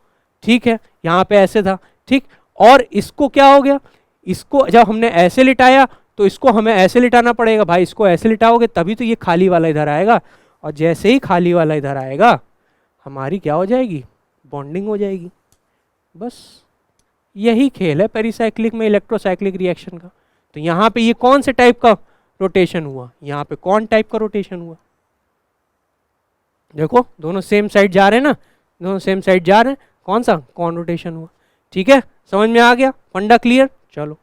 ठीक है, यहाँ पे ऐसे था, ठीक। और इसको क्या हो गया, इसको जब हमने ऐसे लिटाया तो इसको हमें ऐसे लिटाना पड़ेगा भाई, इसको ऐसे लिटाओगे तभी तो ये खाली वाला इधर आएगा, और जैसे ही खाली वाला इधर आएगा हमारी क्या हो जाएगी, बॉन्डिंग हो जाएगी। बस यही खेल है पेरिसाइक्लिक में इलेक्ट्रोसाइक्लिक रिएक्शन का। तो यहाँ पे ये कौन से टाइप का रोटेशन हुआ, यहाँ पे कौन टाइप का रोटेशन हुआ, देखो दोनों सेम साइड जा रहे हैं ना, दोनों सेम साइड जा रहे हैं, कौन सा, कौन रोटेशन हुआ। ठीक है, समझ में आ गया, फंडा क्लियर। चलो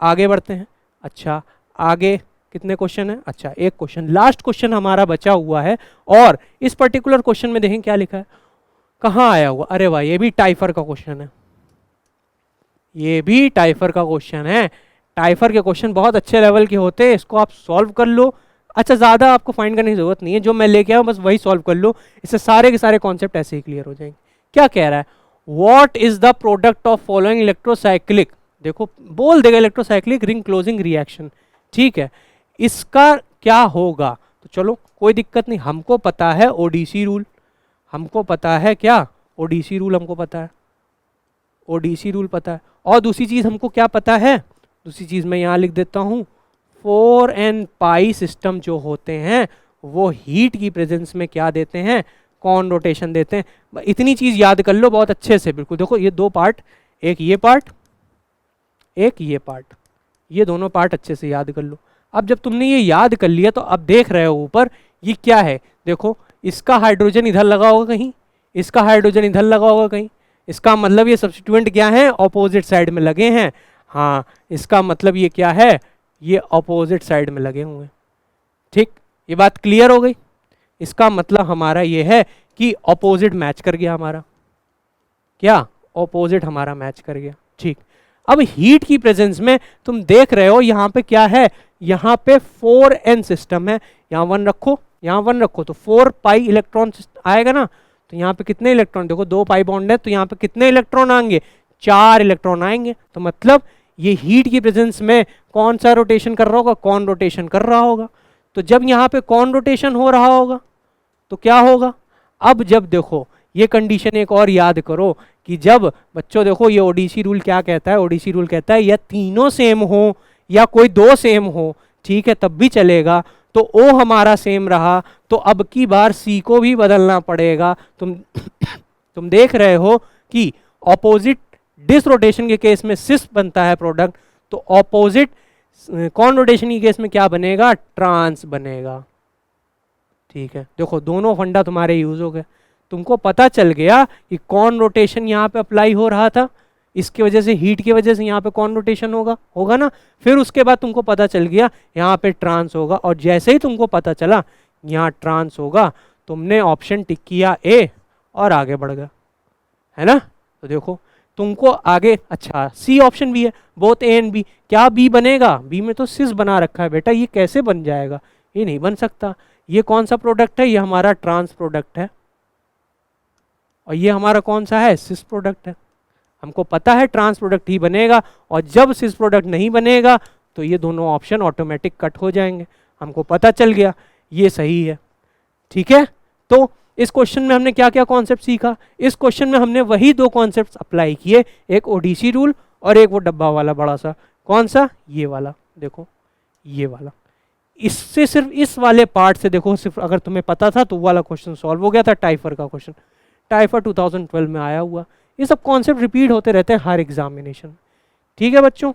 आगे बढ़ते हैं। अच्छा, आगे कितने क्वेश्चन है? अच्छा, एक क्वेश्चन, लास्ट क्वेश्चन हमारा बचा हुआ है, और इस पर्टिकुलर क्वेश्चन में देखें क्या लिखा है, कहाँ आया हुआ, अरे वाह, ये भी टाइफर का क्वेश्चन है, ये भी टाइफर का क्वेश्चन है। टाइफर के क्वेश्चन बहुत अच्छे लेवल के होते हैं, इसको आप सॉल्व कर लो। अच्छा, ज़्यादा आपको फाइंड करने की जरूरत नहीं है, जो मैं लेके आया बस वही सॉल्व कर लो, इससे सारे के सारे कॉन्सेप्ट ऐसे ही क्लियर हो जाएंगे। क्या कह रहा है, what is the product of following electrocyclic, देखो बोल देगा इलेक्ट्रोसाइक्लिक रिंग क्लोजिंग रिएक्शन, ठीक है, इसका क्या होगा। तो चलो कोई दिक्कत नहीं, हमको पता है ओडीसी रूल, हमको पता है क्या, ओडीसी रूल हमको पता है, ओडीसी रूल पता है। और दूसरी चीज़ हमको क्या पता है, दूसरी चीज़ मैं यहाँ लिख देता हूँ, 4n पाई सिस्टम जो होते हैं वो हीट की प्रेजेंस में क्या देते हैं, कॉन रोटेशन देते हैं। इतनी चीज याद कर लो बहुत अच्छे से, बिल्कुल देखो ये दो पार्ट, एक ये पार्ट एक ये पार्ट, ये दोनों पार्ट अच्छे से याद कर लो। अब जब तुमने ये याद कर लिया तो अब देख रहे हो ऊपर ये क्या है, देखो इसका हाइड्रोजन इधर लगा होगा कहीं, इसका हाइड्रोजन इधर लगा होगा कहीं, इसका मतलब ये सब्स्टिट्यूएंट क्या है, ऑपोजिट साइड में लगे हैं। हाँ, इसका मतलब ये क्या है, ये ऑपोजिट साइड में लगे हुए हैं। ठीक, ये बात क्लियर हो गई। इसका मतलब हमारा ये है कि ऑपोजिट मैच कर गया हमारा, क्या ऑपोजिट हमारा मैच कर गया। ठीक, अब हीट की प्रेजेंस में तुम देख रहे हो यहाँ पे क्या है, यहाँ पे 4n सिस्टम है, यहाँ 1 रखो, यहाँ 1 रखो, तो 4 पाई इलेक्ट्रॉन आएगा ना। तो यहाँ पे कितने इलेक्ट्रॉन, देखो 2 पाई बॉन्ड है, तो यहाँ पे कितने इलेक्ट्रॉन आएंगे, 4 इलेक्ट्रॉन आएंगे। तो मतलब ये हीट की प्रेजेंस में कौन सा रोटेशन कर रहा होगा, कौन रोटेशन कर रहा होगा। तो जब यहाँ पे कौन रोटेशन हो रहा होगा तो क्या होगा, अब जब देखो ये कंडीशन एक और याद करो कि जब बच्चों देखो ये ओडीसी रूल क्या कहता है, ओडीसी रूल कहता है या तीनों सेम हो या कोई दो सेम हो, ठीक है तब भी चलेगा। तो ओ हमारा सेम रहा तो अब की बार सी को भी बदलना पड़ेगा। तुम देख रहे हो कि ऑपोजिट डिस रोटेशन के केस में सिस बनता है प्रोडक्ट, तो ऑपोजिट कॉन रोटेशन के केस में क्या बनेगा, ट्रांस बनेगा। ठीक है, देखो दोनों फंडा तुम्हारे यूज हो गए। तुमको पता चल गया कि कौन रोटेशन यहाँ पे अप्लाई हो रहा था, इसकी वजह से हीट की वजह से यहाँ पे कौन रोटेशन होगा ना। फिर उसके बाद तुमको पता चल गया यहाँ पे ट्रांस होगा, और जैसे ही तुमको पता चला यहाँ ट्रांस होगा तुमने ऑप्शन टिक किया ए और आगे बढ़ गया, है ना। तो देखो तुमको आगे, अच्छा सी ऑप्शन भी है, बोथ ए एंड बी। क्या बी बनेगा, बी में तो सिस बना रखा है बेटा, ये कैसे बन जाएगा, ये नहीं बन सकता। ये कौन सा प्रोडक्ट है, ये हमारा ट्रांस प्रोडक्ट है, और ये हमारा कौन सा है, सिस प्रोडक्ट है। हमको पता है ट्रांस प्रोडक्ट ही बनेगा, और जब सिस प्रोडक्ट नहीं बनेगा तो ये दोनों ऑप्शन ऑटोमेटिक कट हो जाएंगे। हमको पता चल गया ये सही है। ठीक है, तो इस क्वेश्चन में हमने क्या क्या कॉन्सेप्ट सीखा, इस क्वेश्चन में हमने वही दो कॉन्सेप्ट अप्लाई किए, एक ओडीसी रूल और एक वो डब्बा वाला बड़ा सा, कौन सा, ये वाला, देखो ये वाला। इससे सिर्फ इस वाले पार्ट से देखो, सिर्फ अगर तुम्हें पता था तो वो वाला क्वेश्चन सॉल्व हो गया था। टाइफर का क्वेश्चन, टाइफर 2012 में आया हुआ। ये सब कॉन्सेप्ट रिपीट होते रहते हैं हर एग्जामिनेशन। ठीक है बच्चों,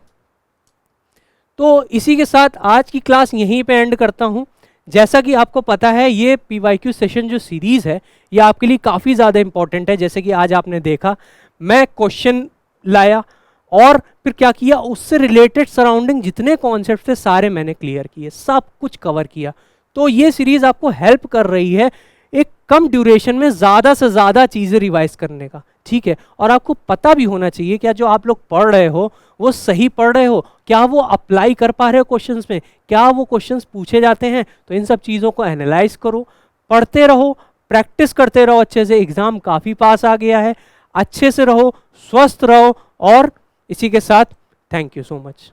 तो इसी के साथ आज की क्लास यहीं पे एंड करता हूँ। जैसा कि आपको पता है ये PYQ सेशन जो सीरीज़ है ये आपके लिए काफ़ी ज़्यादा इंपॉर्टेंट है। जैसे कि आज आपने देखा मैं क्वेश्चन लाया और फिर क्या किया, उससे रिलेटेड सराउंडिंग जितने कॉन्सेप्ट थे सारे मैंने क्लियर किए, सब कुछ कवर किया। तो ये सीरीज़ आपको हेल्प कर रही है एक कम ड्यूरेशन में ज़्यादा से ज़्यादा चीज़ें रिवाइज करने का। ठीक है, और आपको पता भी होना चाहिए क्या जो आप लोग पढ़ रहे हो वो सही पढ़ रहे हो, क्या वो अप्लाई कर पा रहे हो क्वेश्चंस में, क्या वो क्वेश्चंस पूछे जाते हैं। तो इन सब चीज़ों को एनालाइज करो, पढ़ते रहो, प्रैक्टिस करते रहो अच्छे से। एग्ज़ाम काफ़ी पास आ गया है, अच्छे से रहो, स्वस्थ रहो, और इसी के साथ थैंक यू सो मच।